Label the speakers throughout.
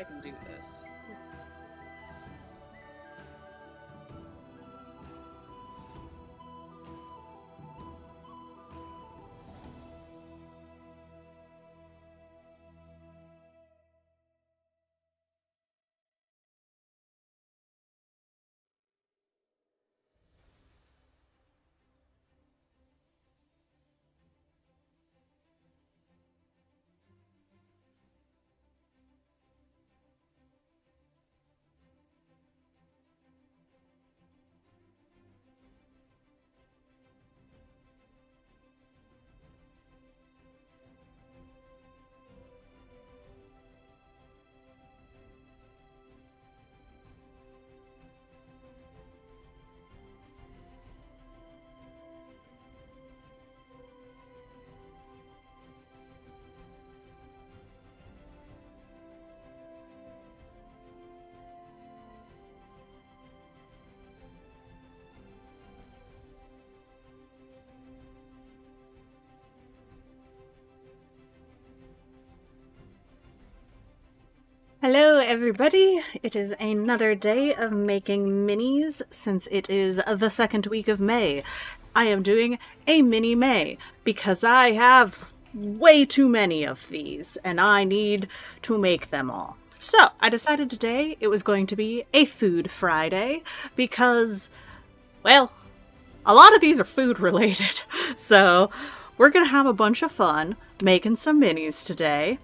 Speaker 1: I can do this. Hello everybody! It is another day of making minis since it is the second week of May. I am doing a mini May because I have way too many of these and I need to make them all. So I decided today it was going to be a Food Friday because, well, a lot of these are food related. So we're gonna have a bunch of fun making some minis today.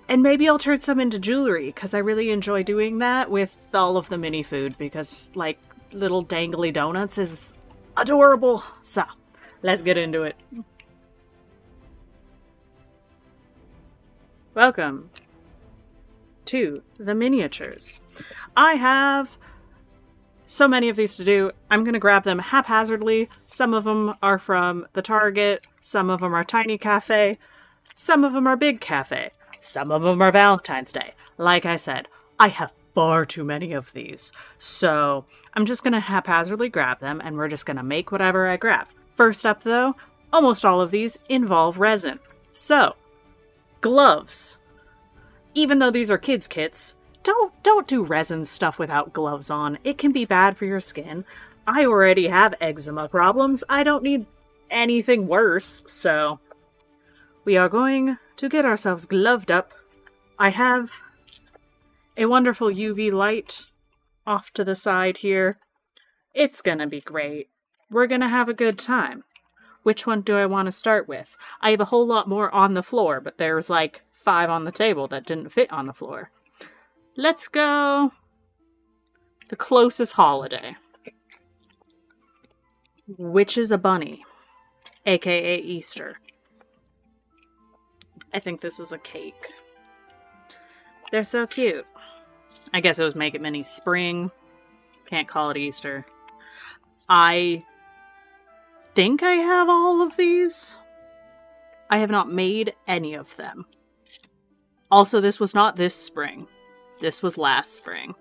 Speaker 1: And maybe I'll turn some into jewelry, because I really enjoy doing that with all of the mini food, because, like, little dangly donuts is adorable. So, let's get into it. Welcome to the miniatures. I have so many of these to do. I'm going to grab them haphazardly. Some of them are from the Target, some of them are Tiny Cafe, some of them are Big Cafe. Some of them are Valentine's Day. Like I said, I have far too many of these. So I'm just going to haphazardly grab them and we're just going to make whatever I grab. First up though, almost all of these involve resin. So, gloves. Even though these are kids' kits, don't do resin stuff without gloves on. It can be bad for your skin. I already have eczema problems. I don't need anything worse, so we are going to get ourselves gloved up. I have a wonderful UV light off to the side here. It's gonna be great. We're gonna have a good time. Which one do I want to start with? I have a whole lot more on the floor, but there's like 5 on the table that didn't fit on the floor. Let's go the closest holiday, which is a bunny, aka Easter. I think this is a cake. They're so cute. I guess it was Make It Mini Spring. Can't call it Easter. I think I have all of these. I have not made any of them. Also, this was not this spring. This was last spring.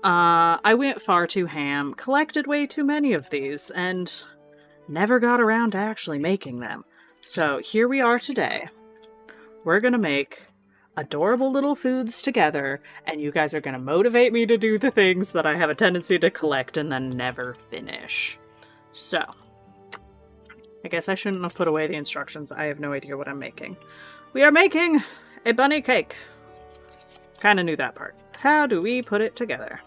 Speaker 1: I went far too ham, collected way too many of these, and never got around to actually making them. So here we are today. We're gonna make adorable little foods together, and you guys are gonna motivate me to do the things that I have a tendency to collect and then never finish. So, I guess I shouldn't have put away the instructions. I have no idea what I'm making. We are making a bunny cake. Kinda knew that part. How do we put it together?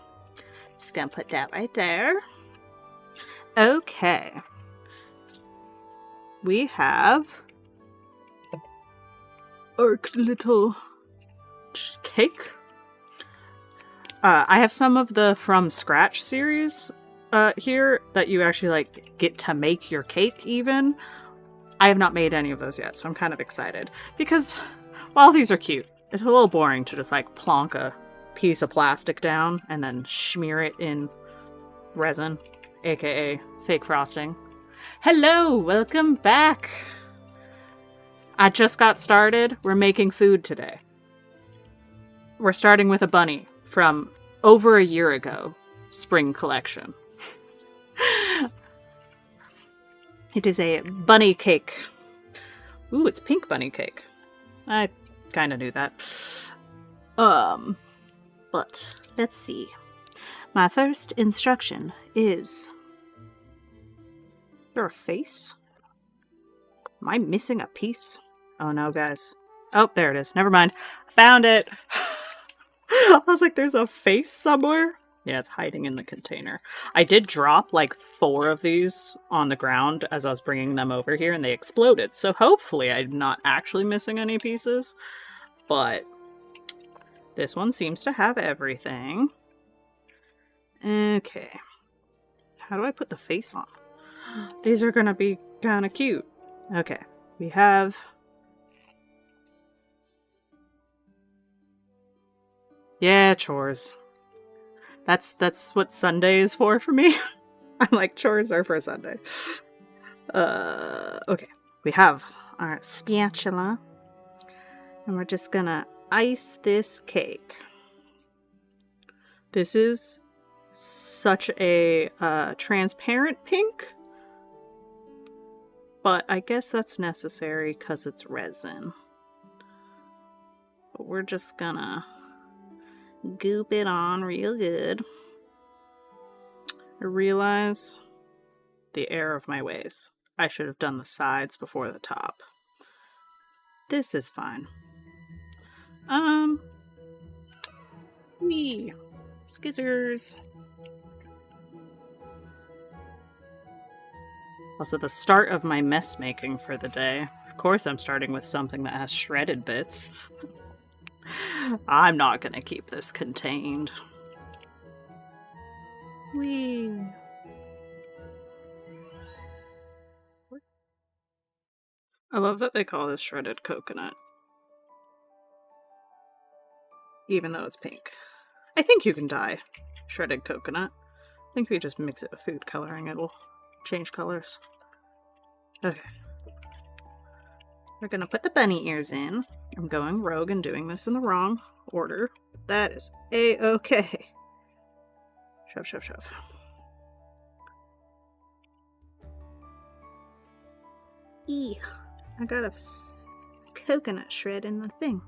Speaker 1: Just gonna put that right there. Okay. We have our little cake. I have some of the From Scratch series here that you actually like get to make your cake even. I have not made any of those yet, so I'm kind of excited. Because while these are cute, it's a little boring to just like plonk a piece of plastic down and then smear it in resin, aka fake frosting. Hello, welcome back! I just got started. We're making food today. We're starting with a bunny from over a year ago, spring collection. It is a bunny cake. Ooh, it's pink bunny cake. I kind of knew that. But let's see. My first instruction is... Is there a face? Am I missing a piece? Oh no, guys. Oh, there it is. Never mind. Found it! I was like, there's a face somewhere? Yeah, it's hiding in the container. I did drop like 4 of these on the ground as I was bringing them over here, and they exploded. So hopefully I'm not actually missing any pieces. But this one seems to have everything. Okay. How do I put the face on? These are gonna be kind of cute. Okay. We have... Yeah, chores. That's what Sunday is for me. I'm like, chores are for Sunday. Okay. We have our spatula. And we're just gonna ice this cake. This is such a transparent pink. But I guess that's necessary because it's resin. But we're just gonna goop it on real good. I realize the error of my ways. I should have done the sides before the top. This is fine. Wee. Skizzers. Also, the start of my mess making for the day. Of course, I'm starting with something that has shredded bits. I'm not gonna keep this contained. Whee! I love that they call this shredded coconut. Even though it's pink. I think you can dye shredded coconut. I think if you just mix it with food coloring, it'll change colors. Okay. We're gonna put the bunny ears in. I'm going rogue and doing this in the wrong order. That is a-okay. Shove, shove, shove. I got a coconut shred in the thing.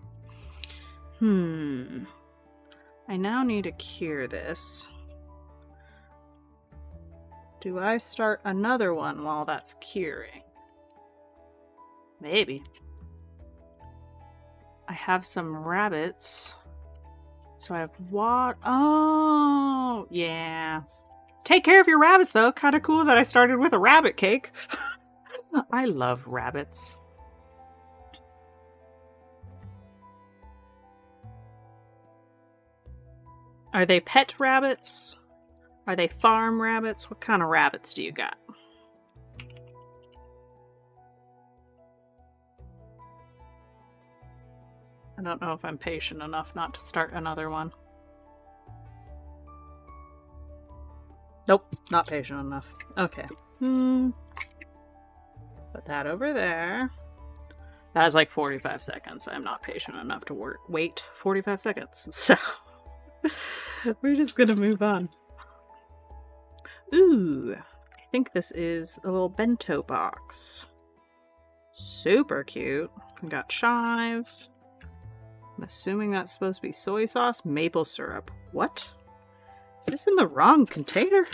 Speaker 1: I now need to cure this. Do I start another one while that's curing? Maybe. I have some rabbits. So I have what? Oh, yeah. Take care of your rabbits, though. Kind of cool that I started with a rabbit cake. I love rabbits. Are they pet rabbits? Are they farm rabbits? What kind of rabbits do you got? I don't know if I'm patient enough not to start another one. Nope, not patient enough. Okay. Put that over there. That is like 45 seconds. I'm not patient enough to wait 45 seconds. So, we're just gonna move on. Ooh, I think this is a little bento box. Super cute. We got chives. I'm assuming that's supposed to be soy sauce, maple syrup. What? Is this in the wrong container?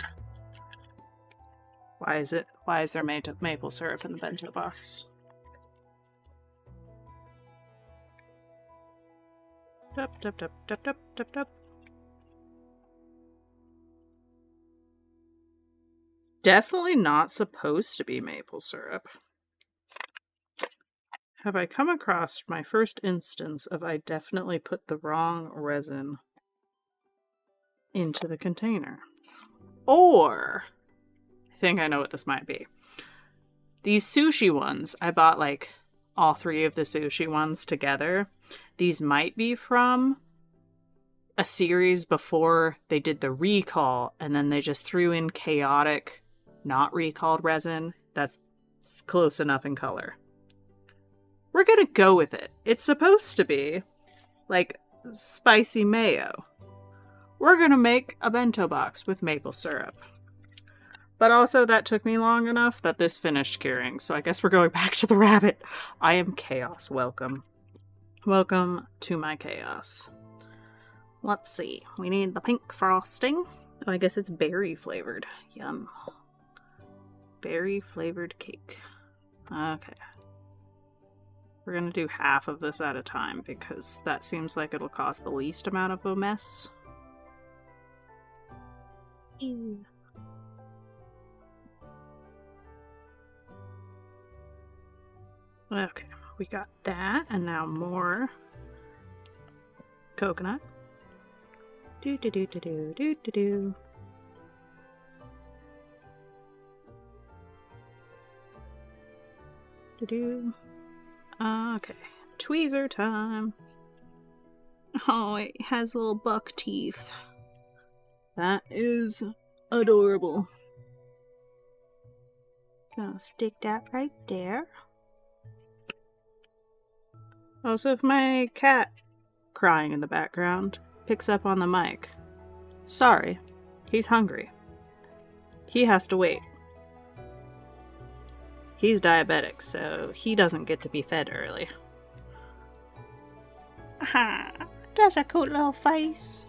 Speaker 1: Why is there maple syrup in the bento box? Dup, dup, dup, dup, dup, dup, dup. Definitely not supposed to be maple syrup. Have I come across my first instance of I definitely put the wrong resin into the container? Or, I think I know what this might be. These sushi ones, I bought like all 3 of the sushi ones together. These might be from a series before they did the recall, and then they just threw in chaotic, not recalled resin. That's close enough in color. We're gonna go with it. It's supposed to be like spicy mayo. We're gonna make a bento box with maple syrup. But also that took me long enough that this finished curing, so I guess we're going back to the rabbit. I am chaos. Welcome. Welcome to my chaos. Let's see. We need the pink frosting. Oh, I guess it's berry flavored. Yum. Berry flavored cake. Okay. We're gonna do half of this at a time because that seems like it'll cause the least amount of a mess. Ew. Okay, we got that, and now more coconut. Do do do do do do do do. Do do. Okay, tweezer time. Oh, it has little buck teeth. That is adorable. Gonna stick that right there. Oh, so if my cat crying in the background picks up on the mic, sorry, he's hungry. He has to wait. He's diabetic, so he doesn't get to be fed early. Ah, that's a cute little face.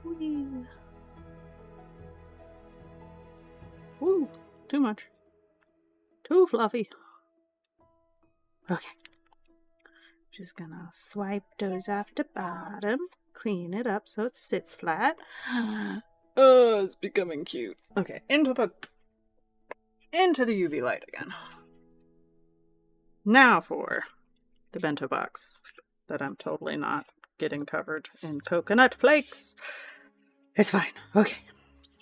Speaker 1: Whee. Ooh, too much. Too fluffy. Okay. Just gonna swipe those off the bottom, clean it up so it sits flat. Oh, it's becoming cute. Okay, into the UV light again. Now for the bento box that I'm totally not getting covered in coconut flakes. It's fine. Okay.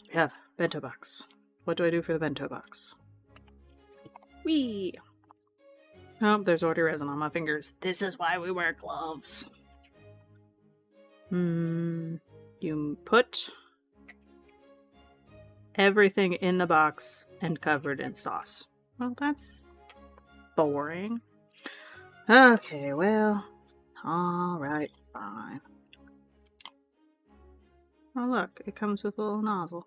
Speaker 1: We have bento box. What do I do for the bento box? Whee! Oh, there's already resin on my fingers. This is why we wear gloves. You put everything in the box and covered in sauce. Well, that's boring. Okay, well, alright, fine. Oh look, it comes with a little nozzle.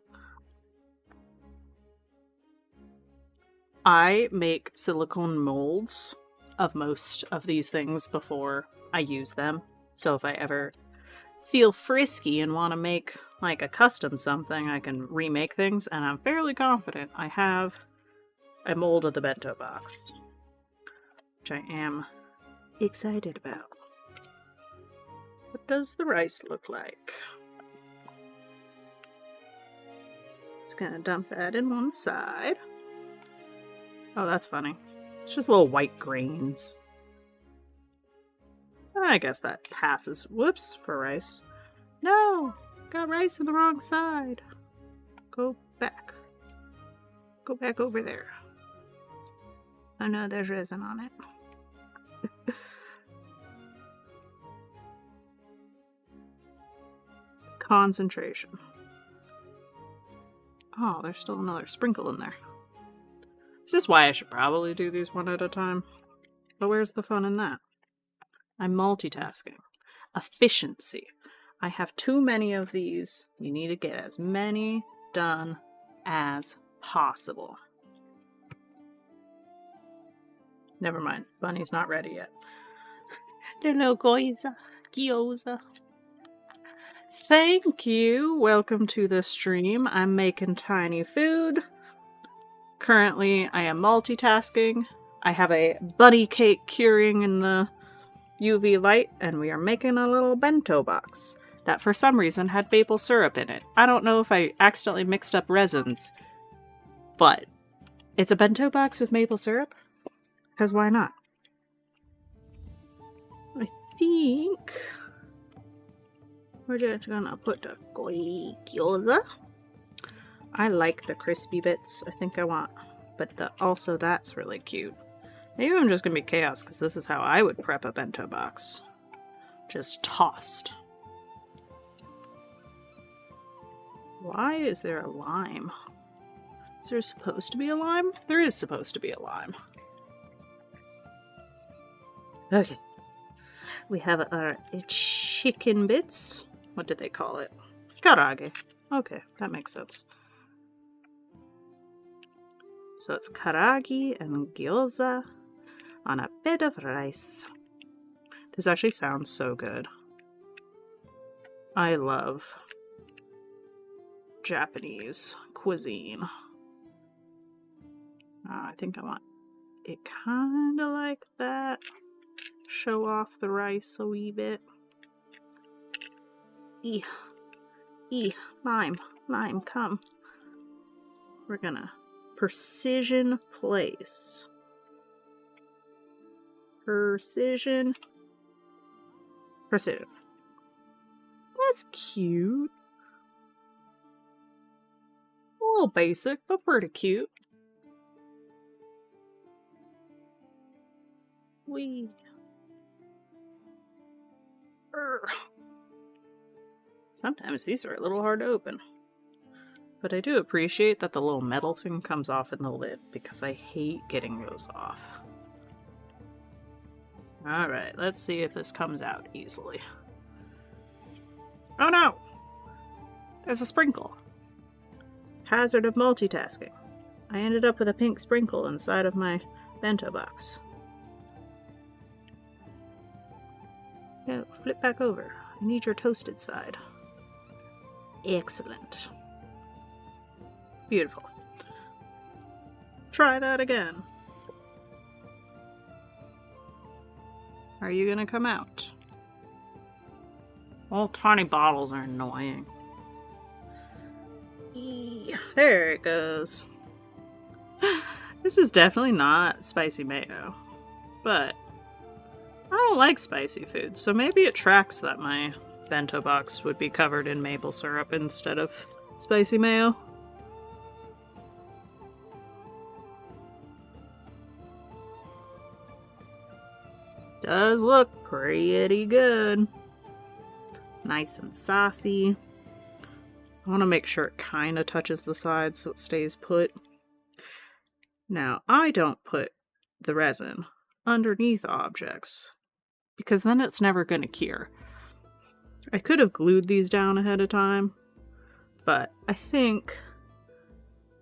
Speaker 1: I make silicone molds of most of these things before I use them. So if I ever feel frisky and want to make like a custom something, I can remake things, and I'm fairly confident I have a mold of the bento box, which I am excited about. What does the rice look like? Just gonna dump that in one side. Oh, that's funny. It's just little white grains. I guess that passes. Whoops, for rice. No! Got rice on the wrong side. Go back. Go back over there. Oh no, there's resin on it. Concentration. Oh, there's still another sprinkle in there. Is this why I should probably do these one at a time? But where's the fun in that? I'm multitasking. Efficiency. I have too many of these. You need to get as many done as possible. Never mind. Bunny's not ready yet. They're no gyoza. Thank you. Welcome to the stream. I'm making tiny food. Currently, I am multitasking. I have a bunny cake curing in the UV light, and we are making a little bento box that for some reason had maple syrup in it. I don't know if I accidentally mixed up resins, but it's a bento box with maple syrup? Because why not? I think we're just gonna put the gyoza. I like the crispy bits. I think I want, but also that's really cute. Maybe I'm just gonna be chaos because this is how I would prep a bento box. Just tossed. Why is there a lime? Is there supposed to be a lime? There is supposed to be a lime. Okay. We have our chicken bits. What did they call it? Karaage. Okay, that makes sense. So it's karaage and gyoza. on a bed of rice. This actually sounds so good. I love Japanese cuisine. I think I want it kind of like that. Show off the rice a wee bit. Lime, come. We're gonna precision place. Precision. That's cute. A little basic, but pretty cute. Sometimes these are a little hard to open. But I do appreciate that the little metal thing comes off in the lid, because I hate getting those off. Alright, let's see if this comes out easily. Oh no! There's a sprinkle. Hazard of multitasking. I ended up with a pink sprinkle inside of my bento box. Yeah, flip back over. I need your toasted side. Excellent. Beautiful. Try that again. Are you gonna come out? All tiny bottles are annoying. There it goes. This is definitely not spicy mayo, but I don't like spicy food, so maybe it tracks that my bento box would be covered in maple syrup instead of spicy mayo. Does look pretty good. Nice and saucy. I want to make sure it kind of touches the sides so it stays put. Now, I don't put the resin underneath objects because then it's never going to cure. I could have glued these down ahead of time, but I think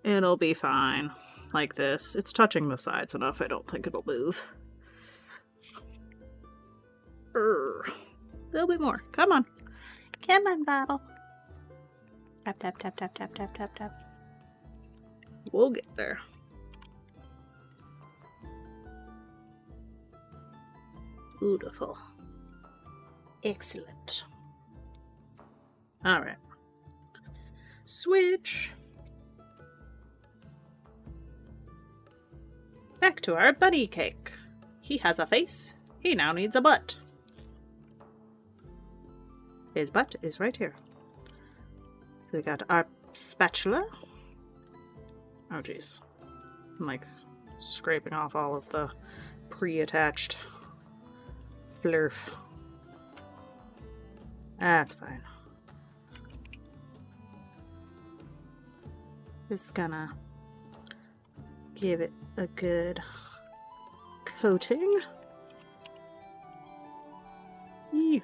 Speaker 1: it'll be fine like this. It's touching the sides enough, I don't think it'll move. A little bit more. Come on. Come on, bottle. Tap, tap, tap, tap, tap, tap, tap, tap. We'll get there. Beautiful. Excellent. Alright. Switch. Back to our bunny cake. He has a face. He now needs a butt. His butt is right here. We got our spatula. Oh jeez. I'm like scraping off all of the pre-attached flurf. That's fine. Just gonna give it a good coating. Ew.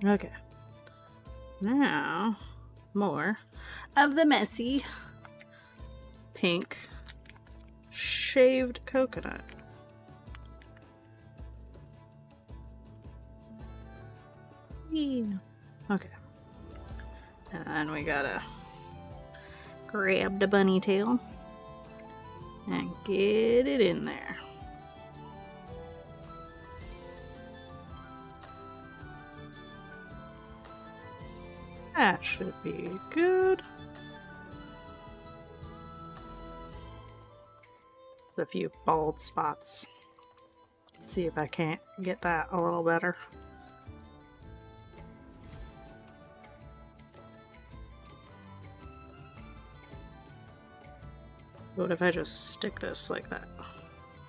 Speaker 1: Okay. Now, more of the messy pink shaved coconut. Okay. And then we gotta grab the bunny tail and get it in there. That should be good. A few bald spots. See if I can't get that a little better. What if I just stick this like that?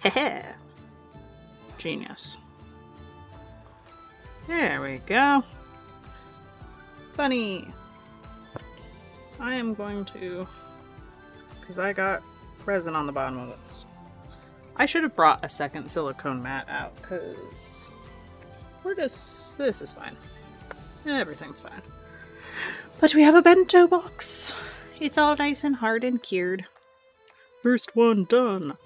Speaker 1: Heh. Genius. There we go. Bunny. I am going to, because I got resin on the bottom of this. I should have brought a second silicone mat out, because this is fine. Everything's fine. But we have a bento box. It's all nice and hard and cured. First one done.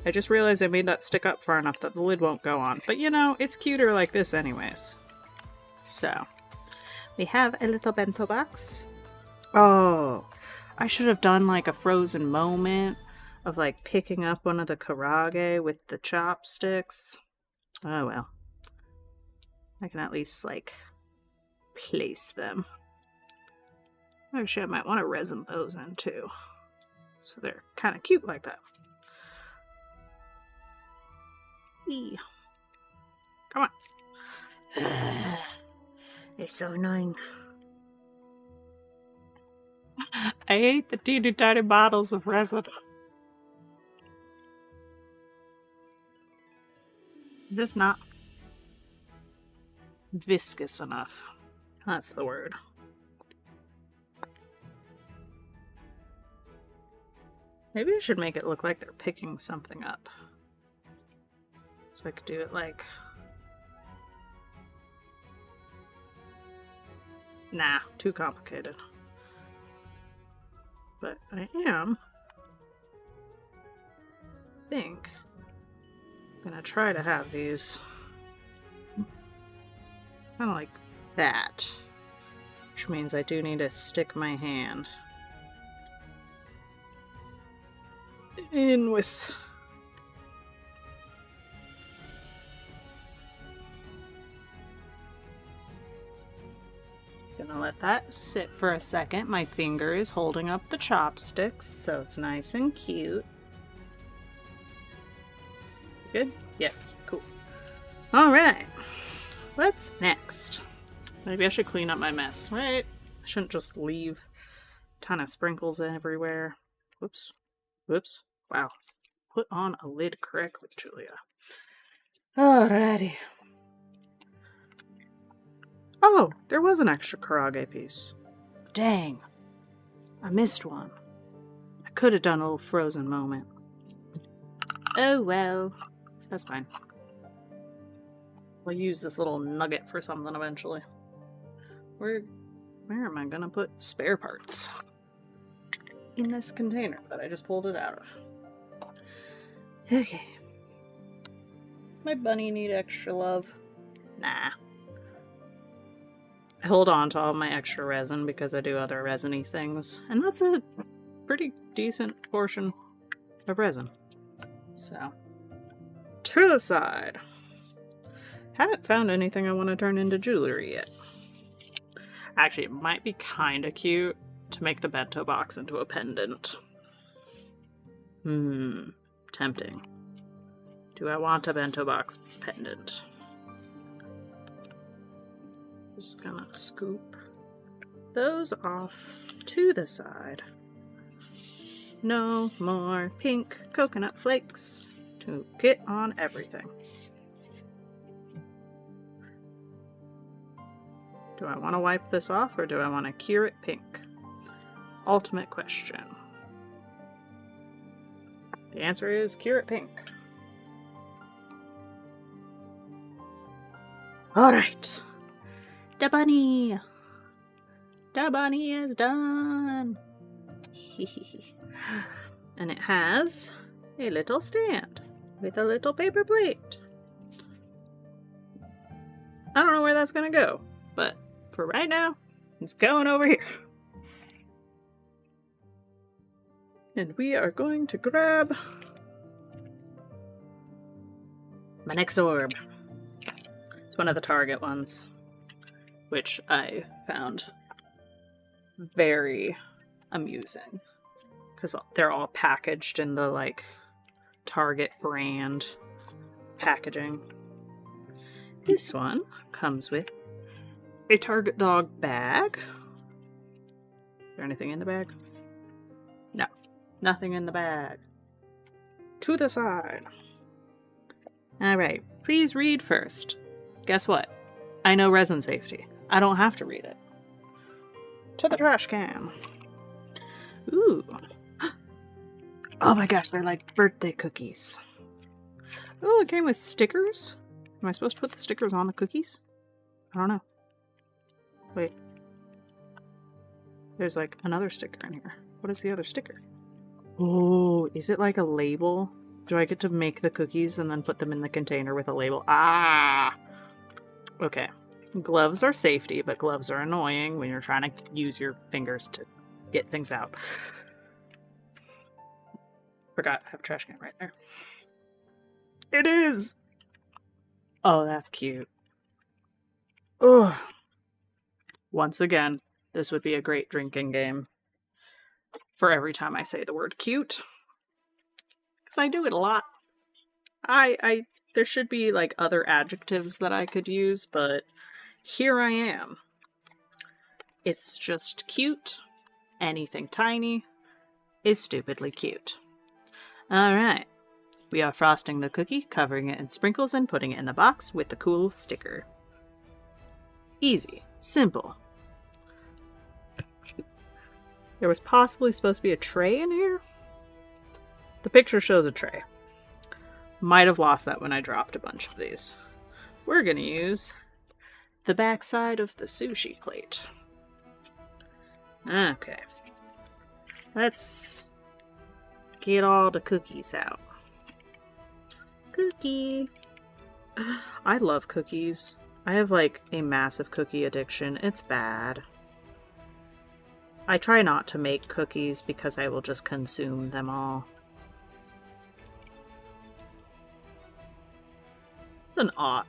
Speaker 1: I just realized I made that stick up far enough that the lid won't go on. But you know, it's cuter like this anyways. So, we have a little bento box. Oh, I should have done like a frozen moment of like picking up one of the karage with the chopsticks. Oh well. I can at least like place them. Actually, I might want to resin those in too. So they're kind of cute like that. Whee. Come on. They're so annoying. I hate the teeny tiny bottles of resin. Just not viscous enough. That's the word. Maybe I should make it look like they're picking something up. So I could do it like... Nah, too complicated. But I think I'm gonna try to have these kind of like that. Which means I do need to stick my hand in with... Gonna let that sit for a second. My finger is holding up the chopsticks, so it's nice and cute. Good? Yes. Cool. Alright. What's next? Maybe I should clean up my mess, right? I shouldn't just leave a ton of sprinkles everywhere. Whoops. Whoops. Wow. Put on a lid correctly, Julia. Alrighty. Oh, there was an extra karage piece. Dang. I missed one. I could have done a little frozen moment. Oh well. That's fine. We'll use this little nugget for something eventually. Where am I gonna put spare parts? In this container that I just pulled it out of. Okay. My bunny need extra love? Nah. I hold on to all my extra resin because I do other resin-y things. And that's a pretty decent portion of resin. So, to the side. Haven't found anything I want to turn into jewelry yet. Actually, it might be kind of cute to make the bento box into a pendant. Tempting. Do I want a bento box pendant? Just gonna scoop those off to the side. No more pink coconut flakes to get on everything. Do I want to wipe this off or do I want to cure it pink? Ultimate question. The answer is cure it pink. Alright. Da bunny! Da bunny is done! And it has a little stand with a little paper plate. I don't know where that's gonna go, but for right now, it's going over here. And we are going to grab my next orb. It's one of the Target ones, which I found very amusing because they're all packaged in the like Target brand packaging. This one comes with a Target dog bag. Is there anything in the bag? No, nothing in the bag. To the side. Alright, please read first. Guess what? I know resin safety. I don't have to read it. To the trash can. Ooh. Oh my gosh, they're like birthday cookies. Oh, it came with stickers? Am I supposed to put the stickers on the cookies? I don't know. Wait. There's like another sticker in here. What is the other sticker? Oh, is it like a label? Do I get to make the cookies and then put them in the container with a label? Ah! Okay. Gloves are safety, but gloves are annoying when you're trying to use your fingers to get things out. Forgot I have a trash can right there. It is! Oh, that's cute. Ugh. Once again, this would be a great drinking game for every time I say the word cute. Because I do it a lot. There should be like other adjectives that I could use, but here I am. It's just cute. Anything tiny is stupidly cute. Alright. We are frosting the cookie, covering it in sprinkles, and putting it in the box with the cool sticker. Easy. Simple. There was possibly supposed to be a tray in here? The picture shows a tray. Might have lost that when I dropped a bunch of these. We're gonna use the backside of the sushi plate. Okay. Let's get all the cookies out. Cookie! I love cookies. I have like a massive cookie addiction. It's bad. I try not to make cookies because I will just consume them all. An ought.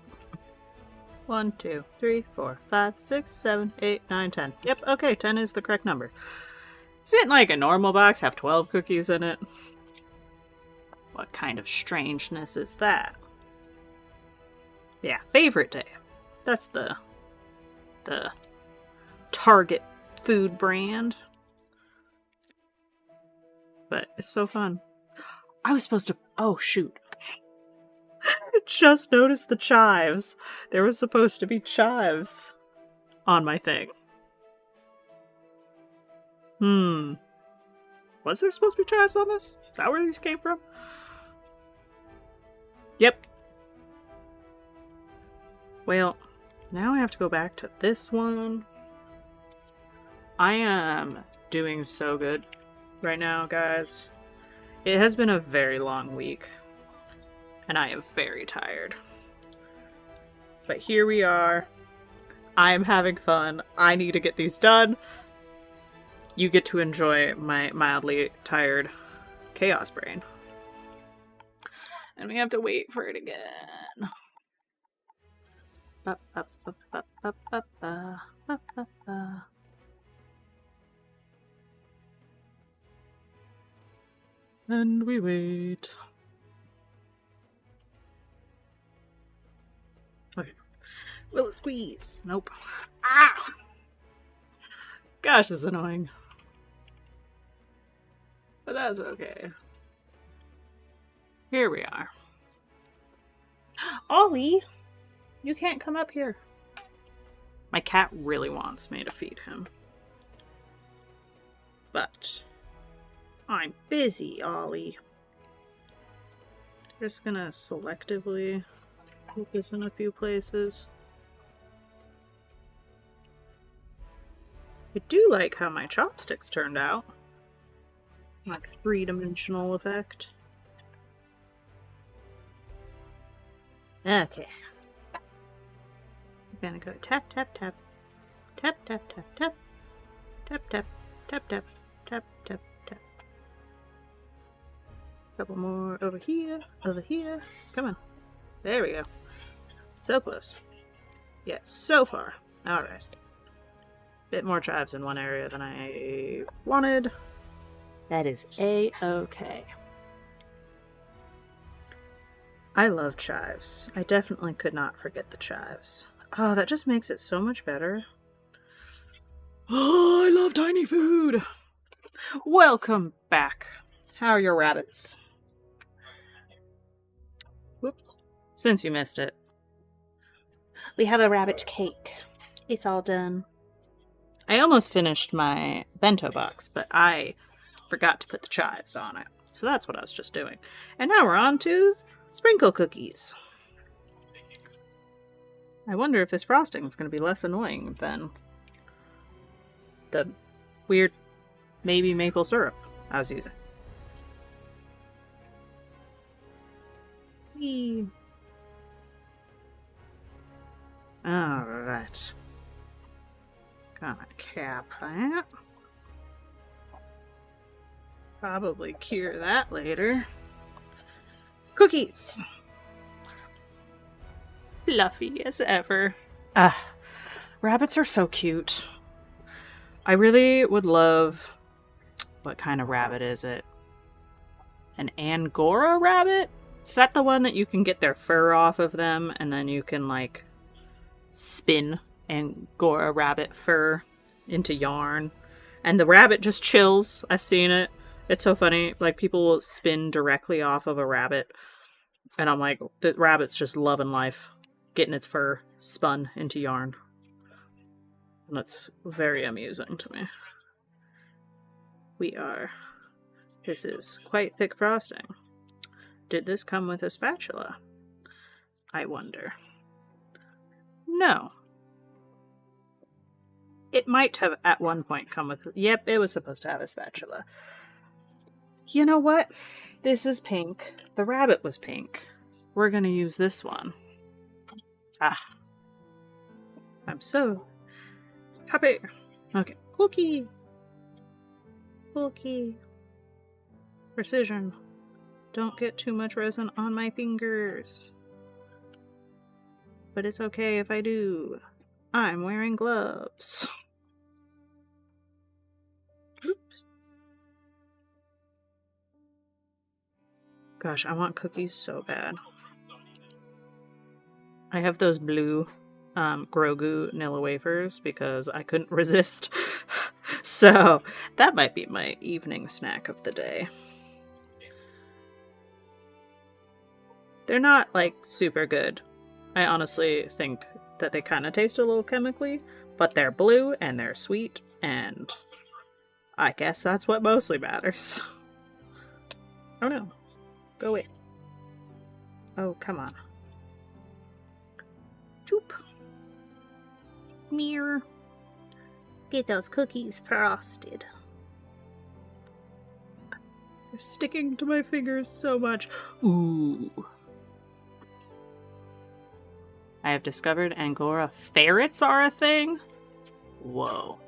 Speaker 1: 1, 2, 3, 4, 5, 6, 7, 8, 9, 10. Yep, okay, 10 is the correct number. Doesn't like a normal box have 12 cookies in it? What kind of strangeness is that? Yeah, favorite day. That's the Target food brand. But it's so fun. I was supposed to... Oh, shoot. Just noticed the chives. There was supposed to be chives on my thing. Was there supposed to be chives on this? Is that where these came from? Yep. Well, now I have to go back to this one. I am doing so good right now, guys. It has been a very long week. And I am very tired. But here we are. I am having fun. I need to get these done. You get to enjoy my mildly tired chaos brain. And we have to wait for it again. And we wait. Okay. Will it squeeze? Nope. Ah! Gosh, this is annoying. But that's okay. Here we are. Ollie! You can't come up here. My cat really wants me to feed him. But I'm busy, Ollie. Just gonna selectively put this in a few places. I do like how my chopsticks turned out. Like three-dimensional effect. Okay. I'm gonna go tap, tap, tap. Tap, tap, tap, tap. Tap, tap, tap, tap, tap, tap, tap. Couple more over here, over here. Come on. There we go. So close. Yeah, so far. Alright. Bit more chives in one area than I wanted. That is A-okay. I love chives. I definitely could not forget the chives. Oh, that just makes it so much better. Oh, I love tiny food! Welcome back. How are your rabbits? Whoops. Since you missed it. We have a rabbit cake. It's all done. I almost finished my bento box, but I forgot to put the chives on it. So that's what I was just doing. And now we're on to sprinkle cookies. I wonder if this frosting is going to be less annoying than the weird maybe maple syrup I was using. Whee. Alright. Gonna cap that. Probably cure that later. Cookies! Fluffy as ever. Rabbits are so cute. I really would love... What kind of rabbit is it? An Angora rabbit? Is that the one that you can get their fur off of them and then you can, like, spin Angora rabbit fur into yarn? And the rabbit just chills. I've seen it. It's so funny. Like, people will spin directly off of a rabbit. And I'm like, the rabbit's just loving life. Getting its fur spun into yarn. And that's very amusing to me. This is quite thick frosting. Did this come with a spatula? I wonder. No. It might have at one point come with... Yep, it was supposed to have a spatula. You know what? This is pink. The rabbit was pink. We're gonna use this one. I'm so happy. Okay. Cookie. Cookie. Precision. Don't get too much resin on my fingers. But it's okay if I do. I'm wearing gloves. Oops. Gosh, I want cookies so bad. I have those blue Grogu Nilla wafers because I couldn't resist. So that might be my evening snack of the day. They're not, like, super good. I honestly think that they kind of taste a little chemically, but they're blue and they're sweet, and I guess that's what mostly matters. Oh no. Go away. Oh, come on. Choop. Mirror. Get those cookies frosted. They're sticking to my fingers so much. Ooh. I have discovered Angora ferrets are a thing? Whoa.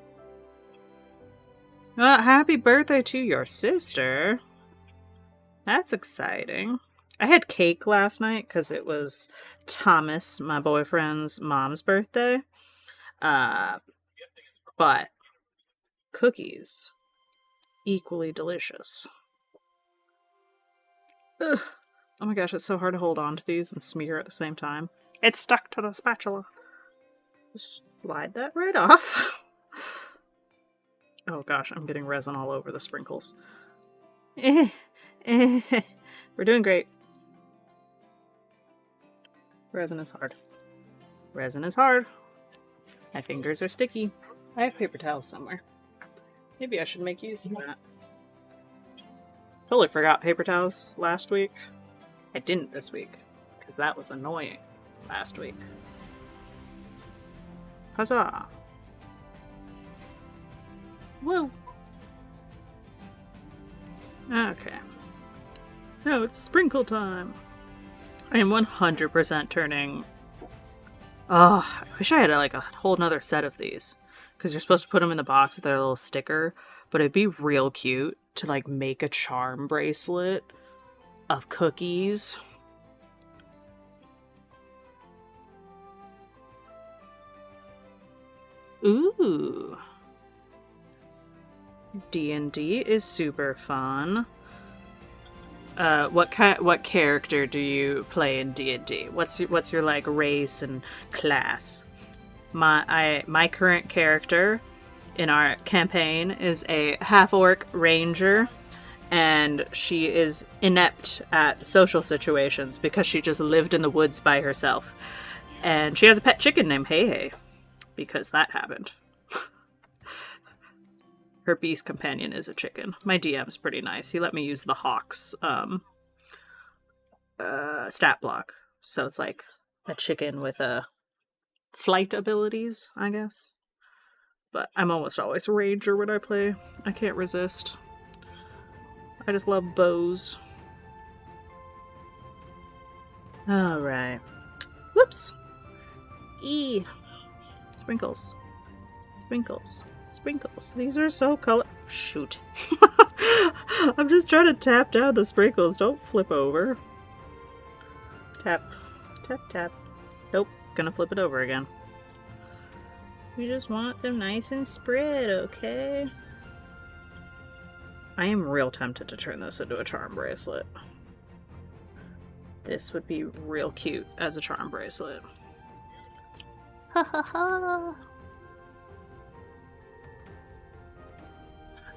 Speaker 1: Happy birthday to your sister. That's exciting. I had cake last night because it was Thomas, my boyfriend's mom's birthday. But cookies, equally delicious. Ugh. Oh my gosh, it's so hard to hold on to these and smear at the same time. It's stuck to the spatula. Just slide that right off. Oh gosh, I'm getting resin all over the sprinkles. We're doing great. Resin is hard. Resin is hard. My fingers are sticky. I have paper towels somewhere. Maybe I should make use of that. Totally forgot paper towels last week. I didn't this week, because that was annoying last week. Huzzah! Woo! Okay. Now it's sprinkle time! I am 100% turning... Oh, I wish I had like a whole nother set of these. Because you're supposed to put them in the box with their little sticker. But it'd be real cute to like make a charm bracelet of cookies. Ooh. D&D is super fun. What character do you play in D&D? What's your like race and class? My current character in our campaign is a half-orc ranger, and she is inept at social situations because she just lived in the woods by herself. And she has a pet chicken named Hey Hey, because that happened. Her beast companion is a chicken. My DM's pretty nice. He let me use the Hawk's stat block. So it's like a chicken with flight abilities, I guess. But I'm almost always a ranger when I play. I can't resist. I just love bows. Alright. Whoops! Sprinkles. Sprinkles. Sprinkles. These are so color- Shoot. I'm just trying to tap down the sprinkles. Don't flip over. Tap. Tap, tap. Nope. Gonna flip it over again. We just want them nice and spread, okay? I am real tempted to turn this into a charm bracelet. This would be real cute as a charm bracelet. Ha ha ha!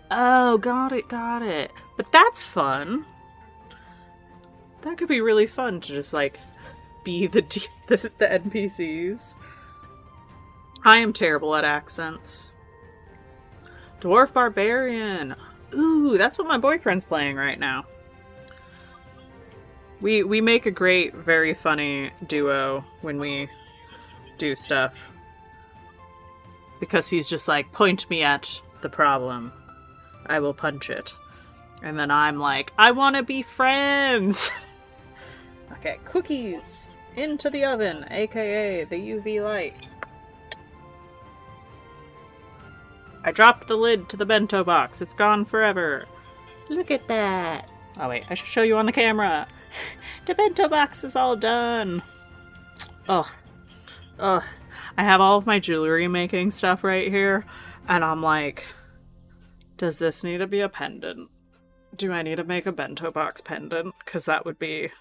Speaker 1: Oh, got it, got it. But that's fun. That could be really fun to just, like, be the NPCs. I am terrible at accents. Dwarf Barbarian. Ooh, that's what my boyfriend's playing right now. We make a great, very funny duo when we do stuff. Because he's just like, point me at the problem. I will punch it. And then I'm like, I want to be friends! Okay, cookies! Into the oven, aka the UV light. I dropped the lid to the bento box. It's gone forever. Look at that. Oh wait, I should show you on the camera. The bento box is all done. Ugh. Ugh. I have all of my jewelry making stuff right here, and I'm like, does this need to be a pendant? Do I need to make a bento box pendant? Because that would be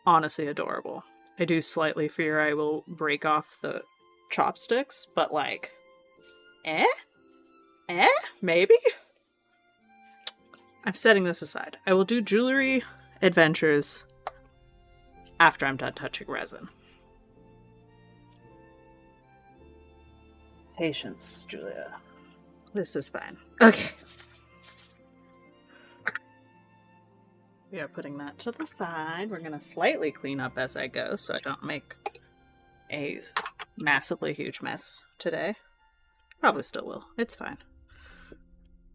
Speaker 1: honestly adorable. I do slightly fear I will break off the chopsticks, but like, maybe? I'm setting this aside. I will do jewelry adventures after I'm done touching resin. Patience, Julia. This is fine. Okay. We are putting that to the side. We're going to slightly clean up as I go so I don't make a massively huge mess today. Probably still will. It's fine.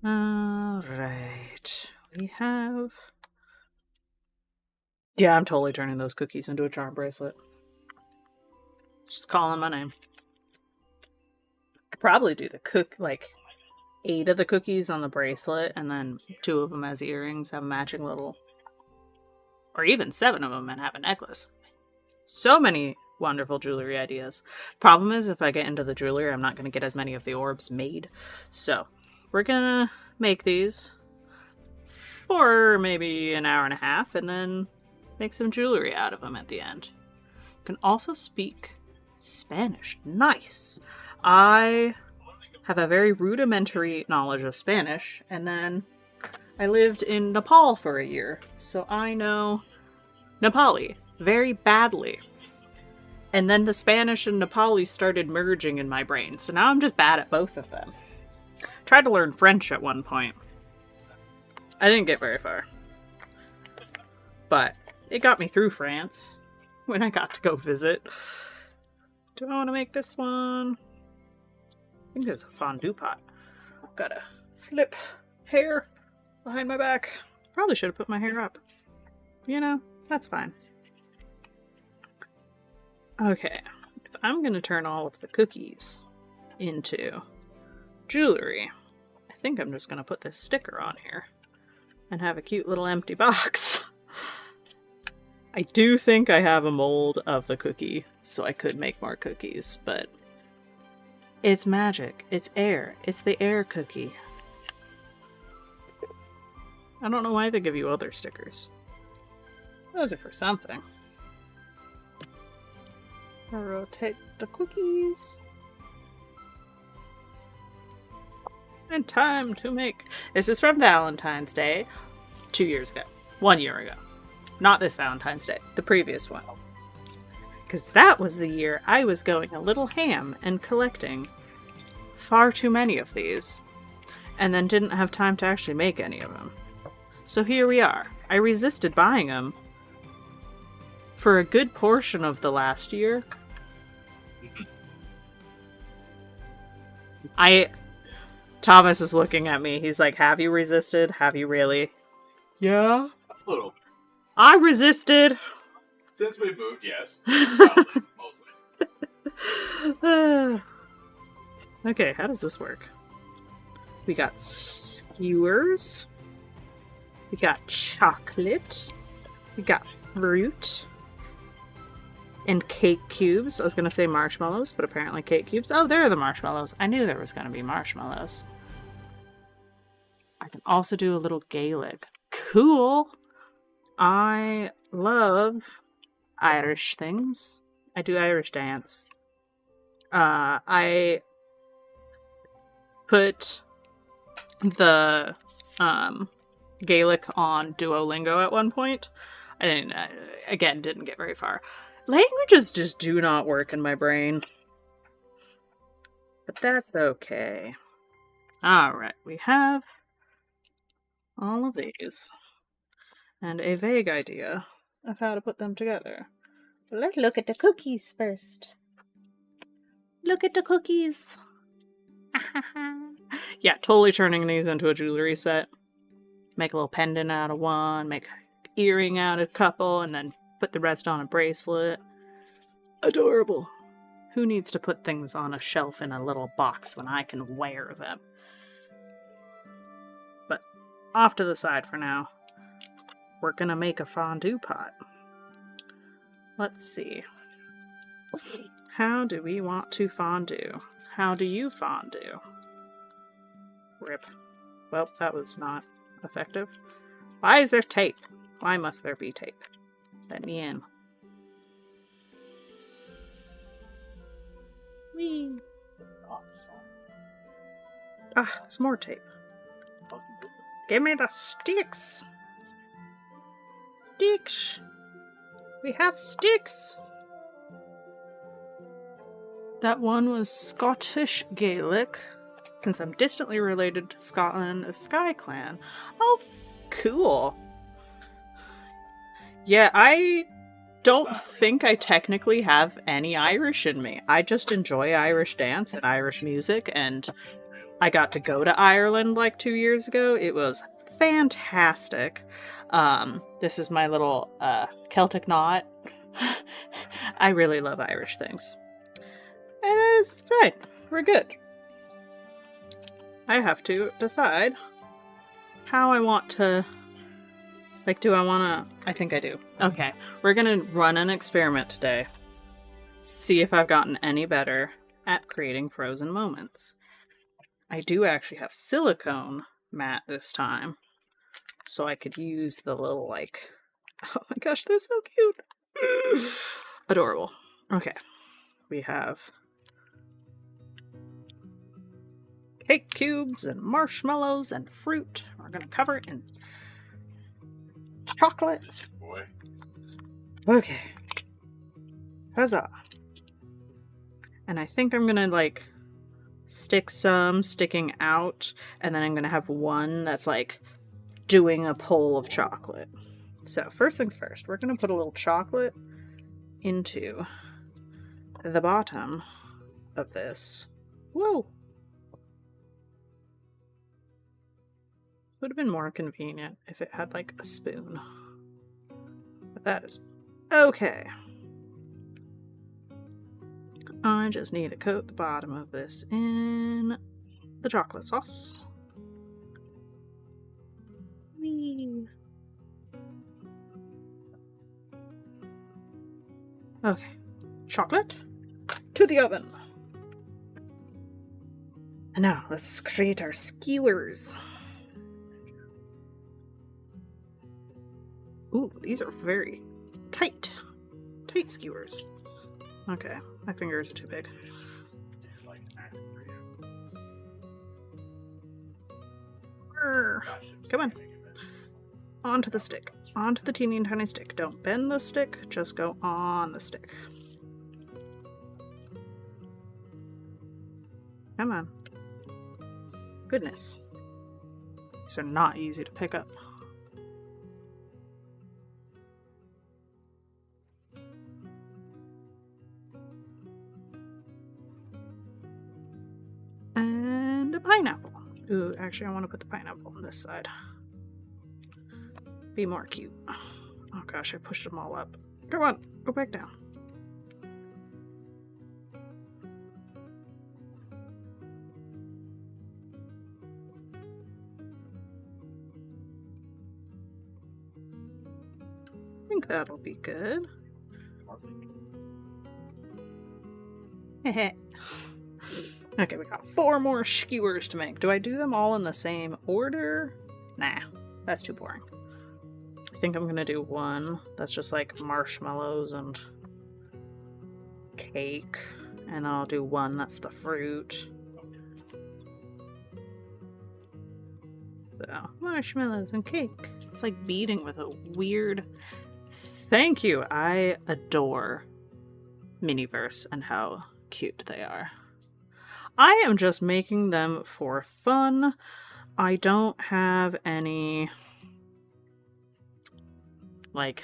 Speaker 1: Alright. We have... Yeah, I'm totally turning those cookies into a charm bracelet. Just calling my name. Could probably do the like 8 of the cookies on the bracelet and then 2 of them as earrings, have a matching little... Or even 7 of them and have a necklace. So many wonderful jewelry ideas. Problem is, if I get into the jewelry, I'm not going to get as many of the orbs made. So, we're going to make these for maybe an hour and a half and then make some jewelry out of them at the end. You can also speak Spanish. Nice! I have a very rudimentary knowledge of Spanish, and then I lived in Nepal for a year, so I know Nepali very badly. And then the Spanish and Nepali started merging in my brain, so now I'm just bad at both of them. Tried to learn French at one point. I didn't get very far. But it got me through France when I got to go visit. Do I want to make this one? I think it's a fondue pot. Gotta flip hair behind my back. Probably should have put my hair up. You know, that's fine. Okay, if I'm gonna turn all of the cookies into jewelry, I think I'm just gonna put this sticker on here and have a cute little empty box. I do think I have a mold of the cookie, so I could make more cookies, but it's magic. It's air. It's the air cookie. I don't know why they give you other stickers. Those are for something. I'll rotate the cookies. And time to make... This is from Valentine's Day 2 years ago. 1 year ago. Not this Valentine's Day. The previous one. Because that was the year I was going a little ham and collecting far too many of these. And then didn't have time to actually make any of them. So here we are. I resisted buying them for a good portion of the last year. Thomas is looking at me. He's like, have you resisted? Have you really? Yeah.
Speaker 2: A little.
Speaker 1: I resisted.
Speaker 2: Since we moved, yes. Probably, mostly.
Speaker 1: Okay, how does this work? We got skewers. We got chocolate. We got fruit. And cake cubes. I was going to say marshmallows, but apparently cake cubes. Oh, there are the marshmallows. I knew there was going to be marshmallows. I can also do a little Gaelic. Cool! I love Irish things. I do Irish dance. I put the Gaelic on Duolingo at one point. I didn't get very far. Languages just do not work in my brain. But that's okay. Alright, we have all of these. And a vague idea of how to put them together. Let's look at the cookies first. Look at the cookies. Yeah, totally turning these into a jewelry set. Make a little pendant out of one, make an earring out of a couple, and then put the rest on a bracelet. Adorable. Who needs to put things on a shelf in a little box when I can wear them? But off to the side for now. We're gonna make a fondue pot. Let's see. How do we want to fondue? How do you fondue? Rip. Well, that was not effective. Why is there tape? Why must there be tape? Let me in. Whee! Ah, there's more tape. Give me the sticks! Sticks! We have sticks! That one was Scottish Gaelic, since I'm distantly related to Scotland of Sky Clan. Oh, cool. Yeah, I don't think I technically have any Irish in me. I just enjoy Irish dance and Irish music, and I got to go to Ireland like 2 years ago. It was fantastic. This is my little Celtic knot. I really love Irish things. And it's fine. We're good. I have to decide how I want to... Like, do I want to... I think I do. Okay. We're going to run an experiment today. See if I've gotten any better at creating frozen moments. I do actually have silicone mat this time. So I could use the little, like... Oh my gosh, they're so cute! Adorable. Okay. We have... cake cubes and marshmallows and fruit. We're going to cover it in chocolate. Okay. Huzzah. And I think I'm going to, like, stick some sticking out, and then I'm going to have one that's, like, doing a pull of chocolate. So, first things first, we're going to put a little chocolate into the bottom of this. Whoa! Would have been more convenient if it had, like, a spoon. But that is okay. I just need to coat the bottom of this in the chocolate sauce. Whee! Okay. Chocolate to the oven. And now let's create our skewers. Ooh, these are very tight. Tight skewers. Okay, my fingers are too big. Come on. Onto the stick. Onto the teeny tiny stick. Don't bend the stick, just go on the stick. Come on. Goodness. These are not easy to pick up. And a pineapple. Ooh, actually, I want to put the pineapple on this side. Be more cute. Oh gosh, I pushed them all up. Come on, go back down. I think that'll be good. Heh. Okay, we got 4 more skewers to make. Do I do them all in the same order? Nah, that's too boring. I think I'm gonna do one that's just like marshmallows and cake. And then I'll do one that's the fruit. So, marshmallows and cake. It's like beading with a weird... Thank you! I adore Miniverse and how cute they are. I am just making them for fun. I don't have any... like...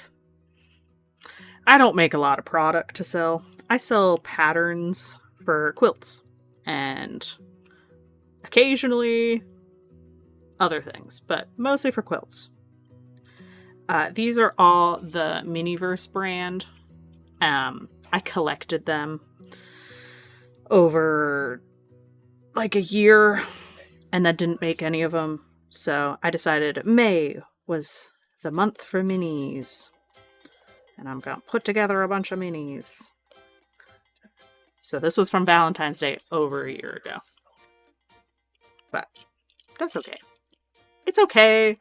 Speaker 1: I don't make a lot of product to sell. I sell patterns for quilts. And occasionally other things, but mostly for quilts. These are all the Miniverse brand. I collected them over like a year and then didn't make any of them. So I decided May was the month for minis. And I'm gonna put together a bunch of minis. So this was from Valentine's Day over a year ago. But that's okay. It's okay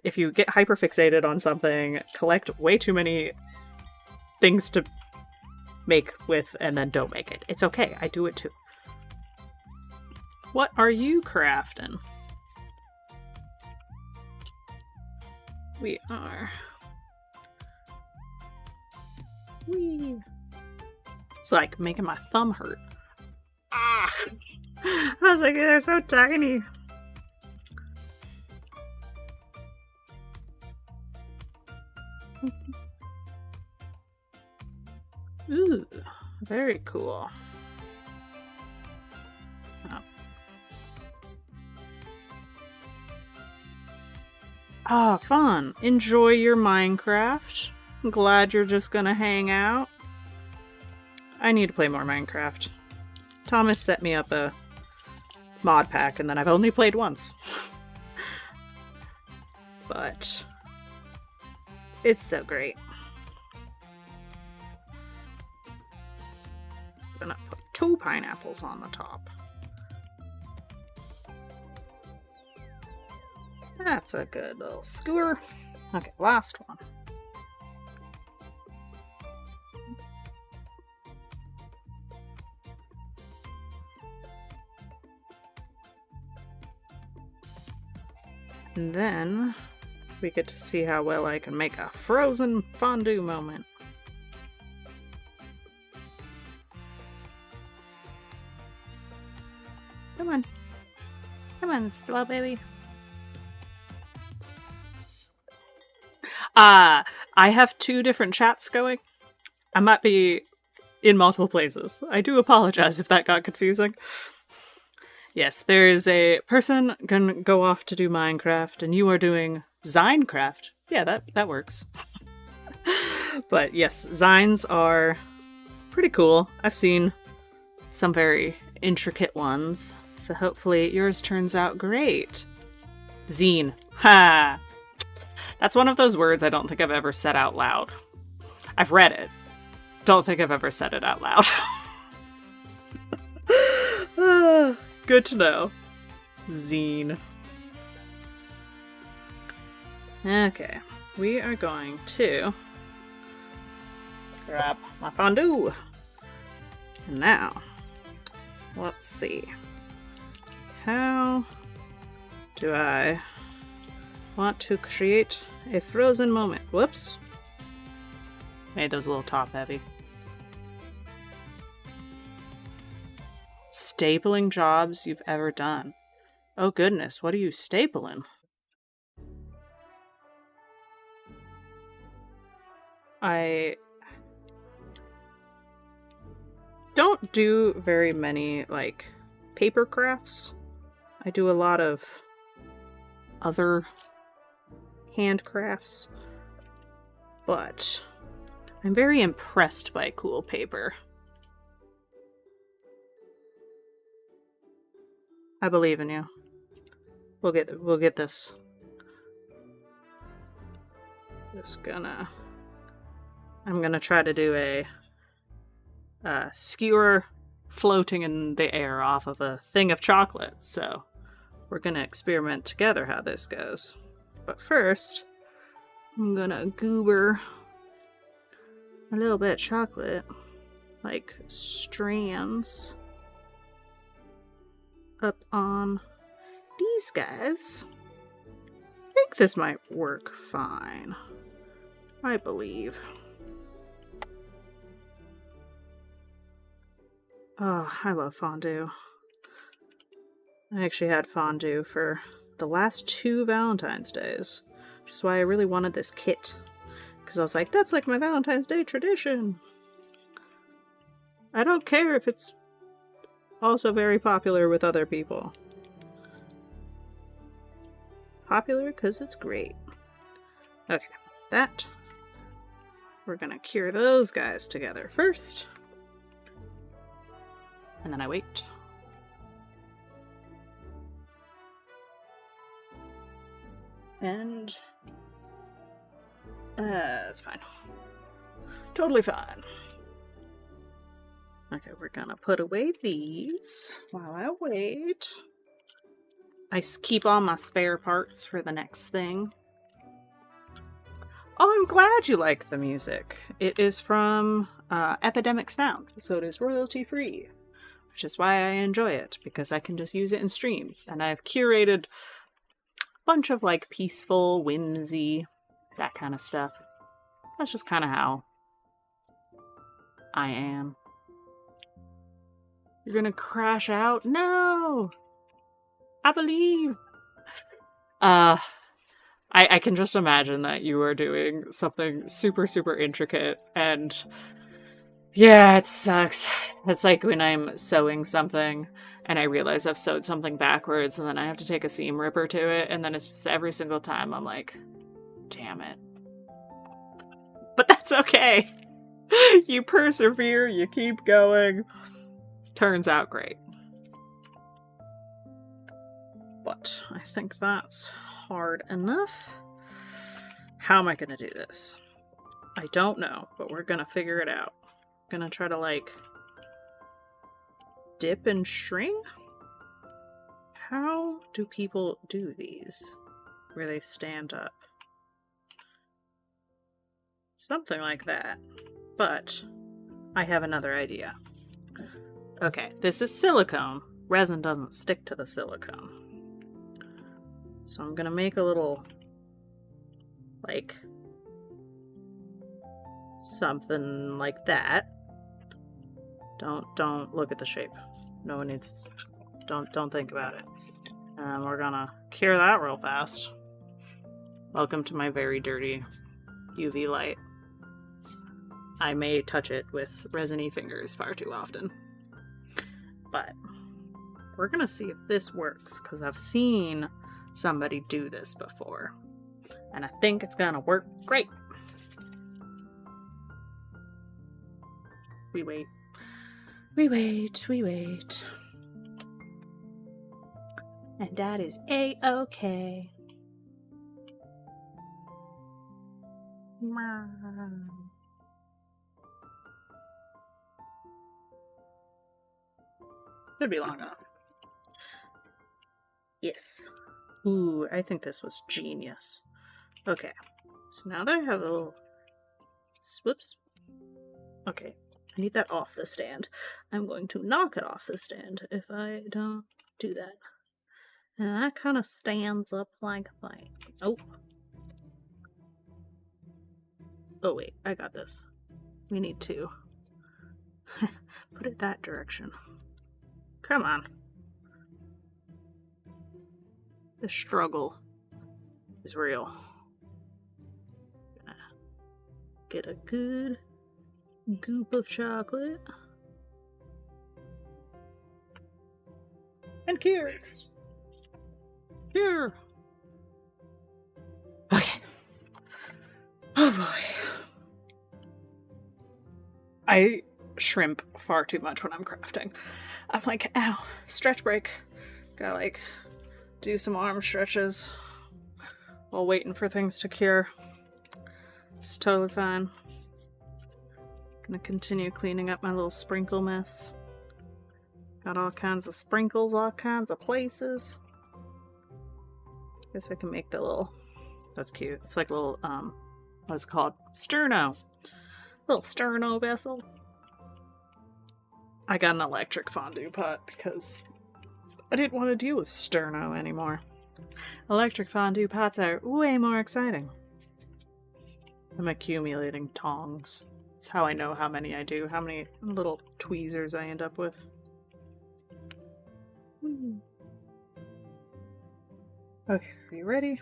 Speaker 1: if you get hyperfixated on something, collect way too many things to make with, and then don't make it. It's okay. I do it too. What are you crafting? We are... Whee! It's like making my thumb hurt. Ah! I was like, they're so tiny. Ooh, very cool. Oh. Ah, fun. Enjoy your Minecraft. I'm glad you're just gonna hang out. I need to play more Minecraft. Thomas set me up a mod pack, and then I've only played once. But it's so great. I'm gonna put 2 pineapples on the top. That's a good little skewer. Okay, last one. And then we get to see how well I can make a frozen fondue moment. Come on. Come on, slow baby. I have 2 different chats going. I might be in multiple places. I do apologize if that got confusing. Yes, there is a person gonna go off to do Minecraft, and you are doing Zinecraft. Yeah, that works. But yes, Zines are pretty cool. I've seen some very intricate ones, so hopefully yours turns out great. Zine. Ha! That's one of those words I don't think I've ever said out loud. I've read it. Don't think I've ever said it out loud. Good to know. Zine. Okay, we are going to grab my fondue. And now, let's see. How do I want to create a frozen moment? Whoops. Made those a little top heavy. Stapling jobs you've ever done. Oh goodness, what are you stapling? I don't do very many, like, paper crafts. I do a lot of other handcrafts, but I'm very impressed by cool paper. I believe in you. We'll get this. I'm gonna try to do a skewer floating in the air off of a thing of chocolate, so we're gonna experiment together how this goes. But first, I'm gonna goober a little bit of chocolate, like strands, up on these guys. I think this might work fine. I believe. Oh, I love fondue. I actually had fondue for the last 2 Valentine's Days, which is why I really wanted this kit. Because I was like, that's like my Valentine's Day tradition. I don't care if it's also very popular with other people. Popular because it's great. Okay, that. We're gonna cure those guys together first. And then I wait. And it's fine. Totally fine. Okay, we're gonna put away these while I wait. I keep all my spare parts for the next thing. Oh, I'm glad you like the music. It is from Epidemic Sound, so it is royalty free, which is why I enjoy it, because I can just use it in streams. And I've curated a bunch of like peaceful, whimsy, that kind of stuff. That's just kind of how I am. You're gonna crash out? No! I believe! I can just imagine that you are doing something super, super intricate, and yeah, it sucks. It's like when I'm sewing something, and I realize I've sewed something backwards, and then I have to take a seam ripper to it, and then it's just every single time I'm like, damn it. But that's okay! You persevere, you keep going. Turns out great. But I think that's hard enough. How am I gonna do this? I don't know, but we're gonna figure it out. Gonna try to like dip and string? How do people do these? Where they stand up? Something like that. But I have another idea. Okay, this is silicone. Resin doesn't stick to the silicone. So I'm gonna make a little, like, something like that. Don't look at the shape. No one needs, don't think about it. And we're gonna cure that real fast. Welcome to my very dirty UV light. I may touch it with resiny fingers far too often. But we're gonna see if this works, because I've seen somebody do this before. And I think it's gonna work great. We wait. We wait. We wait. And that is A-okay. Could be long enough. Yes. Ooh, I think this was genius. Okay. So now that I have a little... Whoops. Okay. I need that off the stand. I'm going to knock it off the stand if I don't do that. And that kind of stands up like that. Oh. Oh wait, I got this. We need to put it that direction. Come on. The struggle is real. Gonna get a good goop of chocolate. And cure. Cure. Okay. Oh boy. I shrimp far too much when I'm crafting. I'm like, ow, stretch break. Gotta like do some arm stretches while waiting for things to cure. It's totally fine. Gonna continue cleaning up my little sprinkle mess. Got all kinds of sprinkles, all kinds of places. Guess I can make the little, that's cute. It's like a little, what is it called? Sterno. Little sterno vessel. I got an electric fondue pot because I didn't want to deal with sterno anymore. Electric fondue pots are way more exciting. I'm accumulating tongs. It's how I know how many I do, how many little tweezers I end up with. Okay, are you ready?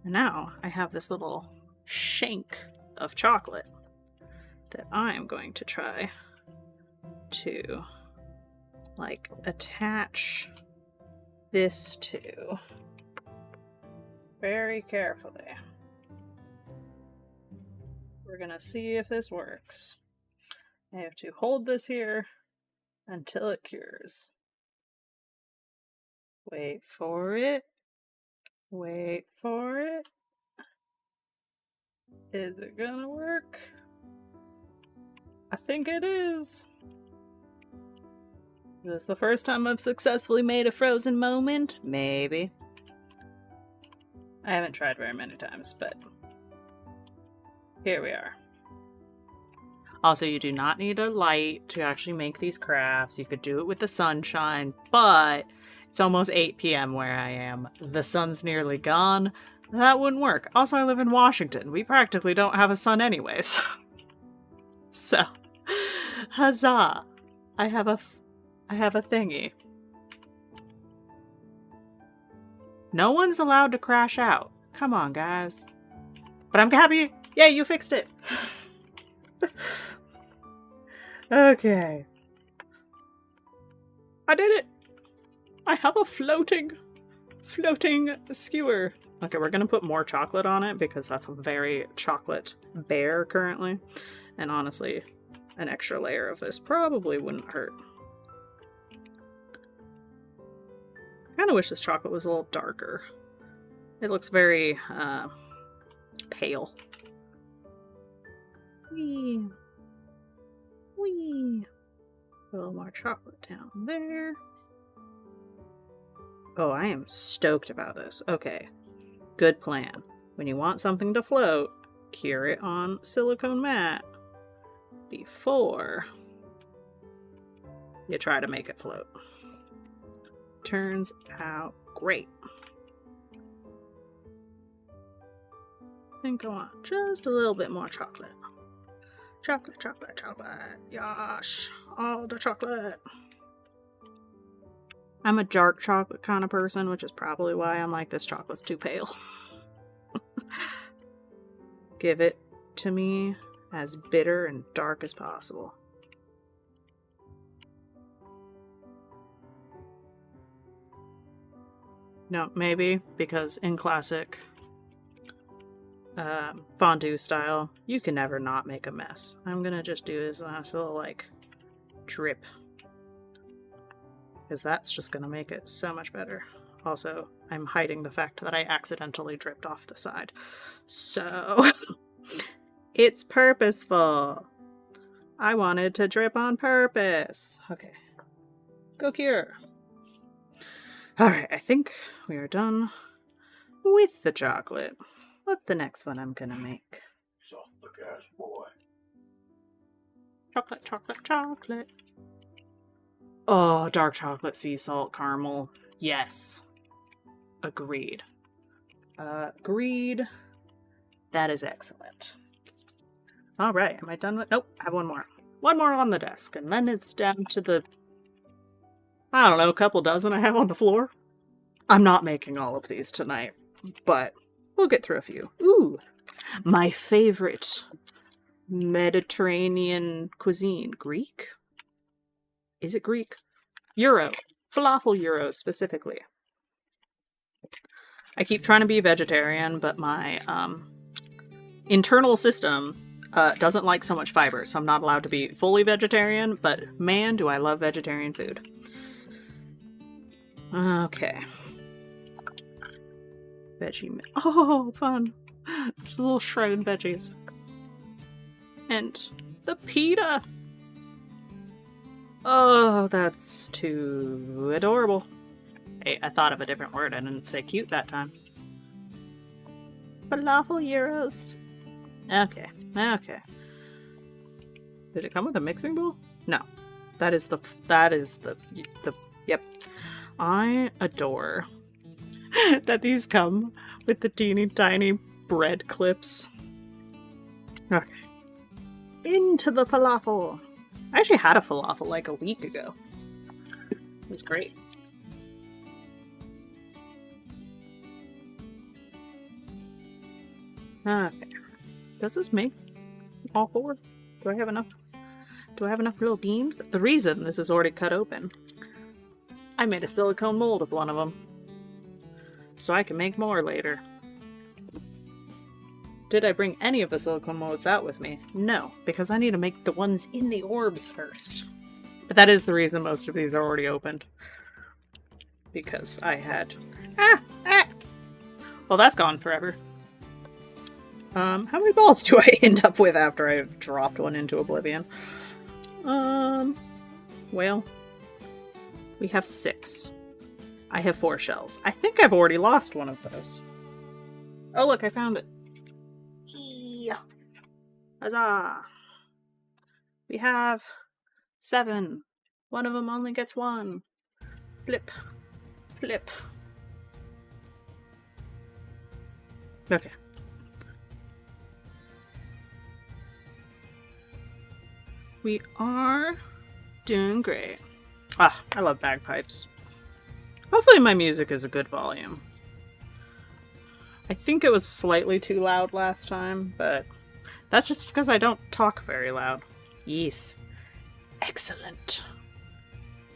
Speaker 1: And now I have this little shank of chocolate that I am going to try to like attach this to very carefully. We're gonna see if this works. I have to hold this here until it cures. Wait for it. Wait for it. Is it gonna work? I think it is. Is this the first time I've successfully made a frozen moment? Maybe. I haven't tried very many times, but here we are. Also, you do not need a light to actually make these crafts. You could do it with the sunshine, but it's almost 8 p.m. where I am. The sun's nearly gone. That wouldn't work. Also, I live in Washington. We practically don't have a sun anyways. So, huzzah! I have a thingy. No one's allowed to crash out. Come on, guys. But I'm happy. Yeah, you fixed it. Okay. I did it. I have a floating skewer. Okay, we're gonna put more chocolate on it because that's a very chocolate bear currently. And honestly, an extra layer of this probably wouldn't hurt. I kind of wish this chocolate was a little darker. It looks very pale. Whee! Whee! A little more chocolate down there. Oh, I am stoked about this. Okay, good plan. When you want something to float, cure it on silicone mat before you try to make it float. Turns out great. I think I want just a little bit more chocolate. Chocolate, chocolate, chocolate. Yosh, all the chocolate. I'm a dark chocolate kind of person, which is probably why I'm like, this chocolate's too pale. Give it to me as bitter and dark as possible. No, maybe because in classic fondue style, you can never not make a mess. I'm gonna just do this last little like drip, because that's just gonna make it so much better. Also, I'm hiding the fact that I accidentally dripped off the side, so it's purposeful. I wanted to drip on purpose. Okay, go cure. Alright, I think we are done with the chocolate. What's the next one I'm gonna make?
Speaker 2: Soft the gas, boy.
Speaker 1: Chocolate, chocolate, chocolate. Oh, dark chocolate, sea salt, caramel. Yes. Agreed. Agreed. That is excellent. Alright, am I done with... Nope, I have one more. One more on the desk, and then it's down to the... I don't know, a couple dozen I have on the floor. I'm not making all of these tonight, but we'll get through a few. Ooh, my favorite Mediterranean cuisine. Greek? Is it Greek? Euro. falafel gyros specifically. I keep trying to be vegetarian, but my internal system doesn't like so much fiber, so I'm not allowed to be fully vegetarian, but man, do I love vegetarian food. Okay. Veggie. Oh, fun. Just little shredded veggies. And the pita. Oh, that's too adorable. Hey, I thought of a different word. I didn't say cute that time. Falafel gyros. Okay. Okay. Did it come with a mixing bowl? No. That is the yep. I adore that these come with the teeny tiny bread clips. Okay. Into the falafel. I actually had a falafel like a week ago. It was great. Okay. Does this make all four? Do I have enough? Do I have enough little beams? The reason this is already cut open, I made a silicone mold of one of them, so I can make more later. Did I bring any of the silicone molds out with me? No, because I need to make the ones in the orbs first. But that is the reason most of these are already opened. Because I had... Well, that's gone forever. How many balls do I end up with after I've dropped one into oblivion? Well, we have 6. I have 4 shells. I think I've already lost one of those. Oh, look, I found it. Huzzah! We have 7. One of them only gets 1. Flip. Flip. Okay. We are doing great. Ah, I love bagpipes. Hopefully my music is a good volume. I think it was slightly too loud last time, but that's just because I don't talk very loud. Yes. Excellent.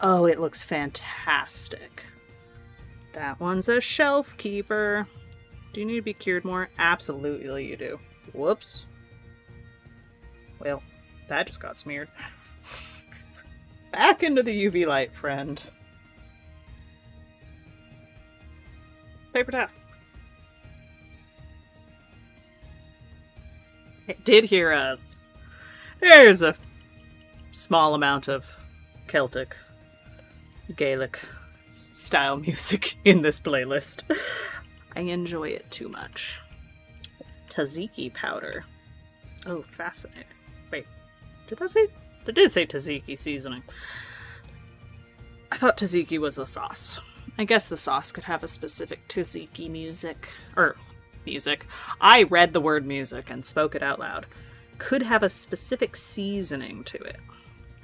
Speaker 1: Oh, it looks fantastic. That one's a shelf keeper. Do you need to be cured more? Absolutely you do. Whoops. Well, that just got smeared. Back into the UV light, friend. Paper towel. It did hear us. There's a small amount of Celtic, Gaelic style music in this playlist. I enjoy it too much. Tzatziki powder. Oh, fascinating. Wait, did that say? It did say tzatziki seasoning. I thought tzatziki was the sauce. I guess the sauce could have a specific tzatziki music. Music. I read the word music and spoke it out loud. Could have a specific seasoning to it.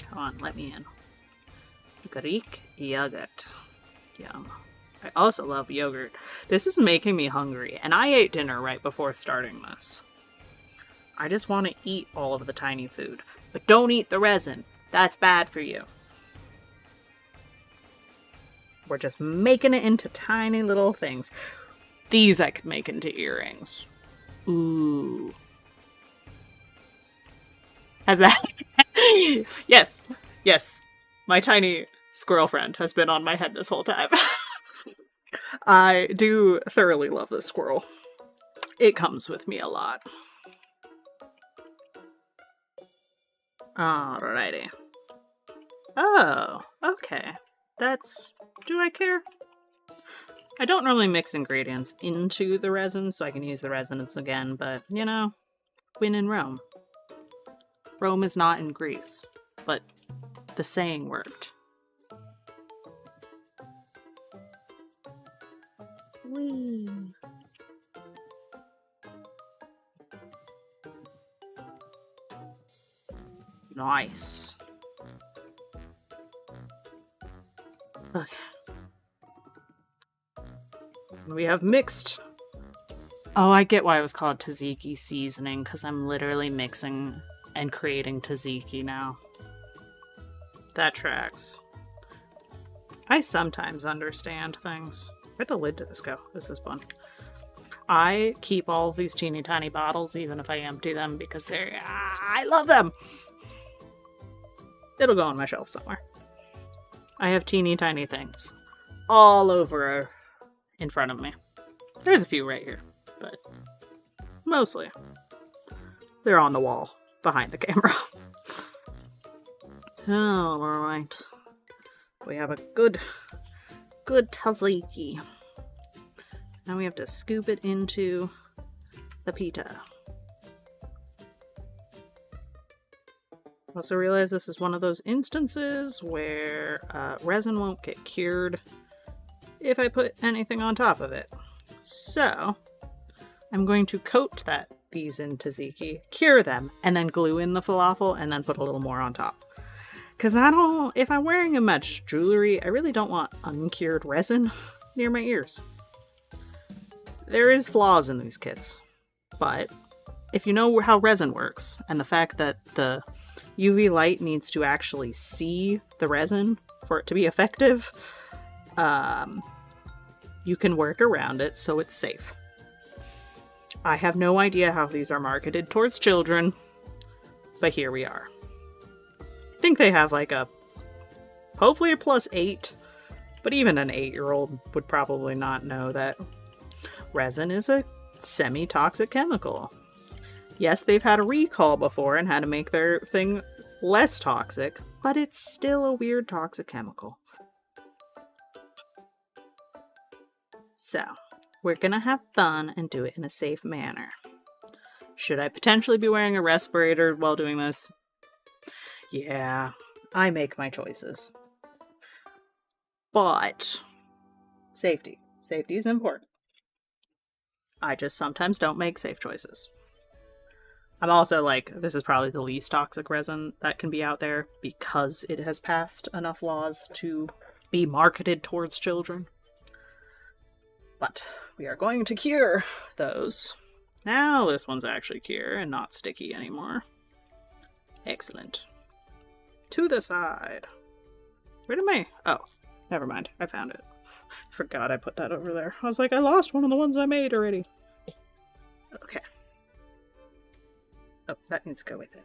Speaker 1: Come on, let me in. Greek yogurt. Yum. I also love yogurt. This is making me hungry, and I ate dinner right before starting this. I just want to eat all of the tiny food. But don't eat the resin. That's bad for you. We're just making it into tiny little things. These I could make into earrings. Ooh. Has that? Yes. Yes. My tiny squirrel friend has been on my head this whole time. I do thoroughly love this squirrel. It comes with me a lot. Alrighty. Oh, okay. That's... Do I care? I don't normally mix ingredients into the resin, so I can use the resins again, but, you know, when in Rome. Rome is not in Greece, but the saying worked. Whee! Nice. Okay. We have mixed. Oh, I get why it was called tzatziki seasoning, because I'm literally mixing and creating tzatziki now. That tracks. I sometimes understand things. Where'd the lid to this go? Is this one? I keep all of these teeny tiny bottles, even if I empty them, because I love them! It'll go on my shelf somewhere. I have teeny tiny things all over in front of me. There's a few right here, but mostly they're on the wall behind the camera. Alright. We have a good tzatziki. Now we have to scoop it into the pita. Also realize this is one of those instances where resin won't get cured if I put anything on top of it. So I'm going to coat these in tzatziki, cure them, and then glue in the falafel, and then put a little more on top. Because if I'm wearing a matched jewelry, I really don't want uncured resin near my ears. There is flaws in these kits, but if you know how resin works, and the fact that the UV light needs to actually see the resin for it to be effective, you can work around it so it's safe. I have no idea how these are marketed towards children, but here we are. I think they have like hopefully a +8, but even an 8-year-old would probably not know that resin is a semi-toxic chemical. Yes, they've had a recall before and had to make their thing less toxic, but it's still a weird toxic chemical. So, we're gonna have fun and do it in a safe manner. Should I potentially be wearing a respirator while doing this? Yeah, I make my choices. But safety. Safety is important. I just sometimes don't make safe choices. I'm also like, this is probably the least toxic resin that can be out there because it has passed enough laws to be marketed towards children. But we are going to cure those. Now this one's actually cure and not sticky anymore. Excellent. To the side. Where did my... Oh, never mind. I found it. Forgot I put that over there. I was like, I lost one of the ones I made already. Okay. Oh, that needs to go with it.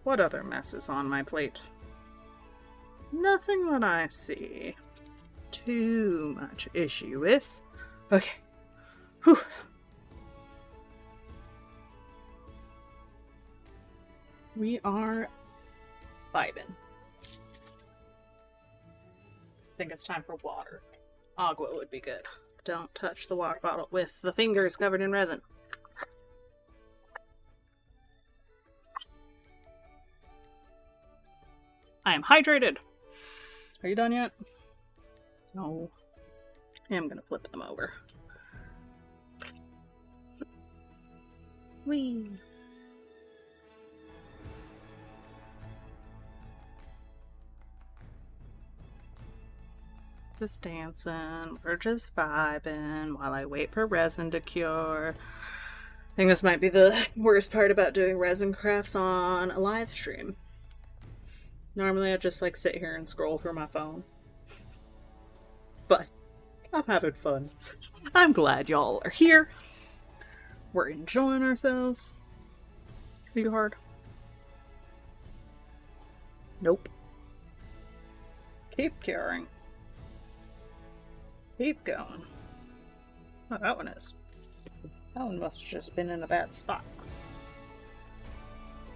Speaker 1: What other mess is on my plate? Nothing that I see too much issue with. Okay. Whew. We are vibing. I think it's time for water. Agua would be good. Don't touch the water bottle with the fingers covered in resin. I am hydrated. Are you done yet? No. I am gonna flip them over. Whee! Just dancing. We're just vibing while I wait for resin to cure. I think this might be the worst part about doing resin crafts on a live stream. Normally I just like sit here and scroll through my phone. But I'm having fun. I'm glad y'all are here. We're enjoying ourselves. Are you hard? Nope. Keep curing. Keep going. Oh, that one is. That one must have just been in a bad spot.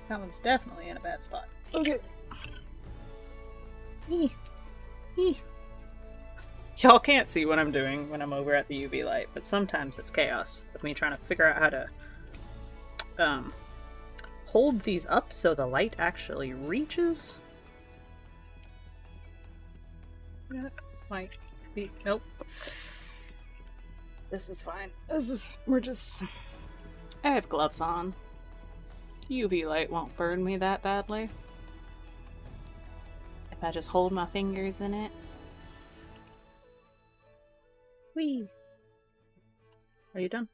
Speaker 1: That one's definitely in a bad spot. Okay. Y'all can't see what I'm doing when I'm over at the UV light, but sometimes it's chaos with me trying to figure out how to hold these up so the light actually reaches. That might be... Nope. This is fine. I have gloves on. UV light won't burn me that badly. If I just hold my fingers in it. Whee! Are you done?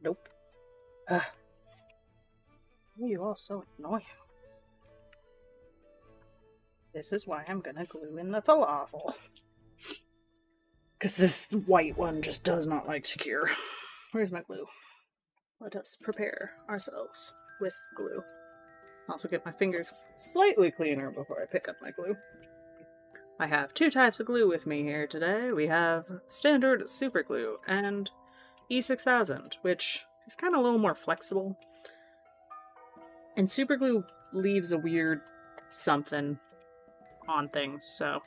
Speaker 1: Nope. Ugh. You all so annoying. This is why I'm gonna glue in the falafel. Because this white one just does not like to cure. Where's my glue? Let us prepare ourselves with glue. Also get my fingers slightly cleaner before I pick up my glue. I have two types of glue with me here today. We have standard super glue and E6000, which is kind of a little more flexible. And super glue leaves a weird something on things, so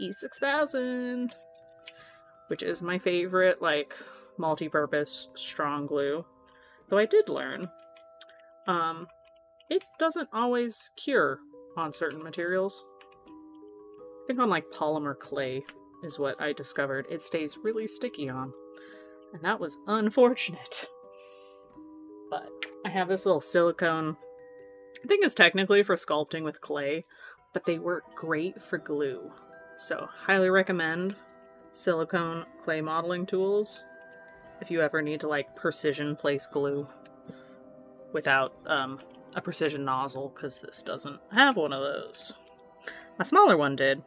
Speaker 1: E6000, which is my favorite, like, multi-purpose strong glue. Though I did learn, it doesn't always cure on certain materials. I think on, like, polymer clay is what I discovered it stays really sticky on. And that was unfortunate. But I have this little silicone, I think it's technically for sculpting with clay, but they work great for glue. So, highly recommend silicone clay modeling tools if you ever need to, like, precision place glue without a precision nozzle, because this doesn't have one of those. My smaller one did,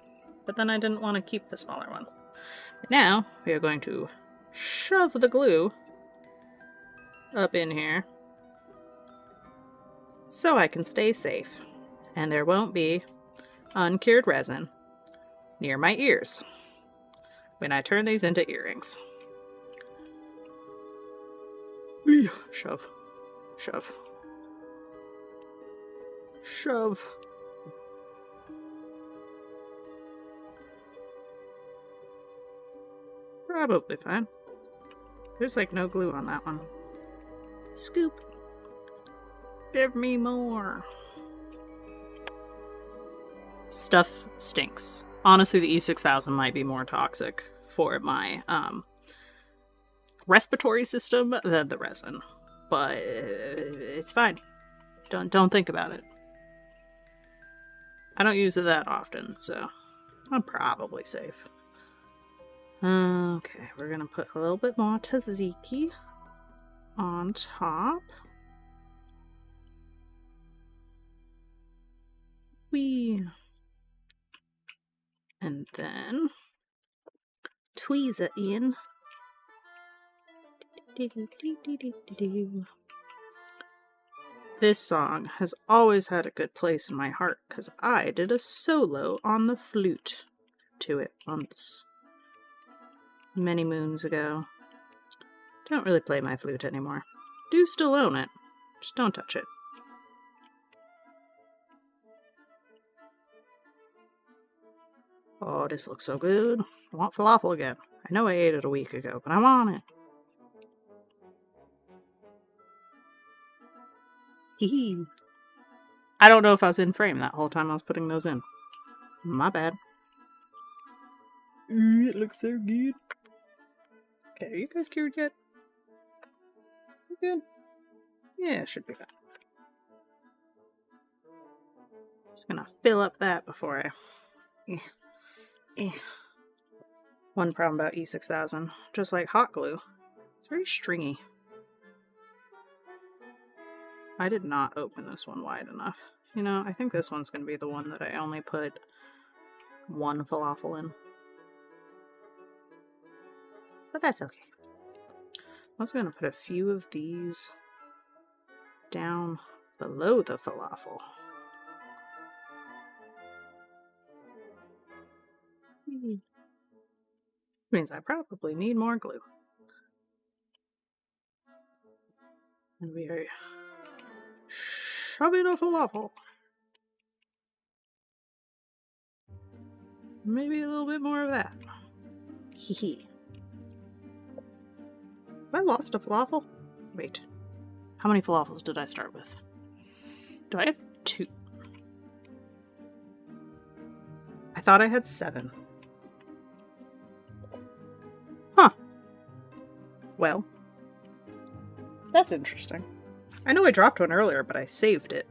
Speaker 1: but then I didn't want to keep the smaller one. But now, we are going to shove the glue up in here so I can stay safe, and there won't be uncured resin near my ears when I turn these into earrings. Shove. Shove. Shove. Probably fine. There's like no glue on that one. Scoop. Give me more. Stuff stinks. Honestly, the E6000 might be more toxic for my respiratory system than the resin, but it's fine. Don't think about it. I don't use it that often, so I'm probably safe. Okay, we're gonna put a little bit more tzatziki on top. And then tweeze it in. This song has always had a good place in my heart because I did a solo on the flute to it once. Many moons ago. Don't really play my flute anymore. Do still own it. Just don't touch it. Oh, this looks so good. I want falafel again. I know I ate it a week ago, but I want it. Hee. I don't know if I was in frame that whole time I was putting those in. My bad. It looks so good. Okay, are you guys cured yet? You good? Yeah, it should be fine. Just gonna fill up that before I... One problem about E6000, just like hot glue, it's very stringy. I did not open this one wide enough. You know, I think this one's gonna be the one that I only put one falafel in. But that's okay. I'm also gonna put a few of these down below the falafel. Means I probably need more glue. And we are shoving a falafel. Maybe a little bit more of that. Hee. Have I lost a falafel? Wait. How many falafels did I start with? Do I have 2? I thought I had 7. Huh. Well. That's interesting. I know I dropped one earlier, but I saved it.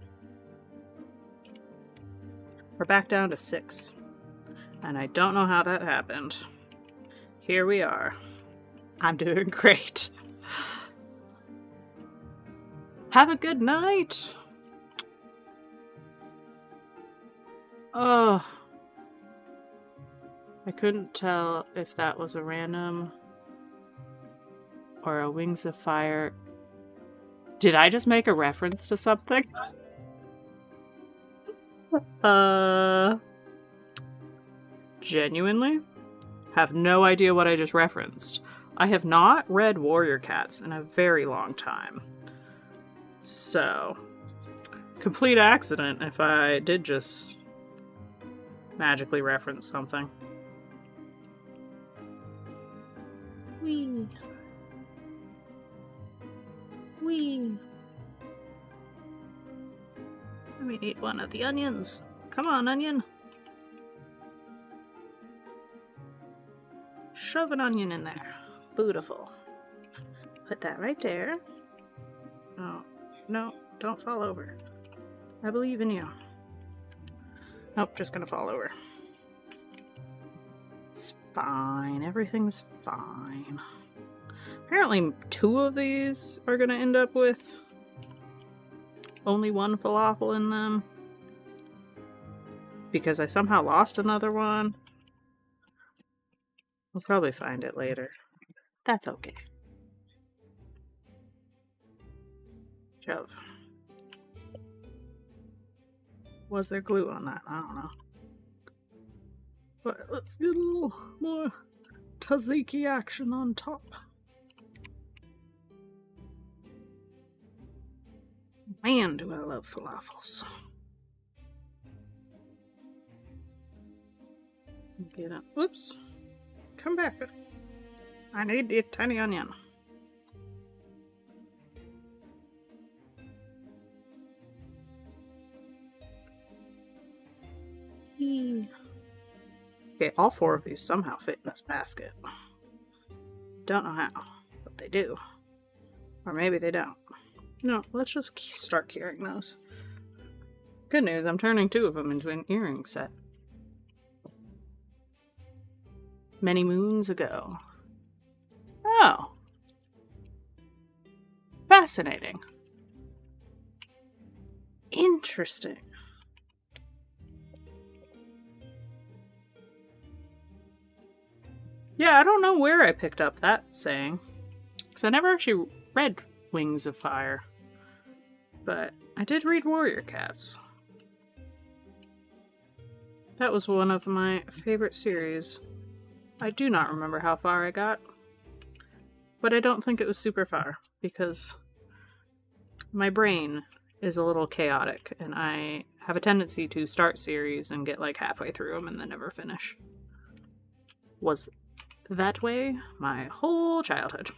Speaker 1: We're back down to 6. And I don't know how that happened. Here we are. I'm doing great. Have a good night. Oh, I couldn't tell if that was a random or a Wings of Fire. Did I just make a reference to something? Genuinely? Have no idea what I just referenced. I have not read Warrior Cats in a very long time. So, complete accident if I did just magically reference something. Wee. Wee. Let me eat one of the onions. Come on, onion. Shove an onion in there. Beautiful. Put that right there. Oh, no, don't fall over. I believe in you. Nope, just gonna fall over. It's fine. Everything's fine. Apparently 2 of these are gonna end up with only 1 falafel in them. Because I somehow lost another one. We'll probably find it later. That's okay. Shove. Was there glue on that? I don't know. But let's get a little more tzatziki action on top. Man, do I love falafels. Get it. Whoops. Come back. I need the tiny onion. Okay, all 4 of these somehow fit in this basket. Don't know how, but they do. Or maybe they don't. No, let's just start carrying those. Good news, I'm turning 2 of them into an earring set. Many moons ago. Oh. Fascinating. Interesting. Yeah, I don't know where I picked up that saying. Because I never actually read Wings of Fire. But I did read Warrior Cats. That was one of my favorite series. I do not remember how far I got. But I don't think it was super far. Because my brain is a little chaotic. And I have a tendency to start series and get like halfway through them and then never finish. Was that way my whole childhood.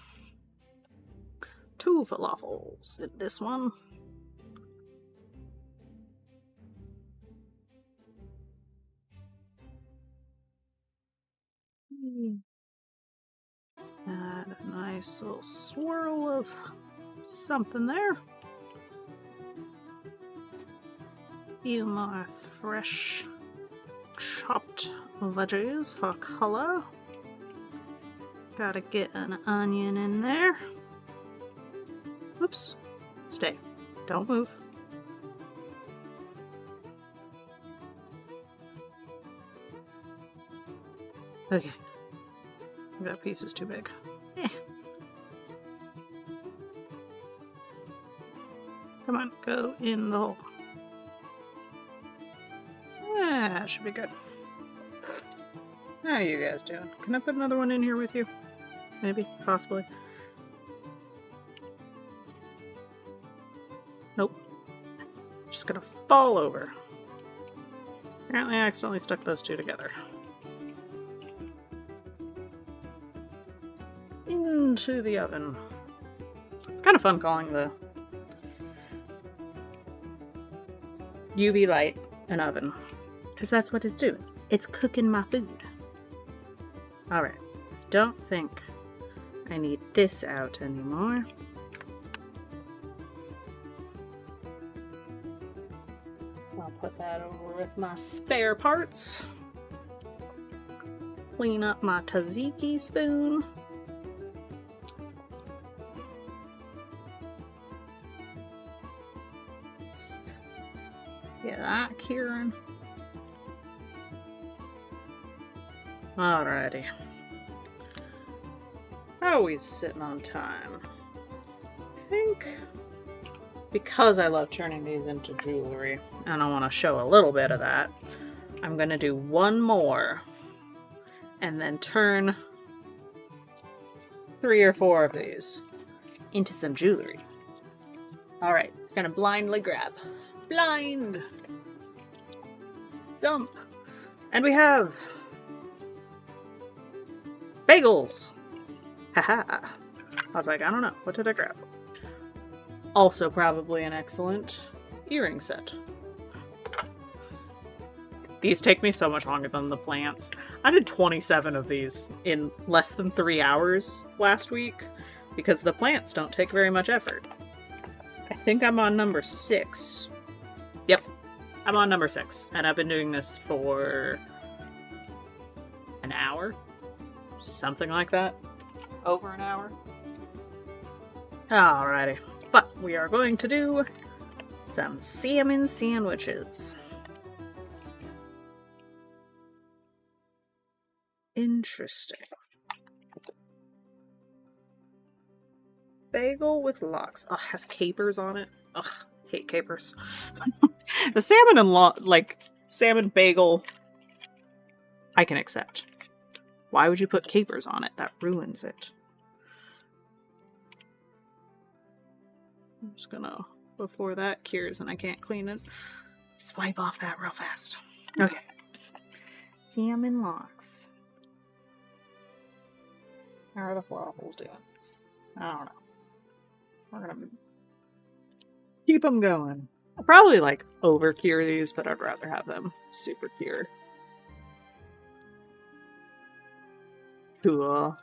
Speaker 1: 2 falafels in this one. Add a nice little swirl of something there. Few more fresh chopped veggies for color. Gotta get an onion in there. Oops. Stay. Don't move. Okay. That piece is too big. Come on, go in the hole. That should be good. How are you guys doing? Can I put another one in here with you? Maybe, possibly. Nope. Just gonna fall over. Apparently I accidentally stuck those 2 together. Into the oven. It's kind of fun calling the UV light an oven. Because that's what it's doing. It's cooking my food. Alright. Don't think I need this out anymore. I'll put that over with my spare parts. Clean up my tzatziki spoon. Get that, Kieran. Alrighty. How are we sitting on time? I think because I love turning these into jewelry, and I want to show a little bit of that, I'm going to do one more and then turn 3 or 4 of these into some jewelry. Alright, gonna blindly grab. Blind! Dump! And we have bagels! Haha! I was like, I don't know, what did I grab? Also probably an excellent earring set. These take me so much longer than the plants. I did 27 of these in less than 3 hours last week because the plants don't take very much effort. I think I'm on number 6. Yep, I'm on number 6, and I've been doing this for an hour? Something like that. Over an hour. Alrighty, but we are going to do some salmon sandwiches. Interesting. Bagel with lox. Ugh, has capers on it. Ugh, hate capers. The salmon and salmon bagel, I can accept. Why would you put capers on it? That ruins it. I'm just gonna, before that cures and I can't clean it, just wipe off that real fast. Okay. Salmon lox. How are the waffles doing? I don't know. We're gonna keep them going. I'll probably over cure these, but I'd rather have them super cured. Cool.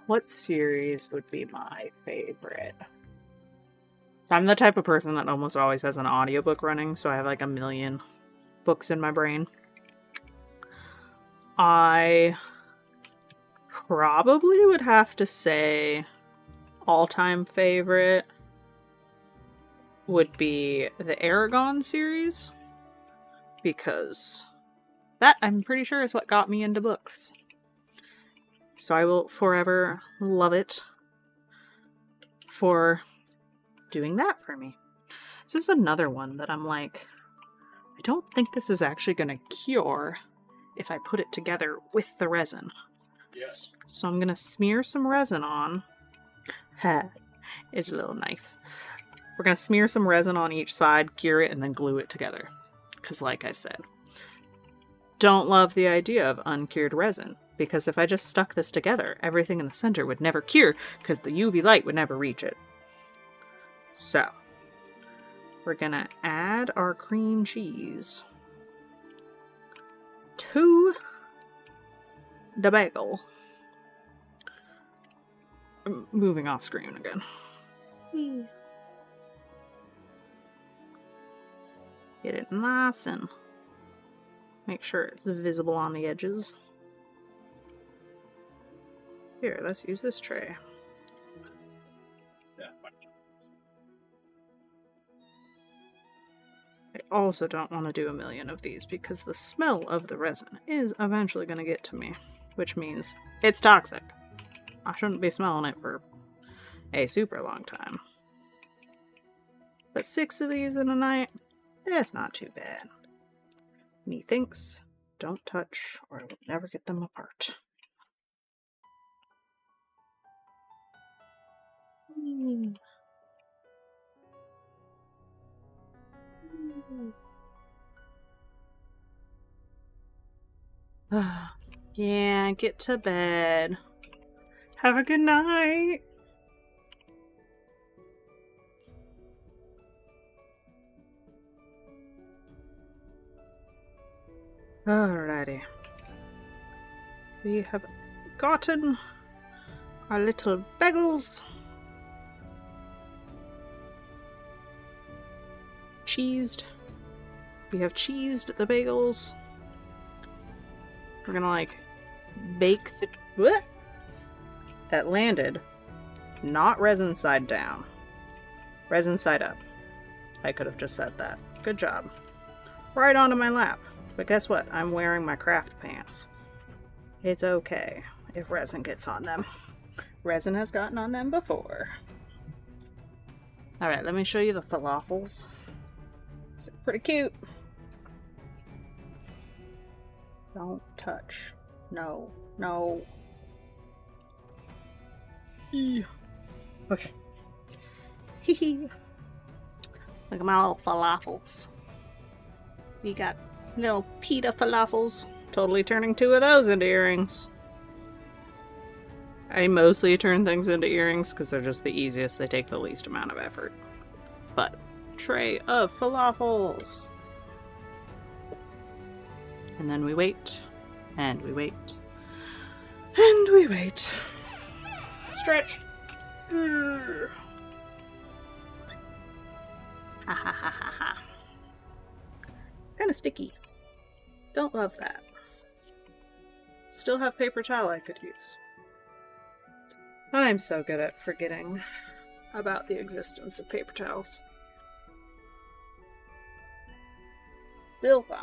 Speaker 1: What series would be my favorite? So I'm the type of person that almost always has an audiobook running, so I have a million books in my brain. I probably would have to say all-time favorite would be the Aragon series, because that, I'm pretty sure, is what got me into books. So I will forever love it for doing that for me. This is another one that I'm like, I don't think this is actually going to cure if I put it together with the resin.
Speaker 2: Yes.
Speaker 1: So I'm going to smear some resin on. It's a little knife. We're going to smear some resin on each side, cure it, and then glue it together. Because like I said, don't love the idea of uncured resin. Because if I just stuck this together, everything in the center would never cure because the UV light would never reach it. So, we're going to add our cream cheese to the bagel. I'm moving off screen again. Get it nice and make sure it's visible on the edges. Here, let's use this tray.
Speaker 2: Yeah.
Speaker 1: I also don't want to do a million of these because the smell of the resin is eventually going to get to me, which means it's toxic. I shouldn't be smelling it for a super long time. But 6 of these in a night, that's not too bad. Methinks, don't touch or I will never get them apart. Yeah, get to bed. Have a good night. Alrighty. We have gotten our little bagels. Cheesed. We have cheesed the bagels. We're gonna bake the... What? That landed not resin side down. Resin side up. I could have just said that. Good job. Right onto my lap. But guess what? I'm wearing my craft pants. It's okay if resin gets on them. Resin has gotten on them before. Alright, let me show you the falafels. It's pretty cute. Don't touch. No. No. Okay. Hee hee. Look at my little falafels. We got little pita falafels. Totally turning 2 of those into earrings. I mostly turn things into earrings because they're just the easiest. They take the least amount of effort. But, tray of falafels. And then we wait. And we wait. And we wait. Stretch. Ha ha ha ha ha. Kind of sticky. Don't love that. Still have paper towel I could use. I'm so good at forgetting about the existence of paper towels. Still fine.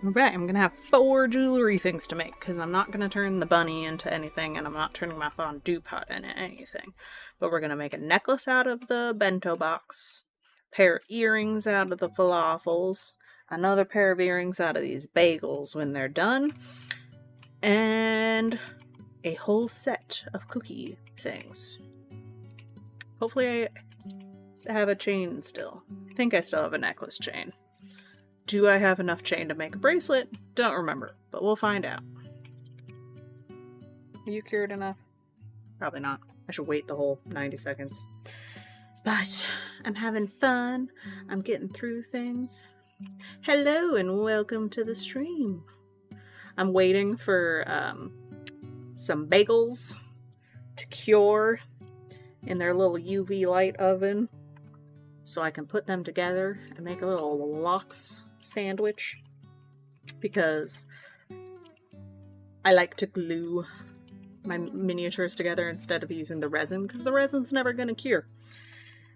Speaker 1: Alright, I'm gonna have 4 jewelry things to make, because I'm not gonna turn the bunny into anything, and I'm not turning my fondue pot into anything. But we're gonna make a necklace out of the bento box, pair of earrings out of the falafels, another pair of earrings out of these bagels when they're done, and a whole set of cookie things. Hopefully I have a chain still. I think I still have a necklace chain. Do I have enough chain to make a bracelet? Don't remember, but we'll find out. Are you cured enough? Probably not. I should wait the whole 90 seconds. But I'm having fun. I'm getting through things. Hello and welcome to the stream. I'm waiting for some bagels to cure in their little UV light oven so I can put them together and make a little lox sandwich, because I like to glue my miniatures together instead of using the resin, because the resin's never going to cure.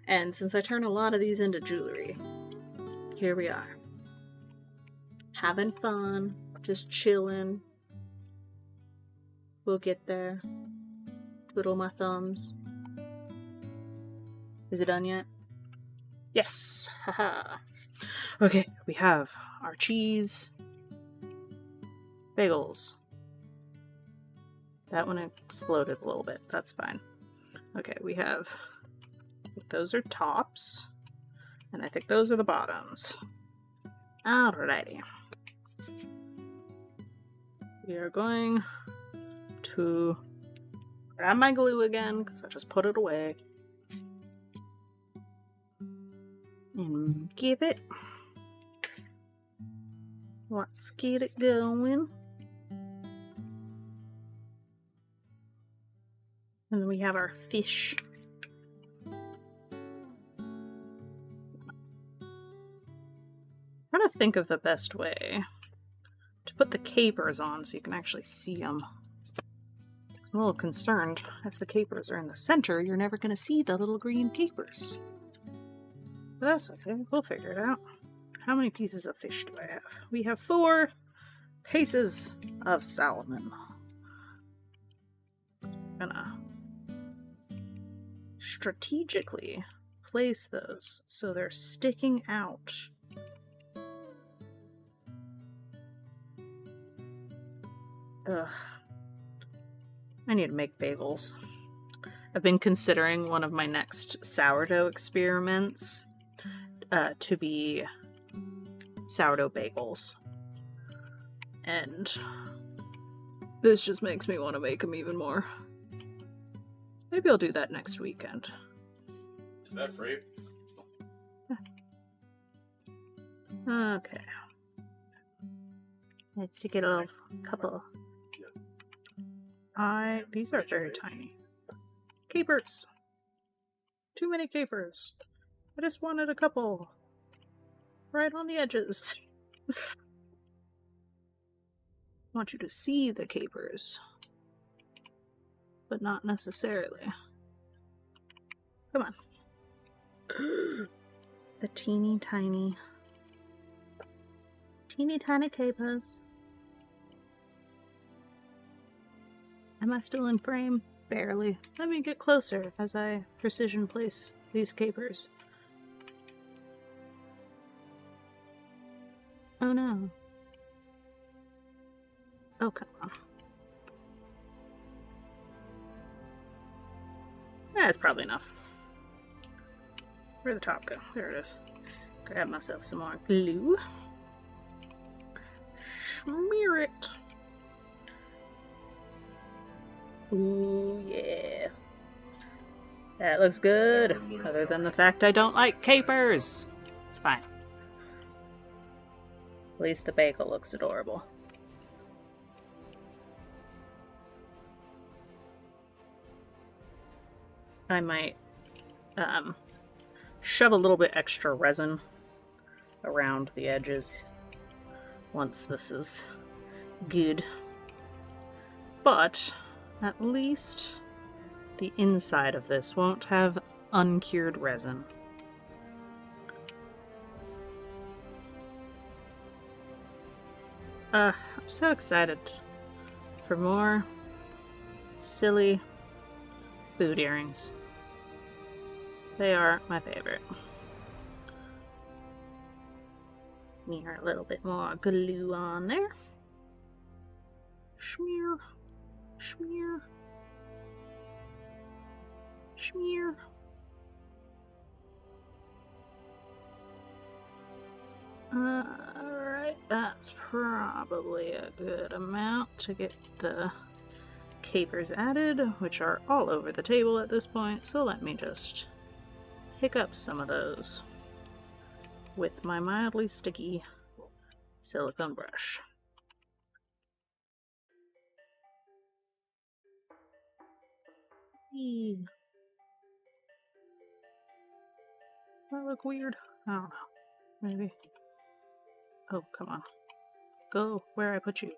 Speaker 1: And since I turn a lot of these into jewelry, here we are. Having fun, just chilling. We'll get there. Twiddle my thumbs. Is it done yet? Yes! Haha! Okay, we have our cheese. Bagels. That one exploded a little bit. That's fine. Okay, we have... those are tops. And I think those are the bottoms. Alrighty. We are going to grab my glue again, because I just put it away. And give it. Let's get it going. And then we have our fish. I'm trying to think of the best way to put the capers on so you can actually see them. I'm a little concerned. If the capers are in the center, you're never going to see the little green capers. But that's okay. We'll figure it out. How many pieces of fish do I have? We have 4 pieces of salmon. Gonna strategically place those so they're sticking out. Ugh. I need to make bagels. I've been considering one of my next sourdough experiments to be sourdough bagels. And this just makes me want to make them even more. Maybe I'll do that next weekend.
Speaker 2: Is that free?
Speaker 1: Okay. Let's get a little couple. These are very tiny. Capers! Too many capers. I just wanted a couple. Right on the edges. I want you to see the capers. But not necessarily. Come on. the teeny tiny capers. Am I still in frame? Barely. Let me get closer as I precision place these capers. Oh no. Oh, come on. That's probably enough. Where'd the top go? There it is. Grab myself some more glue. Smear it. Ooh, yeah. That looks good. Other than the fact I don't like capers. It's fine. At least the bagel looks adorable. I might shove a little bit extra resin around the edges once this is good. But at least the inside of this won't have uncured resin. I'm so excited for more silly food earrings. They are my favorite. Smear a little bit more glue on there. Smear. Smear. Smear. Alright, that's probably a good amount to get the capers added, which are all over the table at this point, so let me just pick up some of those with my mildly sticky silicone brush. Eee. That look weird? I don't know. Maybe. Oh, come on. Go where I put you.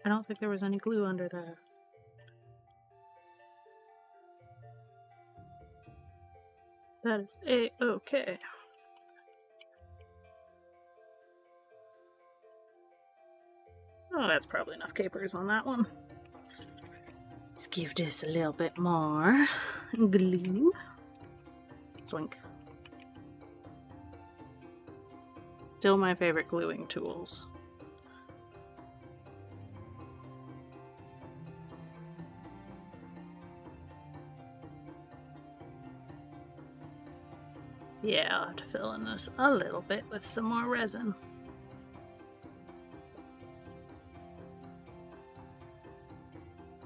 Speaker 1: I don't think there was any glue under there. That is A-okay. Oh, that's probably enough capers on that one. Let's give this a little bit more glue. Zwink. Still my favorite gluing tools. Yeah, I'll have to fill in this a little bit with some more resin.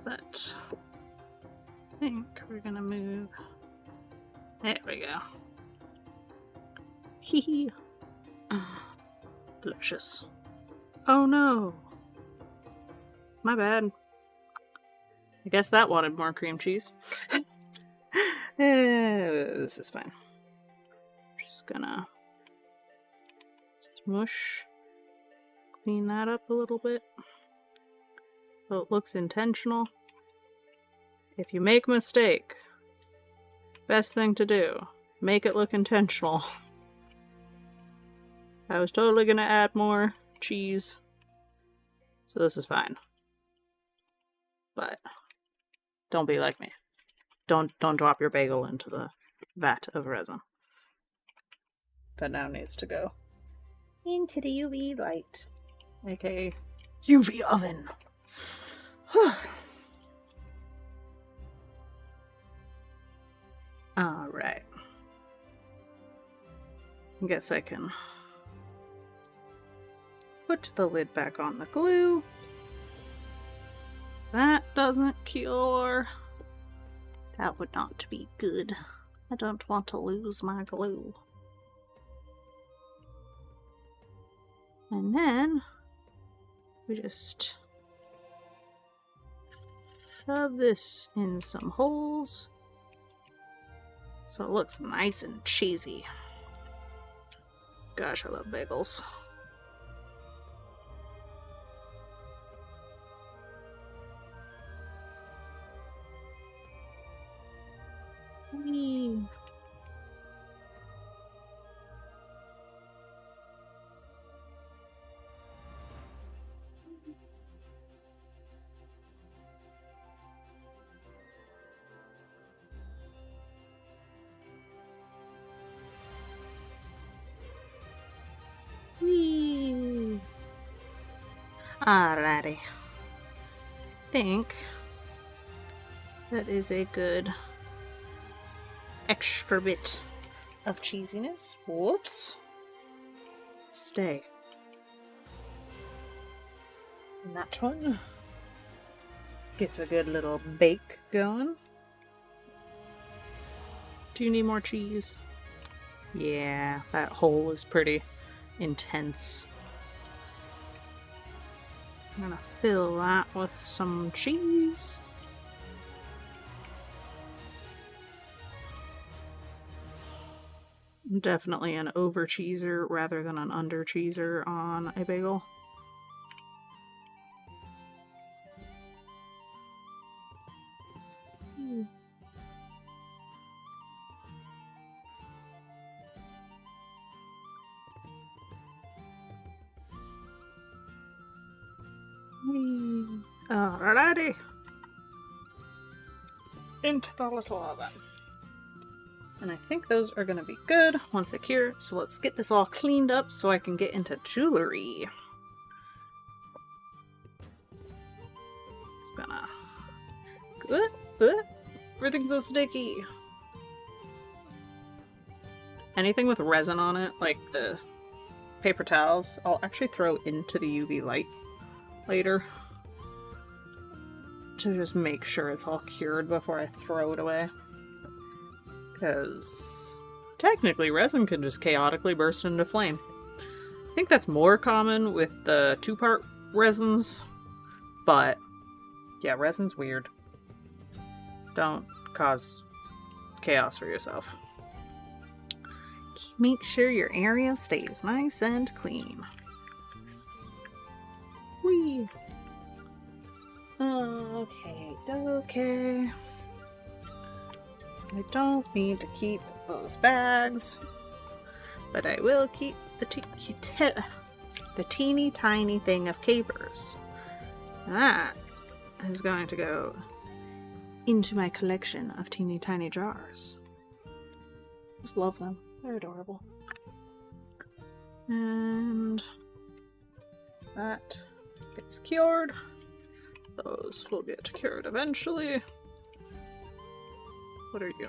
Speaker 1: But I think we're gonna move. There we go. Hee hee. Delicious. Oh no. My bad. I guess that wanted more cream cheese. This is fine. Just gonna smush, clean that up a little bit so it looks intentional. If you make a mistake, best thing to do, make it look intentional. I was totally gonna add more cheese, so this is fine. But don't be like me. Don't drop your bagel into the vat of resin. That now needs to go into the UV light, aka UV oven. Alright. I guess I can put the lid back on the glue. That doesn't cure. That would not be good. I don't want to lose my glue. And then we just shove this in some holes so it looks nice and cheesy. Gosh, I love bagels. Alrighty. I think that is a good extra bit of cheesiness. Whoops. Stay. And that one gets a good little bake going. Do you need more cheese? Yeah, that hole is pretty intense. I'm gonna fill that with some cheese. Definitely an over cheeser rather than an under cheeser on a bagel. Alrighty. Into the little oven. And I think those are going to be good once they cure. So let's get this all cleaned up so I can get into jewelry. Just gonna... Everything's so sticky. Anything with resin on it, like the paper towels, I'll actually throw into the UV light later to just make sure it's all cured before I throw it away. Because technically resin can just chaotically burst into flame. I think that's more common with the two-part resins, but yeah, resin's weird. Don't cause chaos for yourself. Make sure your area stays nice and clean. Whee! Okay. I don't need to keep those bags, but I will keep the teeny tiny thing of capers. That is going to go into my collection of teeny tiny jars. Just love them. They're adorable. And that gets cured. Those will get cured eventually. What are you?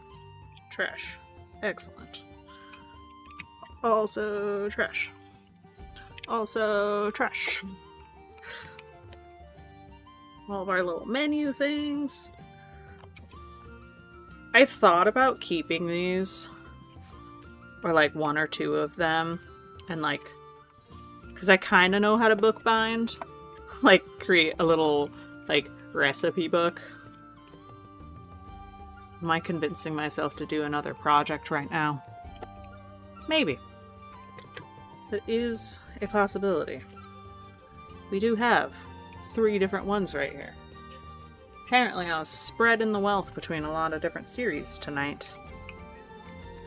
Speaker 1: Trash. Excellent. Also trash. Also trash. All of our little menu things. I've thought about keeping these, or like one or two of them, and like, because I kind of know how to bookbind, like create a little like recipe book. Am I convincing myself to do another project right now? Maybe. That is a possibility. We do have 3 different ones right here. Apparently I was spreading the wealth between a lot of different series tonight.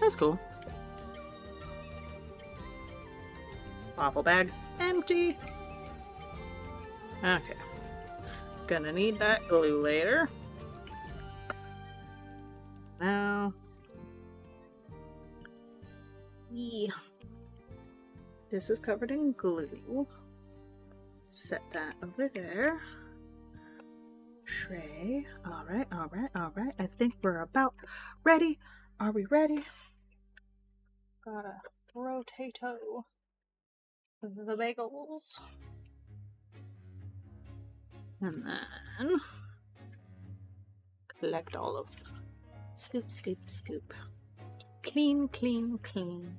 Speaker 1: That's cool. Waffle bag empty. Okay. Gonna need that glue later. Now, this is covered in glue. Set that over there. Tray. Alright. I think we're about ready. Are we ready? Gotta rotato the bagels. And then collect all of them. Scoop, scoop, scoop. Clean, clean, clean.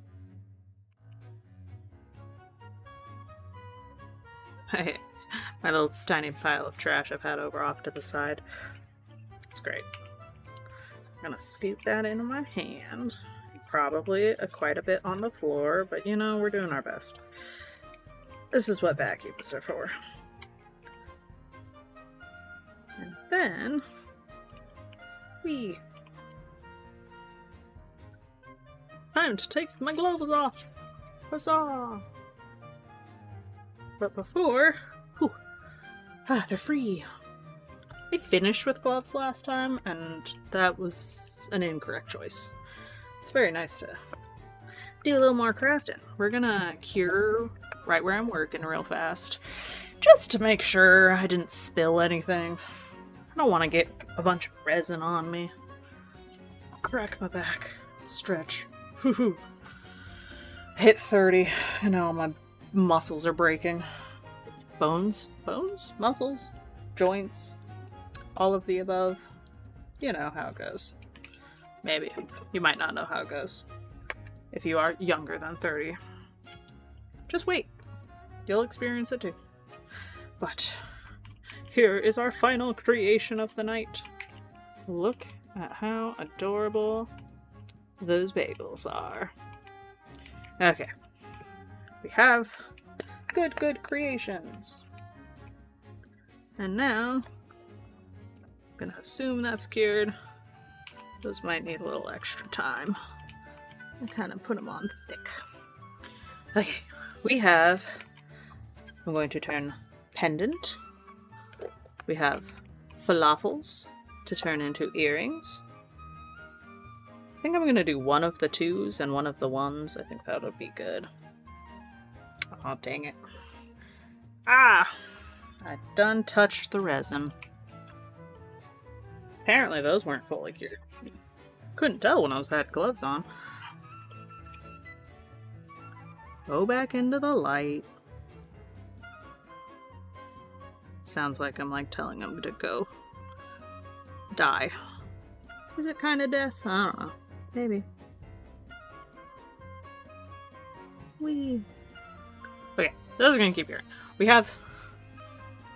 Speaker 1: My little tiny pile of trash I've had over off to the side. It's great. I'm gonna scoop that into my hand. Probably quite a bit on the floor, but you know, we're doing our best. This is what vacuums are for. And then time to take my gloves off. Huzzah! But before, they're free. I finished with gloves last time, and that was an incorrect choice. It's very nice to do a little more crafting. We're gonna cure right where I'm working real fast. Just to make sure I didn't spill anything. I don't want to get a bunch of resin on me. Crack my back. Stretch. Hoo-hoo. Hit 30, and now my muscles are breaking. Bones? Muscles? Joints? All of the above? You know how it goes. Maybe. You might not know how it goes. If you are younger than 30. Just wait. You'll experience it too. But here is our final creation of the night. Look at how adorable those bagels are. Okay. We have good creations. And now, I'm gonna assume that's cured. Those might need a little extra time. I kind of put them on thick. Okay, I'm going to turn pendant. We have falafels to turn into earrings. I think I'm going to do one of the 2s and one of the 1s. I think that would be good. Oh, dang it. Ah! I done touched the resin. Apparently those weren't fully cured. Couldn't tell when I had gloves on. Go back into the light. Sounds like I'm like telling him to go die. Is it kind of death? I don't know. Maybe. Wee. Okay, those are gonna keep earrings. We have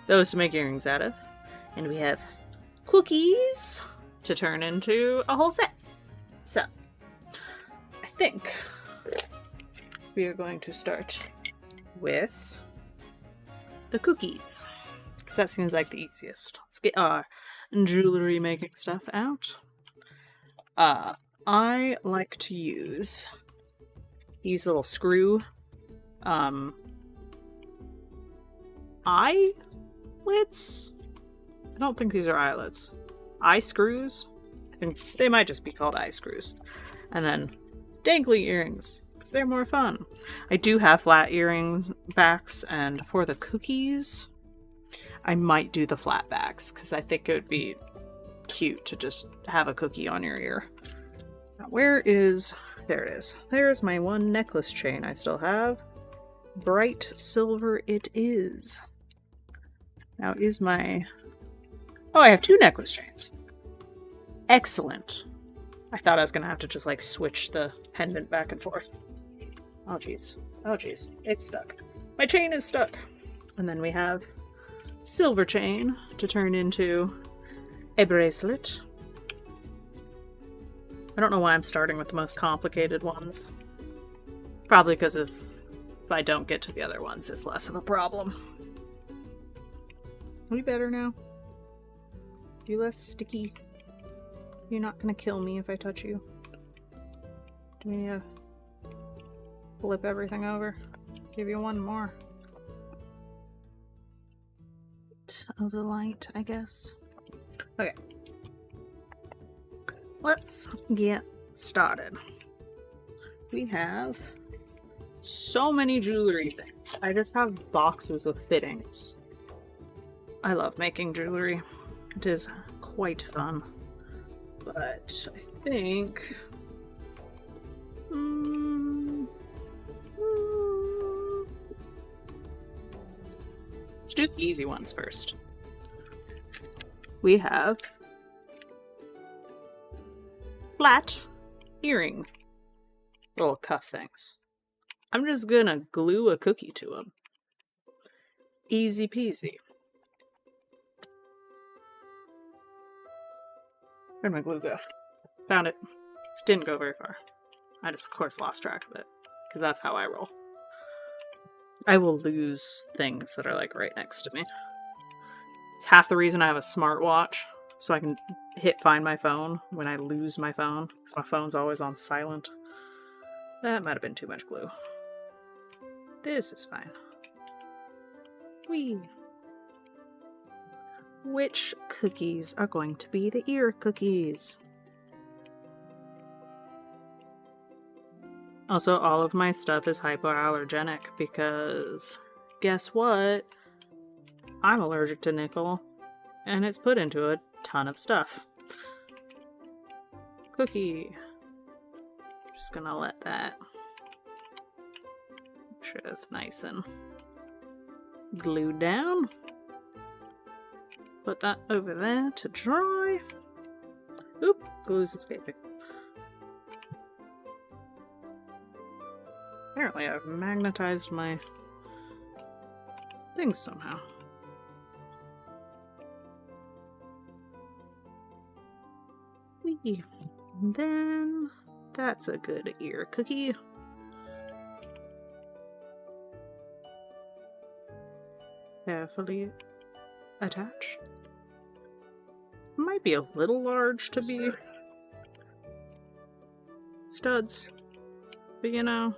Speaker 1: those to make earrings out of, and we have cookies to turn into a whole set. So, I think we are going to start with the cookies, because that seems like the easiest. Let's get our jewelry making stuff out. I like to use these little screw eyelets. I don't think these are eyelets. Eye screws. I think they might just be called eye screws. And then dangly earrings, because they're more fun. I do have flat earrings backs, and for the cookies, I might do the flat backs, because I think it would be cute to just have a cookie on your ear. Now, there it is. There's my one necklace chain I still have. Bright silver it is. Now is my... Oh, I have 2 necklace chains. Excellent. I thought I was gonna have to just like switch the pendant back and forth. Oh jeez. Oh jeez. It's stuck. My chain is stuck. And then we have silver chain to turn into a bracelet. I don't know why I'm starting with the most complicated ones. Probably because if I don't get to the other ones, it's less of a problem. Are we better now? You less sticky? You're not gonna kill me if I touch you? Do we need to flip everything over? Give you one more. Of the light, I guess. Okay. Let's get started. We have so many jewelry things. I just have boxes of fittings. I love making jewelry. It is quite fun. But I think... let's do the easy ones first. We have flat earring little cuff things. I'm just gonna glue a cookie to them. Easy peasy. Where'd my glue go? Found it. Didn't go very far. I just, of course, lost track of it. Because that's how I roll. I will lose things that are, like, right next to me. It's half the reason I have a smartwatch. So I can find my phone when I lose my phone. Because my phone's always on silent. That might have been too much glue. This is fine. Whee! Which cookies are going to be the ear cookies? Also, all of my stuff is hypoallergenic because guess what? I'm allergic to nickel, and it's put into a ton of stuff. Cookie. Just gonna let that. Make sure it's nice and glued down. Put that over there to dry. Oop, glue's escaping. Apparently I've magnetized my things somehow. Wee. And then that's a good ear cookie. Carefully attach. Might be a little large to be studs, but you know,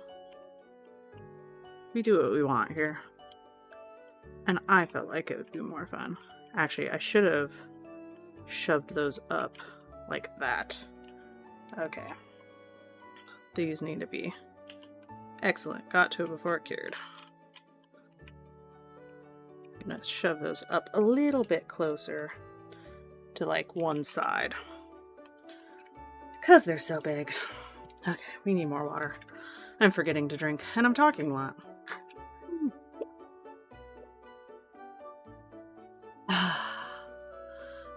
Speaker 1: we do what we want here. And I felt like it would be more fun. Actually, I should have shoved those up like that. Okay. These need to be excellent. Got to it before it cured. I'm gonna shove those up a little bit closer to like one side. Because they're so big. Okay, we need more water. I'm forgetting to drink, and I'm talking a lot.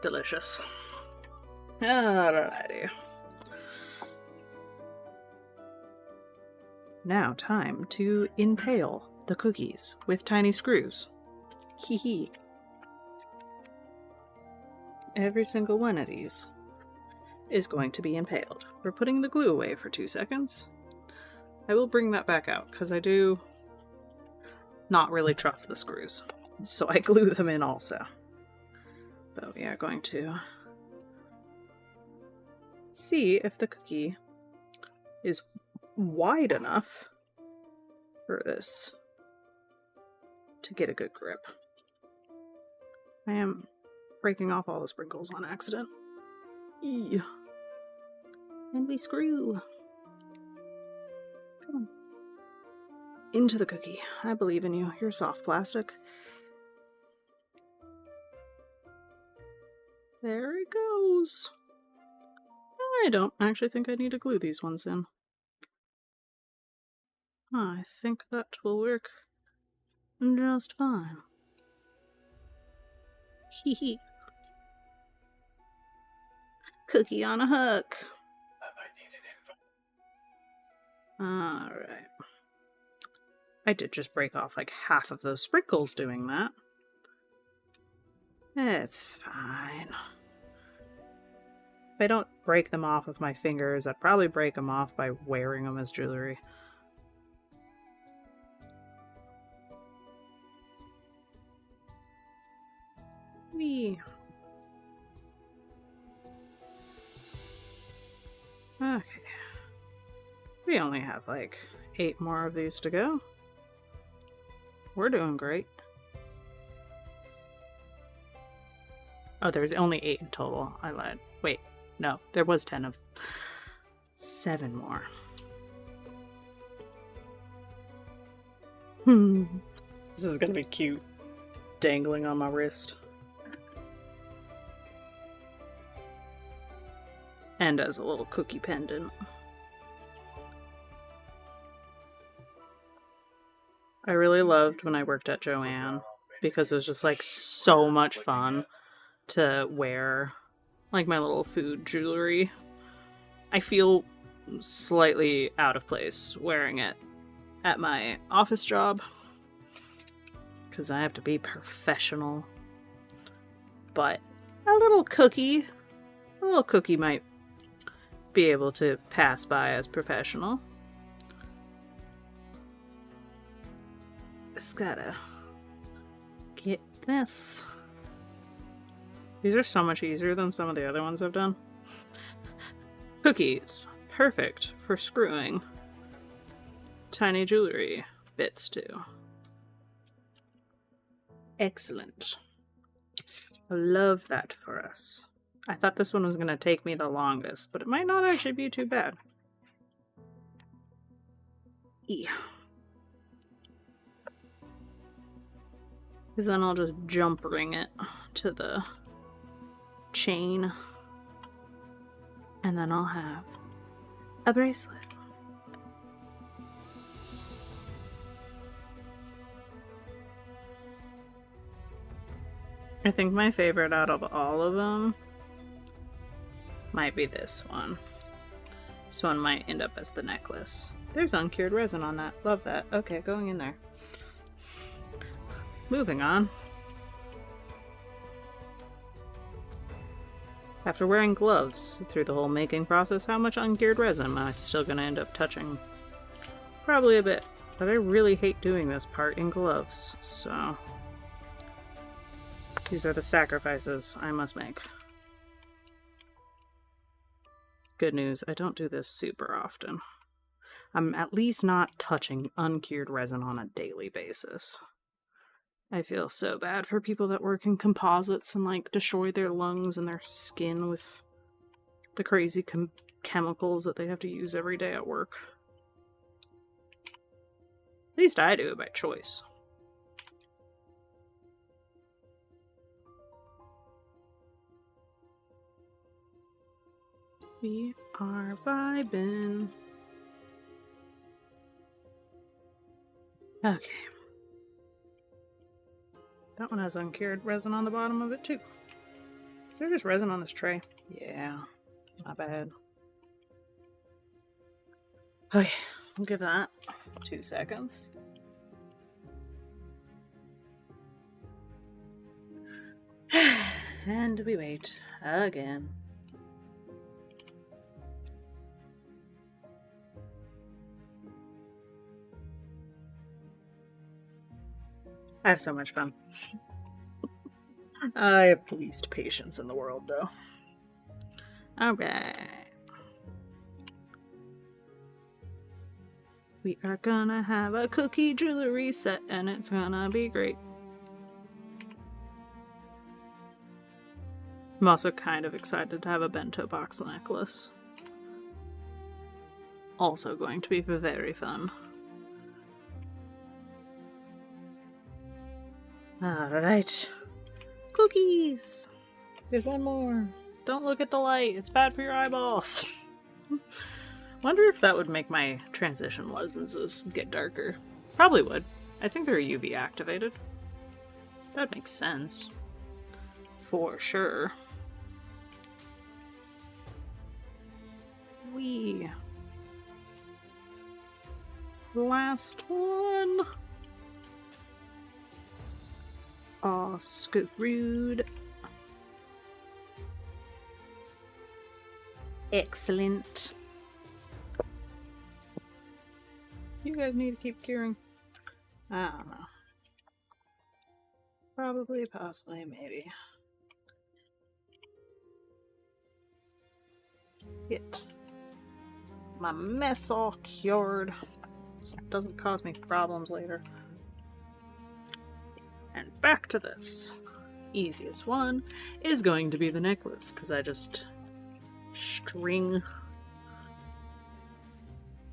Speaker 1: Delicious. Alrighty. Now time to impale the cookies with tiny screws. Hee hee. Every single one of these is going to be impaled. We're putting the glue away for 2 seconds. I will bring that back out because I do not really trust the screws. So I glue them in also. But we are going to see if the cookie is wide enough for this to get a good grip. I am breaking off all the sprinkles on accident. Eee. And we screw. Come on. Into the cookie. I believe in you. You're soft plastic. There it goes. I don't actually think I need to glue these ones in. I think that will work just fine. Hee hee. Cookie on a hook. Alright. I did just break off like half of those sprinkles doing that. It's fine. If I don't break them off with my fingers, I'd probably break them off by wearing them as jewelry. Wee. Okay. We only have like 8 more of these to go. We're doing great. Oh, there's only 8 in total. I lied. Wait, no, there was 10 of 7 more. This is gonna be cute. Dangling on my wrist. And as a little cookie pendant. I really loved when I worked at Joann because it was just like so much fun to wear like my little food jewelry. I feel slightly out of place wearing it at my office job because I have to be professional. But a little cookie might be able to pass by as professional. Just gotta get this. These are so much easier than some of the other ones I've done. Cookies. Perfect for screwing tiny jewelry bits to. Excellent. I love that for us. I thought this one was going to take me the longest, but it might not actually be too bad. E. Because then I'll just jump ring it to the chain. And then I'll have a bracelet. I think my favorite out of all of them might be this one. This one might end up as the necklace. There's uncured resin on that. Love that. Okay, going in there. Moving on. After wearing gloves through the whole making process, how much uncured resin am I still going to end up touching? Probably a bit, but I really hate doing this part in gloves, so... These are the sacrifices I must make. Good news, I don't do this super often. I'm at least not touching uncured resin on a daily basis. I feel so bad for people that work in composites and like destroy their lungs and their skin with the crazy chemicals that they have to use every day at work. At least I do it by choice. We are vibing. Okay. That one has uncured resin on the bottom of it too. Is there just resin on this tray? Yeah, not bad. Okay, we'll give that 2 seconds. And we wait again. I have so much fun. I have the least patience in the world, though. Alright. We are gonna have a cookie jewelry set, and it's gonna be great. I'm also kind of excited to have a bento box necklace. Also going to be very fun. Alright. Cookies! There's one more. Don't look at the light. It's bad for your eyeballs. Wonder if that would make my transition lenses get darker. Probably would. I think they're UV activated. That makes sense. For sure. Wee. Last one. Aw, scoop rude. Excellent. You guys need to keep curing. I don't know. Probably, possibly, maybe. Get my mess all cured so it doesn't cause me problems later. And back to this. Easiest one is going to be the necklace, because I just string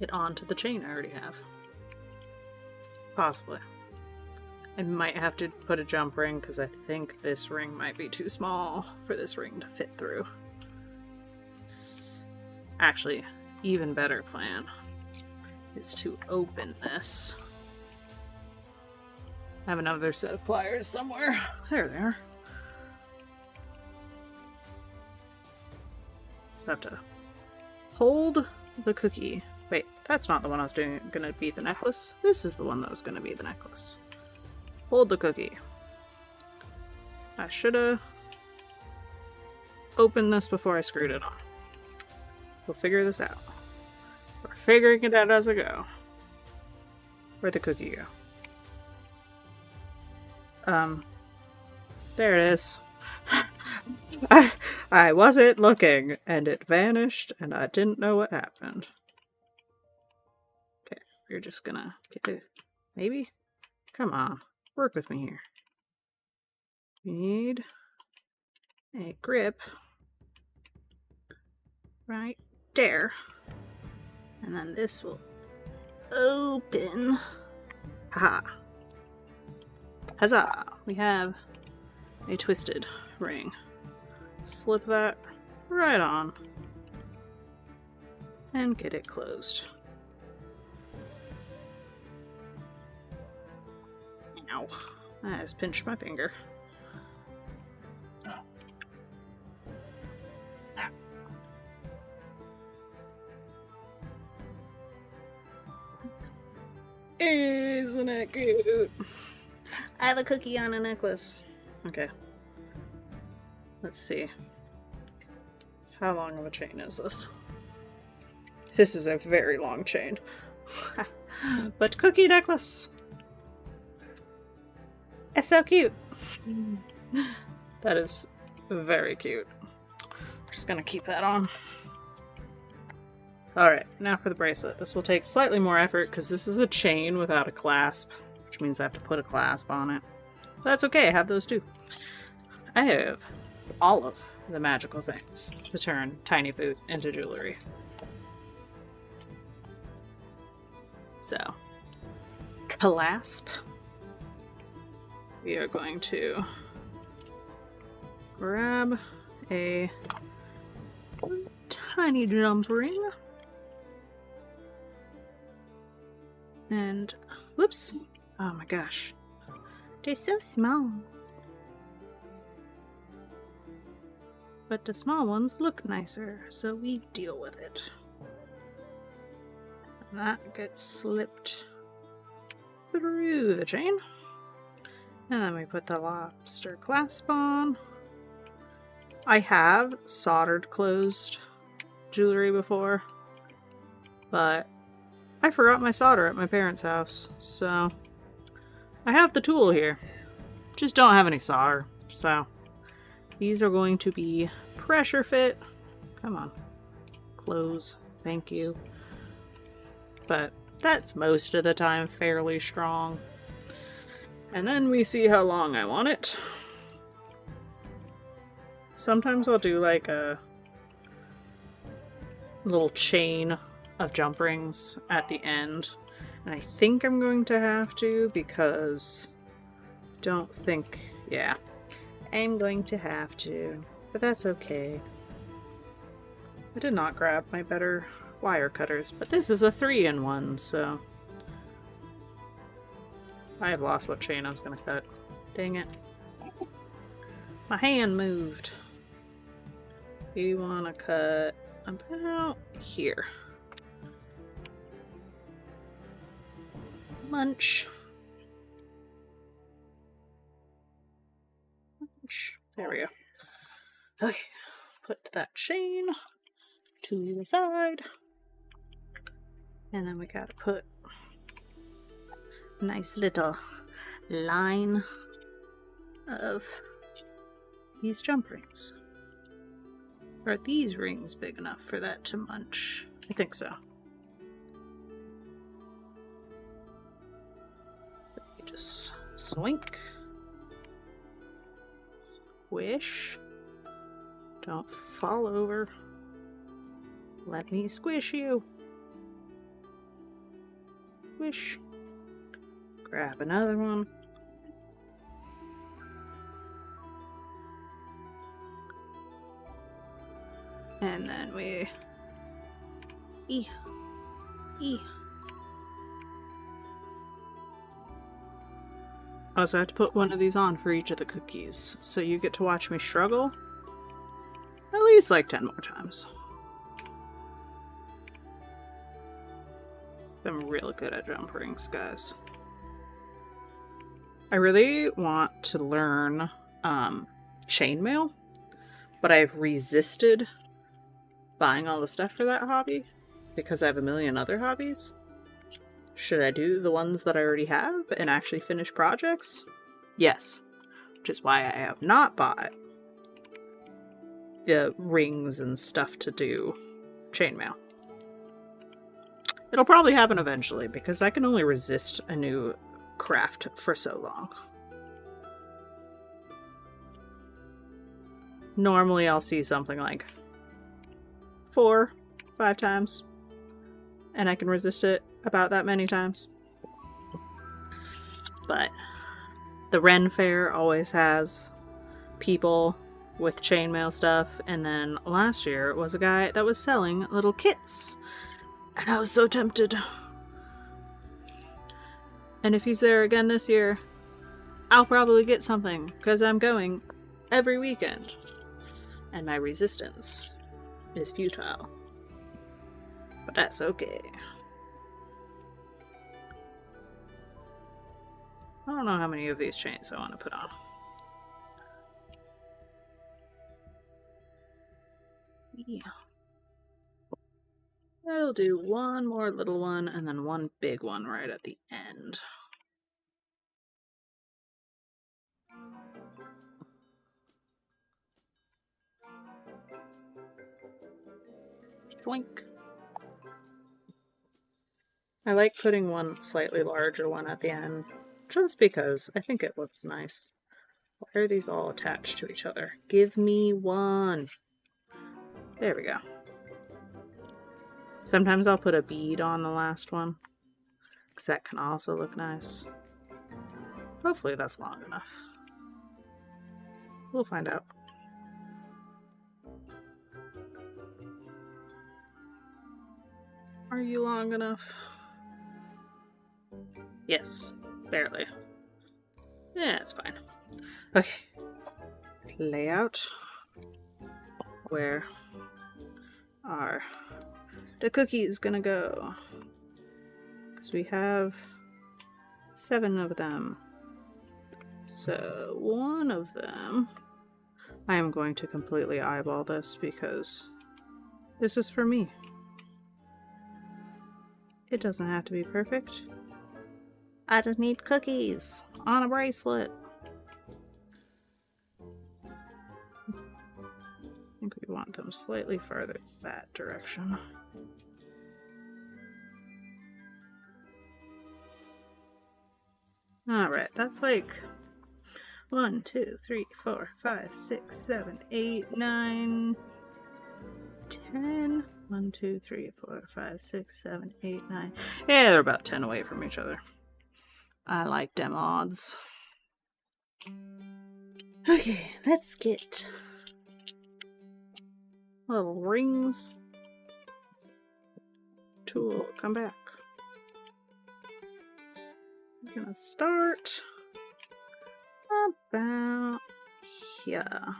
Speaker 1: it onto the chain I already have. Possibly. I might have to put a jump ring, because I think this ring might be too small for this ring to fit through. Actually, even better plan is to open this. I have another set of pliers somewhere. There they are. Just have to hold the cookie. Wait, that's not the one I was doing. Gonna be the necklace. This is the one that was gonna be the necklace. Hold the cookie. I shoulda opened this before I screwed it on. We'll figure this out. We're figuring it out as I go. Where'd the cookie go? There it is. I wasn't looking, and it vanished, and I didn't know what happened. Okay, we're just gonna get it. Maybe? Come on, work with me here. We need a grip right there. And then this will open. Haha. Huzzah! We have a twisted ring. Slip that right on. And get it closed. Ow. I just pinched my finger. Isn't it cute? I have a cookie on a necklace. Okay. Let's see. How long of a chain is this? This is a very long chain. But cookie necklace! It's so cute! That is very cute. I'm just gonna keep that on. Alright, now for the bracelet. This will take slightly more effort because this is a chain without a clasp, which means I have to put a clasp on it. But that's okay, I have those too. I have all of the magical things to turn tiny food into jewelry. So, clasp. We are going to grab a tiny jump ring. And, whoops. Oh my gosh. They're so small. But the small ones look nicer, so we deal with it. And that gets slipped through the chain. And then we put the lobster clasp on. I have soldered closed jewelry before, but I forgot my solder at my parents' house, so I have the tool here. Just don't have any solder, so these are going to be pressure fit. Come on. Close. Thank you. But that's most of the time fairly strong. And then we see how long I want it. Sometimes I'll do like a little chain of jump rings at the end. And I think I'm going to have to because don't think, yeah, I'm going to have to, but that's okay. I did not grab my better wire cutters, but this is a 3-in-1, so I have lost what chain I was going to cut. Dang it. My hand moved. You want to cut about here. Munch. Munch. There we go. Okay. Put that chain to the side. And then we gotta put a nice little line of these jump rings. Are these rings big enough for that to munch? I think so. You just swink. Squish. Don't fall over. Let me squish you. Squish. Grab another one. And then we Also, I have to put one of these on for each of the cookies, so you get to watch me struggle at least like 10 more times. I'm really good at jump rings, guys. I really want to learn chainmail, but I've resisted buying all the stuff for that hobby because I have a million other hobbies. Should I do the ones that I already have and actually finish projects? Yes. Which is why I have not bought the rings and stuff to do chainmail. It'll probably happen eventually because I can only resist a new craft for so long. Normally I'll see something like 4-5 times and I can resist it about that many times. But the Ren Fair always has people with chainmail stuff, and then last year was a guy that was selling little kits, and I was so tempted. And if he's there again this year, I'll probably get something, because I'm going every weekend, and my resistance is futile. But that's okay. I don't know how many of these chains I want to put on. Yeah. I'll do one more little one and then one big one right at the end. Blink. I like putting one slightly larger one at the end, just because I think it looks nice. Why are these all attached to each other? Give me one. There we go. Sometimes I'll put a bead on the last one, because that can also look nice. Hopefully that's long enough. We'll find out. Are you long enough? Yes, barely. Yeah, it's fine. Okay. Layout. Where are the cookies gonna go? Because we have 7 of them. So one of them, I am going to completely eyeball this because this is for me. It doesn't have to be perfect. I just need cookies on a bracelet. I think we want them slightly farther that direction. Alright, that's like 1, 2, 3, 4, 5, 6, 7, 8, 9, 10. 1, 2, 3, 4, 5, 6, 7, 8, 9. Yeah, they're about 10 away from each other. I like them odds. Okay, let's get little rings. Tool, come back. We're gonna start about here.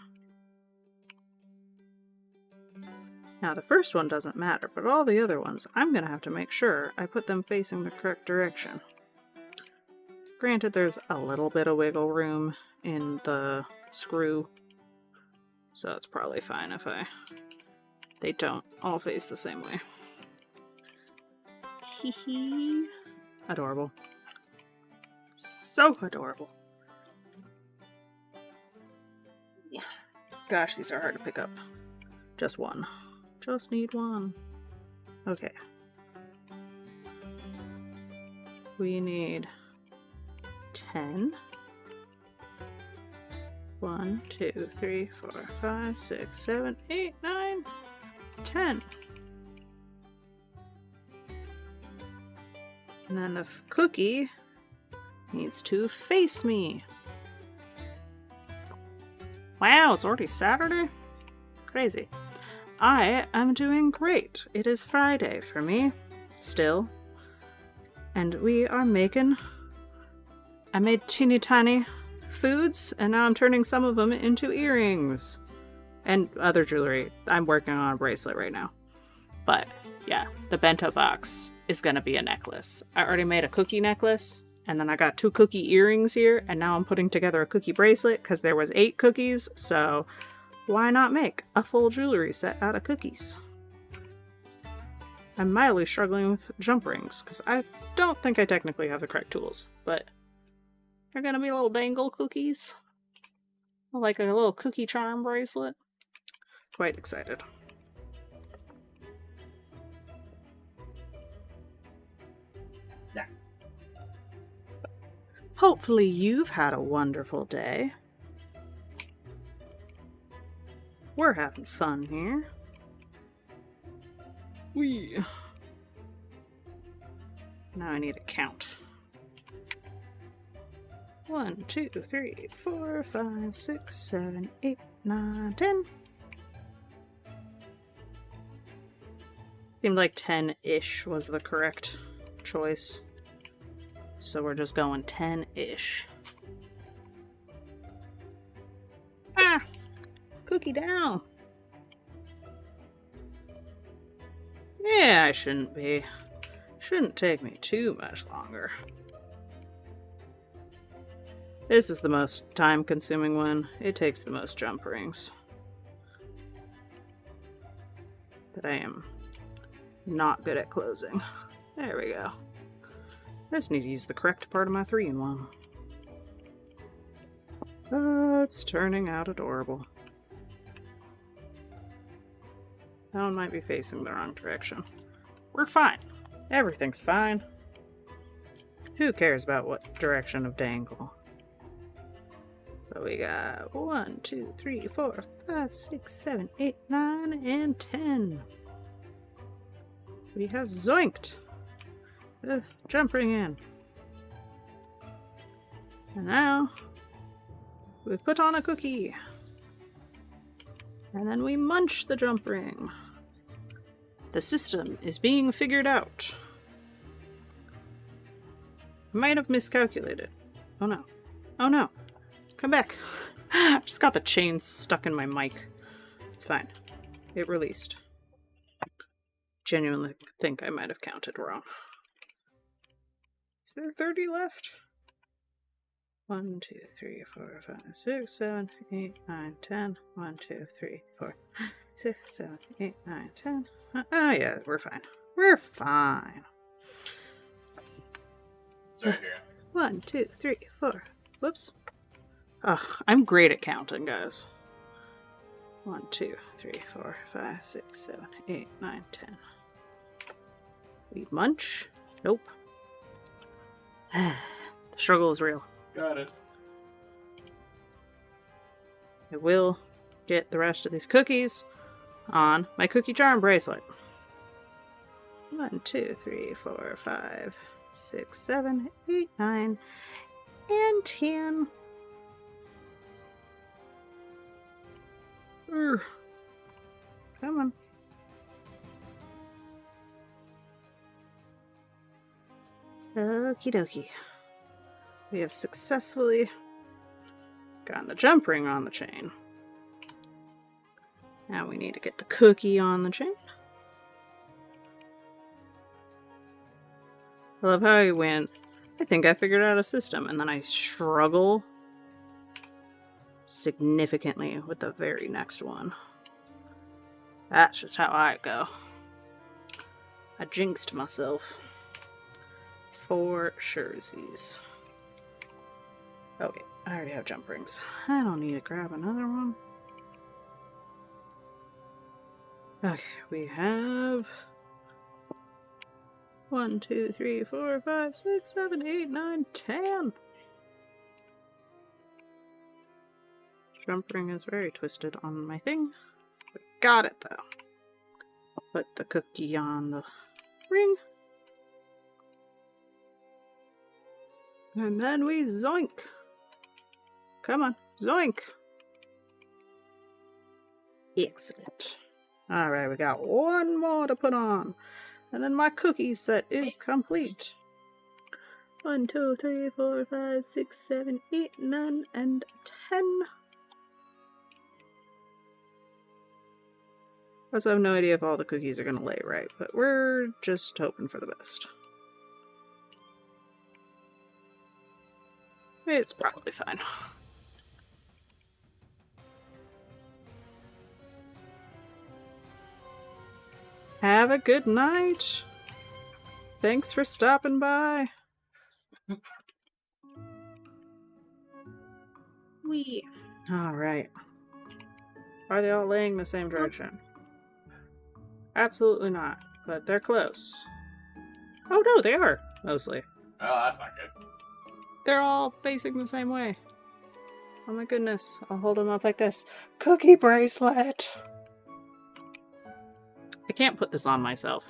Speaker 1: Now the first one doesn't matter, but all the other ones, I'm gonna have to make sure I put them facing the correct direction. Granted, there's a little bit of wiggle room in the screw, so it's probably fine if they don't all face the same way. Hee hee. Adorable. So adorable. Yeah. Gosh, these are hard to pick up. Just one. Just need one. Okay. We need 10. 1, 2, 3, 4, 5, 6, 7, 8, 9, 10. And then the cookie needs to face me. Wow, it's already Saturday? Crazy. I am doing great. It is Friday for me, still. And we are making... I made teeny tiny foods, and now I'm turning some of them into earrings. And other jewelry. I'm working on a bracelet right now. But, yeah, the bento box is gonna be a necklace. I already made a cookie necklace, and then I got 2 cookie earrings here, and now I'm putting together a cookie bracelet, because there was 8 cookies, so why not make a full jewelry set out of cookies? I'm mildly struggling with jump rings, because I don't think I technically have the correct tools, but they're gonna be little dangle cookies. Like a little cookie charm bracelet. Quite excited. Yeah. Hopefully you've had a wonderful day. We're having fun here. Whee! Now I need to count. 1, 2, 3, 4, 5, 6, 7, 8, 9, 10. Seemed like 10-ish was the correct choice. So we're just going 10-ish. Ah! Cookie down! Yeah, I shouldn't be. Shouldn't take me too much longer. This is the most time-consuming one. It takes the most jump rings. But I am not good at closing. There we go. I just need to use the correct part of my 3-in-1. Oh, it's turning out adorable. That one might be facing the wrong direction. We're fine. Everything's fine. Who cares about what direction of dangle? So we got 1, 2, 3, 4, 5, 6, 7, 8, 9, and 10. We have zoinked. Jump ring in. And now we put on a cookie. And then we munch the jump ring. The system is being figured out. I might have miscalculated. Oh no. Oh no. Come back. I just got the chain stuck in my mic. It's fine. It released. Genuinely think I might have counted wrong. Is there 30 left? 1, 2, 3, 4, 5, 6, 7, 8, 9, 10. 1, 2, 3, 4, 6, 7, 8, 9, 10. Oh yeah, we're fine. We're fine.
Speaker 2: It's right here.
Speaker 1: 1, 2, 3, 4. Whoops. Ugh, I'm great at counting, guys. 1, 2, 3, 4, 5, 6, 7, 8, 9, 10. We munch. Nope. The struggle is real.
Speaker 2: Got it.
Speaker 1: I will get the rest of these cookies on my cookie charm bracelet. 1, 2, 3, 4, 5, 6, 7, 8, 9, and 10. Urgh. Come on. Okie dokie. We have successfully gotten the jump ring on the chain. Now we need to get the cookie on the chain. I love how I went, I think I figured out a system, and then I struggle significantly with the very next one. That's just how I go. I jinxed myself. For surezies. Oh wait, I already have jump rings. I don't need to grab another one. Okay, we have 1, 2, 3, 4, 5, 6, 7, 8, 9, 10. Jump ring is very twisted on my thing. But got it though. Put the cookie on the ring. And then we zoink. Come on, zoink. Excellent. Alright, we got one more to put on. And then my cookie set is complete. 1, 2, 3, 4, 5, 6, 7, 8, 9, and 10. I also have no idea if all the cookies are going to lay right, but we're just hoping for the best. It's probably fine. Have a good night. Thanks for stopping by. Wee. Alright. Are they all laying the same direction? Absolutely not, but they're close. Oh no, they are, mostly.
Speaker 2: Oh, that's not good.
Speaker 1: They're all facing the same way. Oh my goodness, I'll hold them up like this. Cookie bracelet! I can't put this on myself,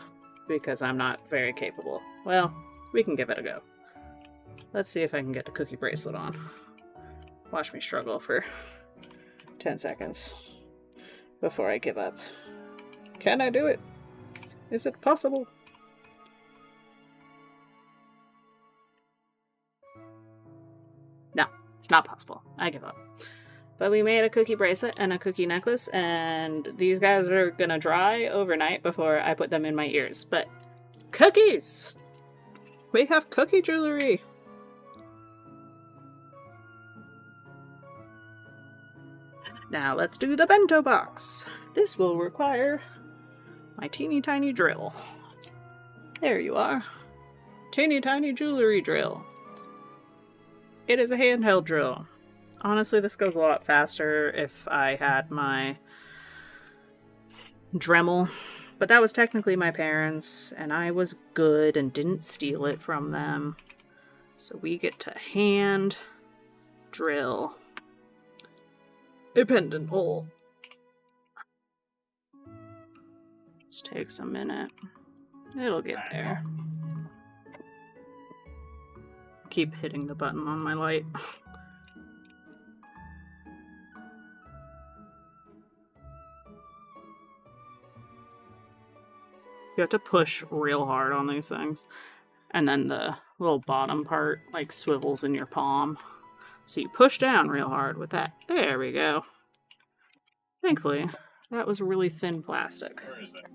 Speaker 1: because I'm not very capable. Well, we can give it a go. Let's see if I can get the cookie bracelet on. Watch me struggle for 10 seconds before I give up. Can I do it? Is it possible? No, it's not possible. I give up. But we made a cookie bracelet and a cookie necklace, and these guys are gonna dry overnight before I put them in my ears. But cookies! We have cookie jewelry! Now let's do the bento box. This will require my teeny tiny drill. There you are. Teeny tiny jewelry drill. It is a handheld drill. Honestly, this goes a lot faster if I had my Dremel, but that was technically my parents, and I was good and didn't steal it from them. So we get to hand drill a pendant hole. This takes a minute. It'll get there. Keep hitting the button on my light. You have to push real hard on these things. And then the little bottom part like swivels in your palm. So you push down real hard with that. There we go. Thankfully, that was really thin plastic.
Speaker 2: Where is that?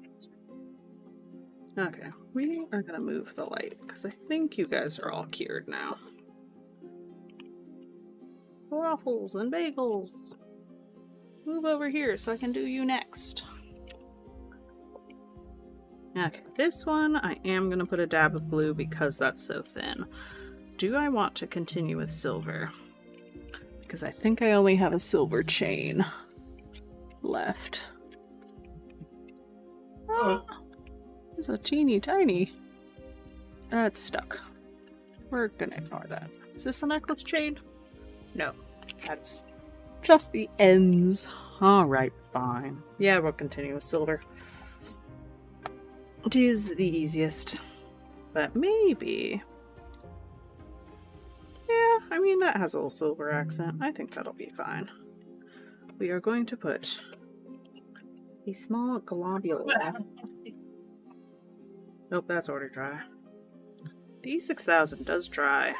Speaker 1: Okay, we are gonna move the light because I think you guys are all cured now. Waffles and bagels. Move over here so I can do you next. Okay, this one I am gonna put a dab of blue because that's so thin. Do I want to continue with silver? Because I think I only have a silver chain left. Oh, there's a teeny tiny. That's stuck. We're gonna ignore that. Is this a necklace chain? No, that's just the ends. Alright, fine. Yeah, we'll continue with silver. It is the easiest. But maybe... Yeah, I mean, that has a little silver accent. I think that'll be fine. We are going to put a small globule. Nope, that's already dry. The E6000 does dry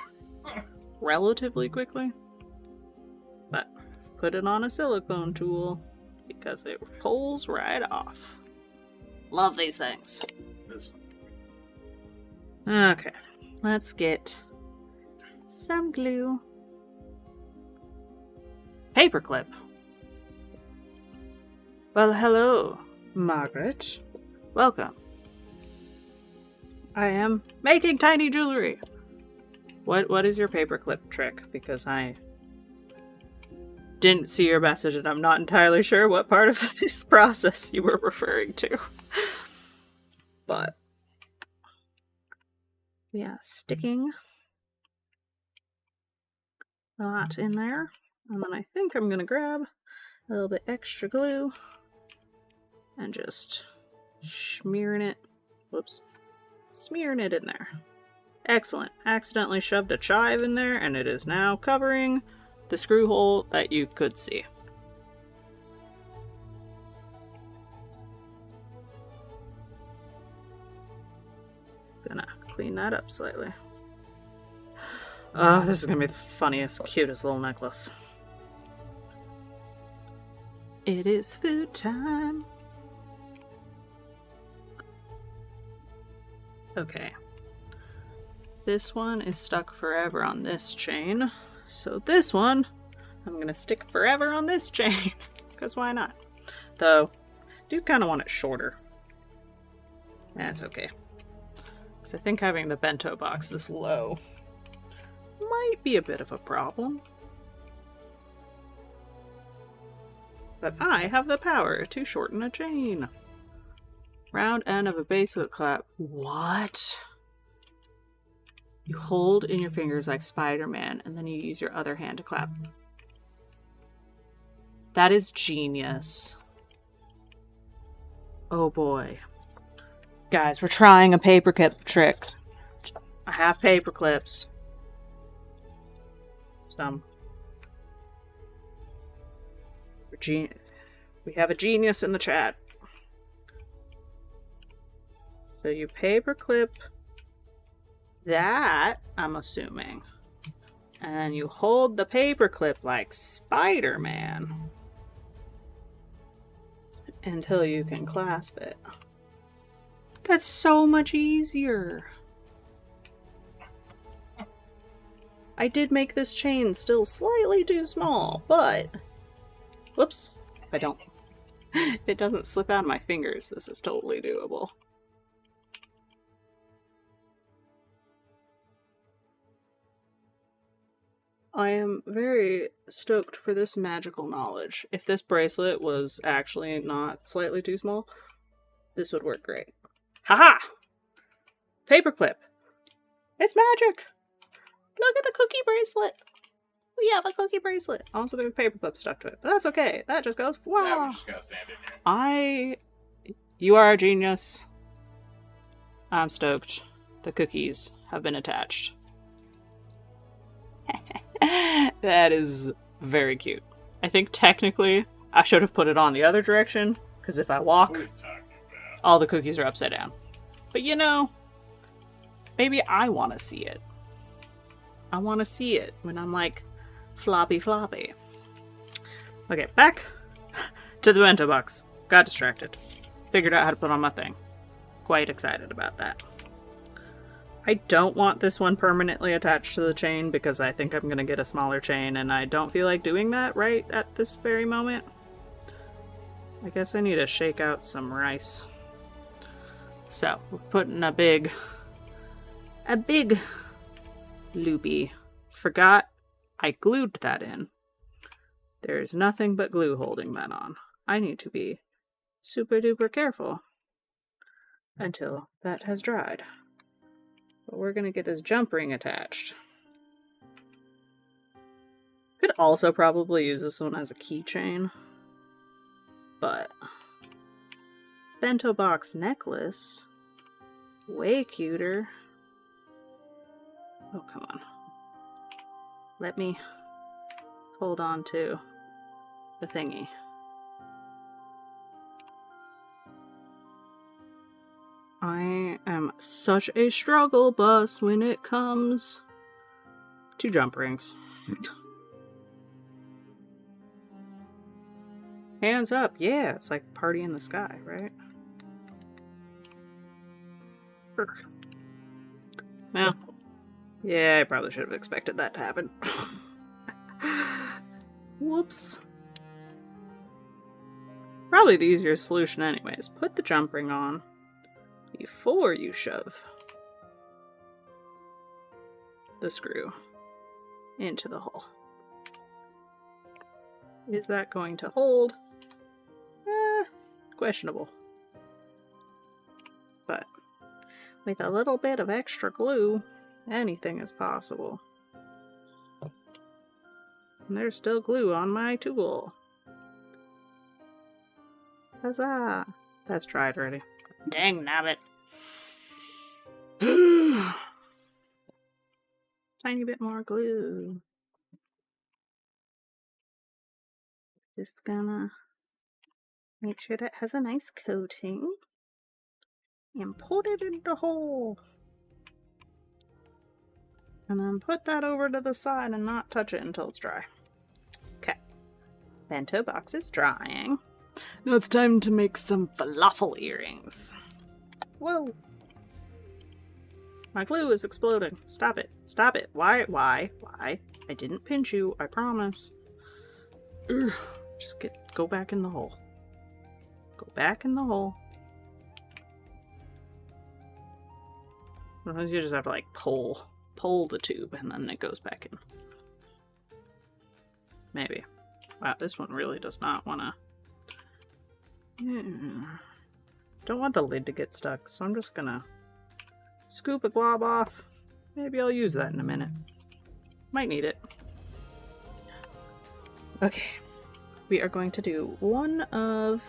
Speaker 1: relatively quickly. But put it on a silicone tool because it pulls right off. Love these things. Okay, let's get some glue. Paperclip. Well, hello, Margaret. Welcome. I am making tiny jewelry. What is your paperclip trick? Because I didn't see your message and I'm not entirely sure what part of this process you were referring to. But yeah, sticking that in there. And then I think I'm gonna grab a little bit extra glue and just smearing it. Whoops. Smearing it in there. Excellent. Accidentally shoved a chive in there and it is now covering the screw hole that you could see. Gonna clean that up slightly. Oh, this is gonna be the funniest, cutest little necklace. It is food time. Okay. This one is stuck forever on this chain. So this one, I'm gonna stick forever on this chain. Because why not? Though, I do kind of want it shorter. That's okay. Because I think having the bento box this low might be a bit of a problem. But I have the power to shorten a chain. Round end of a bracelet clap. What? You hold in your fingers like Spider-Man, and then you use your other hand to clap. That is genius. Oh boy. Guys, we're trying a paperclip trick. I have paper clips. Some. We have a genius in the chat. So you paper clip that, I'm assuming. And then you hold the paper clip like Spider-Man until you can clasp it. That's so much easier. I did make this chain still slightly too small, but whoops, if I don't, if it doesn't slip out of my fingers, this is totally doable. I am very stoked for this magical knowledge. If this bracelet was actually not slightly too small, this would work great. Haha! Paperclip! It's magic! Look at the cookie bracelet! We have a cookie bracelet! Also, there's a paperclip stuck to it, but that's okay. That just goes, wow!
Speaker 2: Yeah, we just gotta stand in here.
Speaker 1: You are a genius. I'm stoked. The cookies have been attached. That is very cute. I think technically I should have put it on the other direction, because if I walk,
Speaker 2: What are you talking about?
Speaker 1: all the cookies are upside down. But you know, maybe I want to see it. I want to see it when I'm like, floppy floppy. Okay, back to the bento box. Got distracted. Figured out how to put on my thing. Quite excited about that. I don't want this one permanently attached to the chain because I think I'm going to get a smaller chain and I don't feel like doing that right at this very moment. I guess I need to shake out some rice. So, we're putting a big loopy. Forgot I glued that in. There's nothing but glue holding that on. I need to be super duper careful until that has dried. But we're gonna get this jump ring attached. Could also probably use this one as a keychain. But bento box necklace, way cuter. Oh, come on. Let me hold on to the thingy. I am such a struggle bus when it comes to jump rings. Hands up, yeah, it's like Party in the Sky, right? Well, yeah, I probably should have expected that to happen. Whoops. Probably the easier solution anyways. Put the jump ring on before you shove the screw into the hole. Is that going to hold? Questionable. But with a little bit of extra glue, anything is possible. And there's still glue on my tool. Huzzah! That's dried already. Dang nabbit. Tiny bit more glue. Just gonna make sure that has a nice coating. And put it in the hole. And then put that over to the side and not touch it until it's dry. Okay. Bento box is drying. Now it's time to make some falafel earrings. Whoa. My glue is exploding. Stop it. Stop it. Why? I didn't pinch you. I promise. Urgh. Just go back in the hole. Go back in the hole. Sometimes you just have to like pull the tube and then it goes back in. Maybe. Wow, this one really does not want to. Don't want the lid to get stuck, so I'm just gonna scoop a glob off. Maybe I'll use that in a minute. Might need it. Okay. We are going to do one of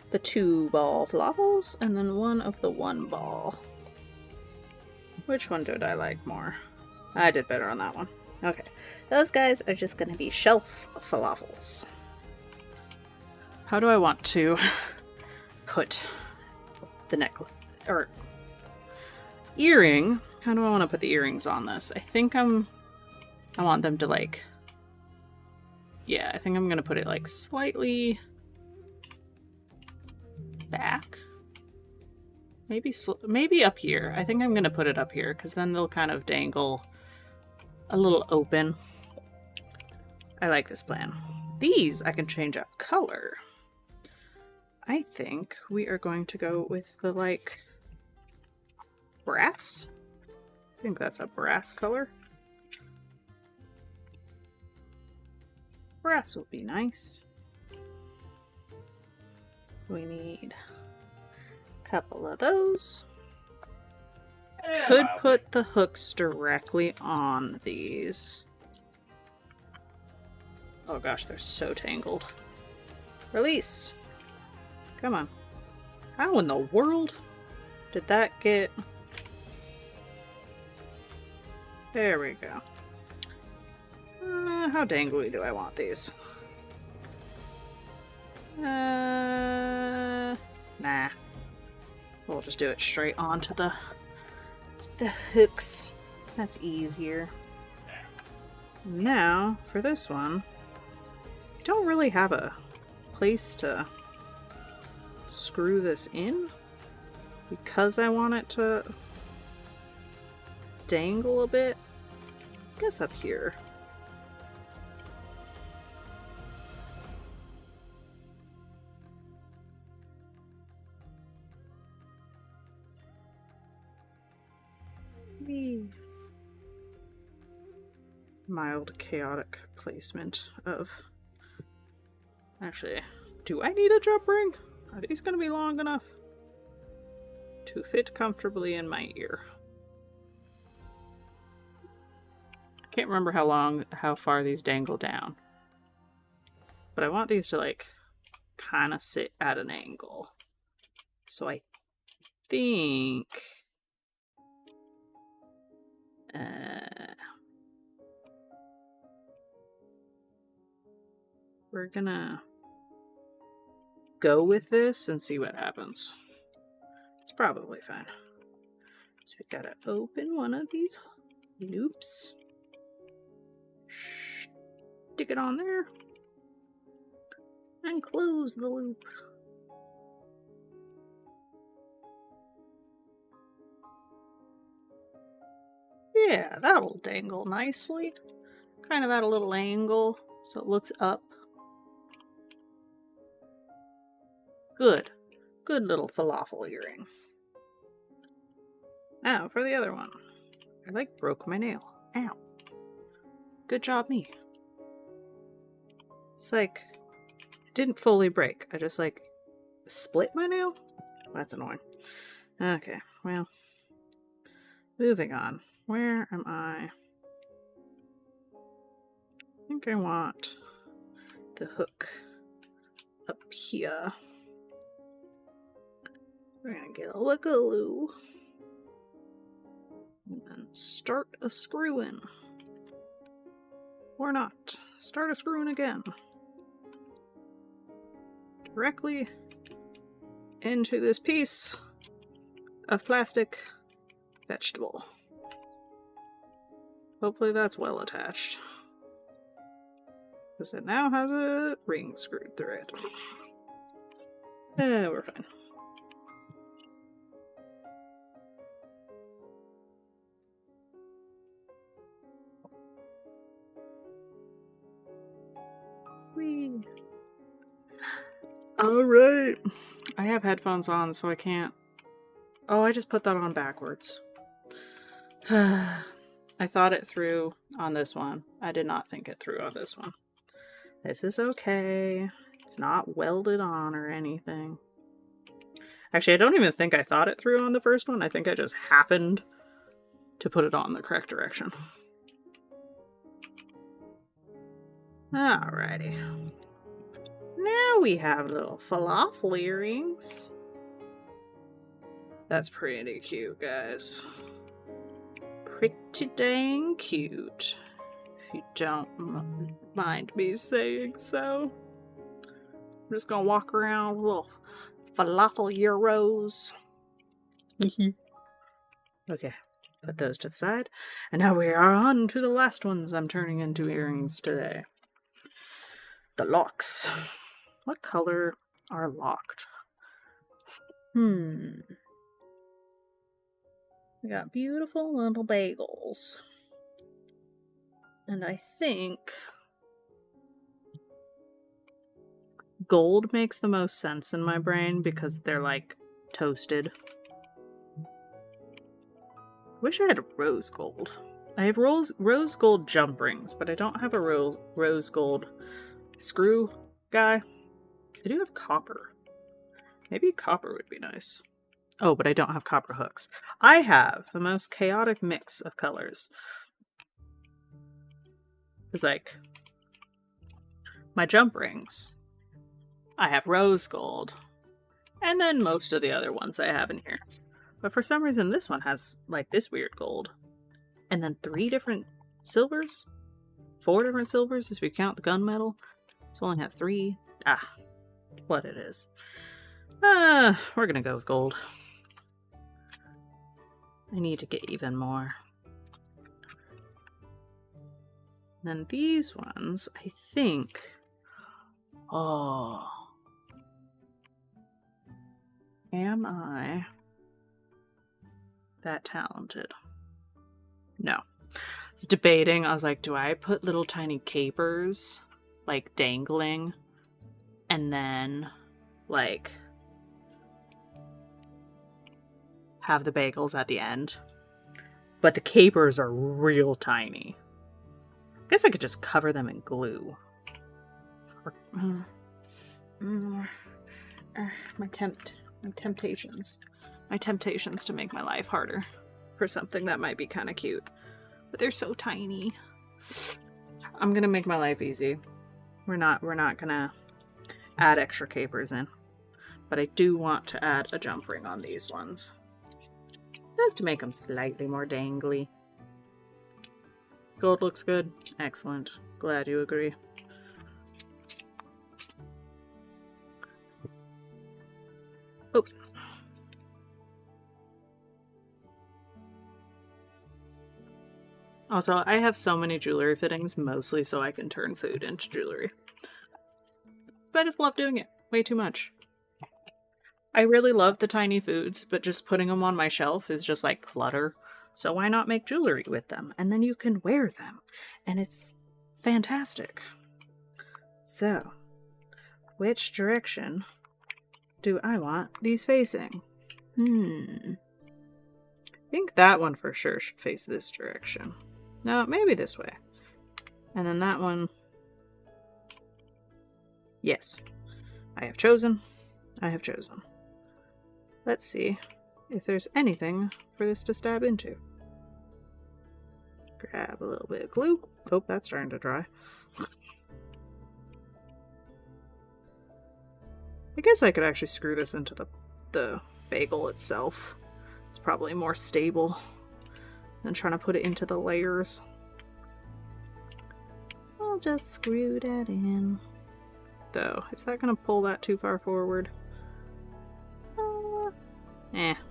Speaker 1: the 2-ball falafels and then one of the 1-ball. Which one did I like more? I did better on that one. Okay. Those guys are just going to be shelf falafels. How do I want to put the necklace or earring? How do I want to put the earrings on this? I think I want them to like, yeah, I think I'm going to put it like slightly back. Maybe up here. I think I'm going to put it up here because then they'll kind of dangle a little open. I like this plan. These I can change up color. I think we are going to go with the like brass. I think that's a brass color. Brass will be nice. We need a couple of those. Could put the hooks directly on these. Oh gosh, they're so tangled. Release! Come on. How in the world did that get... There we go. How dangly do I want these? Nah. We'll just do it straight onto the hooks. That's easier. Now, for this one, I don't really have a place to screw this in because I want it to dangle a bit. I guess up here. Mild chaotic placement of... Actually, do I need a jump ring? Are these going to be long enough to fit comfortably in my ear? I can't remember how far these dangle down. But I want these to like kind of sit at an angle. So I think... we're gonna go with this and see what happens. It's probably fine. So we gotta open one of these loops. Stick it on there. And close the loop. Yeah, that'll dangle nicely. Kind of at a little angle, so it looks up. Good. Good little falafel earring. Now for the other one. I like broke my nail. Ow. Good job me. It's like, it didn't fully break. I just like split my nail? That's annoying. Okay, well. Moving on. Where am I? I think I want the hook up here. We're gonna get a wiggaloo. And then start a screwing. Or not. Start a screwing again. Directly into this piece of plastic vegetable. Hopefully that's well attached. Because it now has a ring screwed through it. We're fine. Whee. Alright. I have headphones on, so I can't... Oh, I just put that on backwards. I thought it through on this one. I did not think it through on this one. This is okay. It's not welded on or anything. Actually, I don't even think I thought it through on the first one. I think I just happened to put it on the correct direction. Alrighty. Now we have little falafel earrings. That's pretty cute, guys. pretty dang cute, if you don't mind me saying so. I'm just gonna walk around with little falafel euros. Okay, put those to the side. And now we are on to the last ones I'm turning into earrings today. The locks. What color are locked? We got beautiful little bagels. And I think gold makes the most sense in my brain because they're like toasted. Wish I had rose gold. I have rose gold jump rings, but I don't have a rose gold screw guy. I do have copper. Maybe copper would be nice. Oh, but I don't have copper hooks. I have the most chaotic mix of colors. It's like my jump rings. I have rose gold. And then most of the other ones I have in here. But for some reason this one has like this weird gold. And then 3 different silvers? 4 different silvers if we count the gunmetal. This only has 3. What it is. We're gonna go with gold. I need to get even more. And then these ones, I think... Oh... Am I that talented? No. I was debating. I was like, do I put little tiny capers, like, dangling? And then, like, have the bagels at the end? But the capers are real tiny. I guess I could just cover them in glue. My temptations to make my life harder for something that might be kind of cute, but they're so tiny. I'm gonna make my life easy. We're not gonna add extra capers in, but I do want to add a jump ring on these ones just to make them slightly more dangly. Gold looks good. Excellent. Glad you agree. Oops. Also, I have so many jewelry fittings, mostly so I can turn food into jewelry. But I just love doing it. Way too much. I really love the tiny foods, but just putting them on my shelf is just like clutter. So why not make jewelry with them? And then you can wear them. And it's fantastic. So, which direction do I want these facing? I think that one for sure should face this direction. No, maybe this way. And then that one. Yes. I have chosen. Let's see if there's anything for this to stab into. Grab a little bit of glue. Oh, that's starting to dry. I guess I could actually screw this into the bagel itself. It's probably more stable than trying to put it into the layers. I'll just screw that in. Though, is that going to pull that too far forward?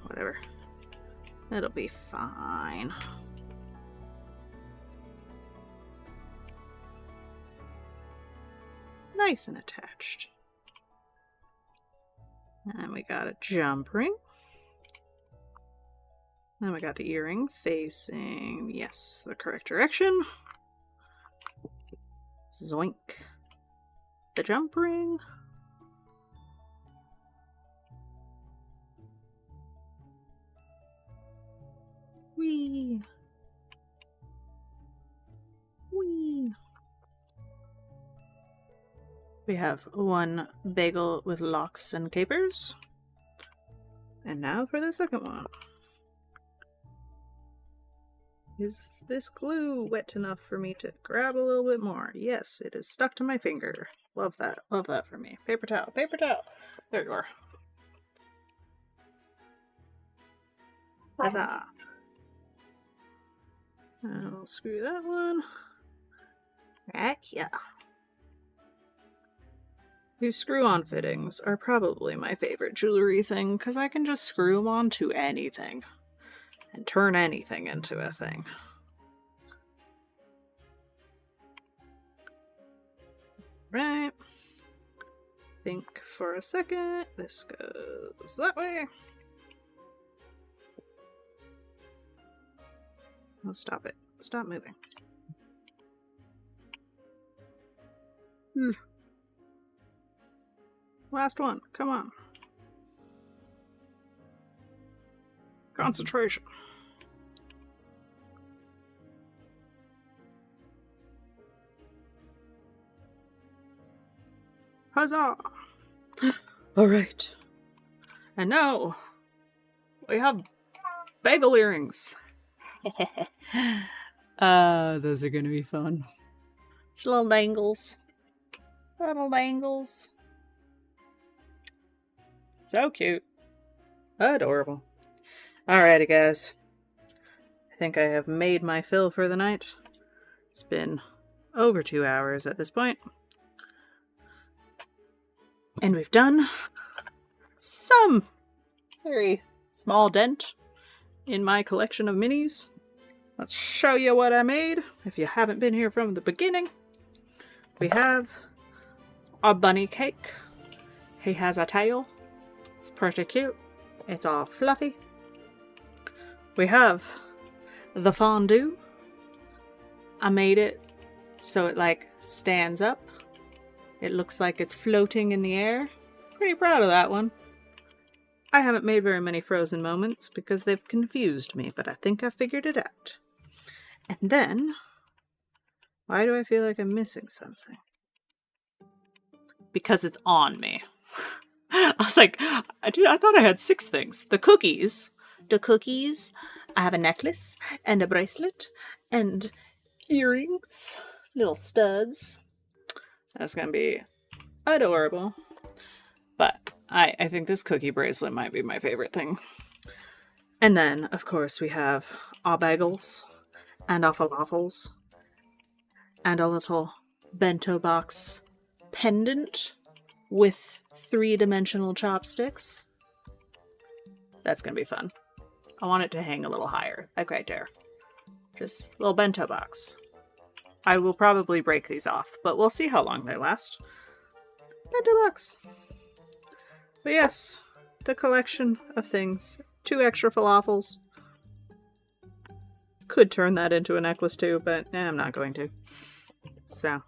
Speaker 1: Whatever. It'll be fine. Nice and attached. And we got a jump ring. Then we got the earring facing, yes, the correct direction. Zoink. The jump ring. Whee! Whee! We have one bagel with locks and capers. And now for the second one. Is this glue wet enough for me to grab a little bit more? Yes, it is stuck to my finger. Love that. Love that for me. Paper towel. Paper towel. There you are. Huzzah. I'll screw that one right here. These screw-on fittings are probably my favorite jewelry thing because I can just screw them onto anything and turn anything into a thing. Right. Think for a second. This goes that way. Oh, stop it. Stop moving. Last one. Come on. Concentration. Huzzah! Alright. And now, we have bagel earrings. Those are gonna be fun. Just little dangles. Little dangles. So cute. Adorable. Alrighty, guys. I think I have made my fill for the night. It's been over 2 hours at this point. And we've done some very small dent in my collection of minis. Let's show you what I made, if you haven't been here from the beginning. We have a bunny cake. He has a tail. It's pretty cute. It's all fluffy. We have the fondue. I made it so it like stands up. It looks like it's floating in the air. Pretty proud of that one. I haven't made very many frozen moments because they've confused me, but I think I figured it out. And then, why do I feel like I'm missing something? Because it's on me. I was like, I thought I had 6 things. The cookies. I have a necklace and a bracelet and earrings. Little studs. That's gonna be adorable. But I think this cookie bracelet might be my favorite thing. And then, of course, we have our bagels and our falafels and a little bento box pendant with 3-dimensional chopsticks. That's gonna be fun. I want it to hang a little higher, like right there. Just a little bento box. I will probably break these off, but we'll see how long they last. Bento box. But yes, the collection of things. 2 extra falafels. Could turn that into a necklace too, but I'm not going to. So,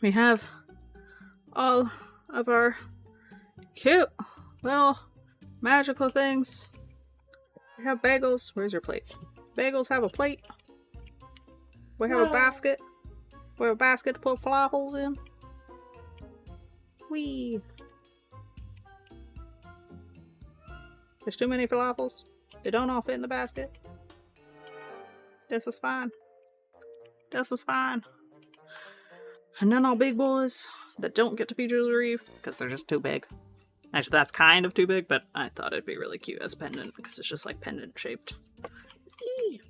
Speaker 1: we have all of our cute little magical things. We have bagels. Where's your plate? Bagels have a plate. We have a basket. We have a basket to put falafels in. Whee! There's too many falafels. They don't all fit in the basket. This is fine. This is fine. And then our big boys that don't get to be jewelry because they're just too big. Actually, that's kind of too big, but I thought it'd be really cute as a pendant because it's just like pendant shaped. Eee!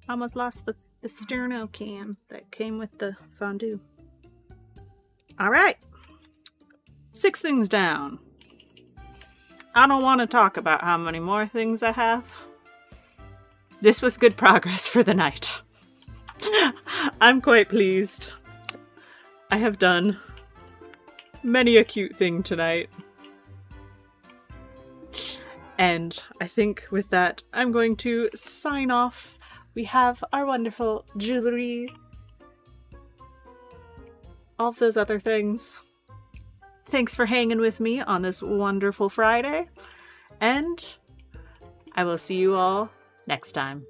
Speaker 1: Almost lost the sterno can that came with the fondue. Alright. 6 things down. I don't want to talk about how many more things I have. This was good progress for the night. I'm quite pleased. I have done many a cute thing tonight. And I think with that, I'm going to sign off. We have our wonderful jewelry. All of those other things. Thanks for hanging with me on this wonderful Friday. And I will see you all next time.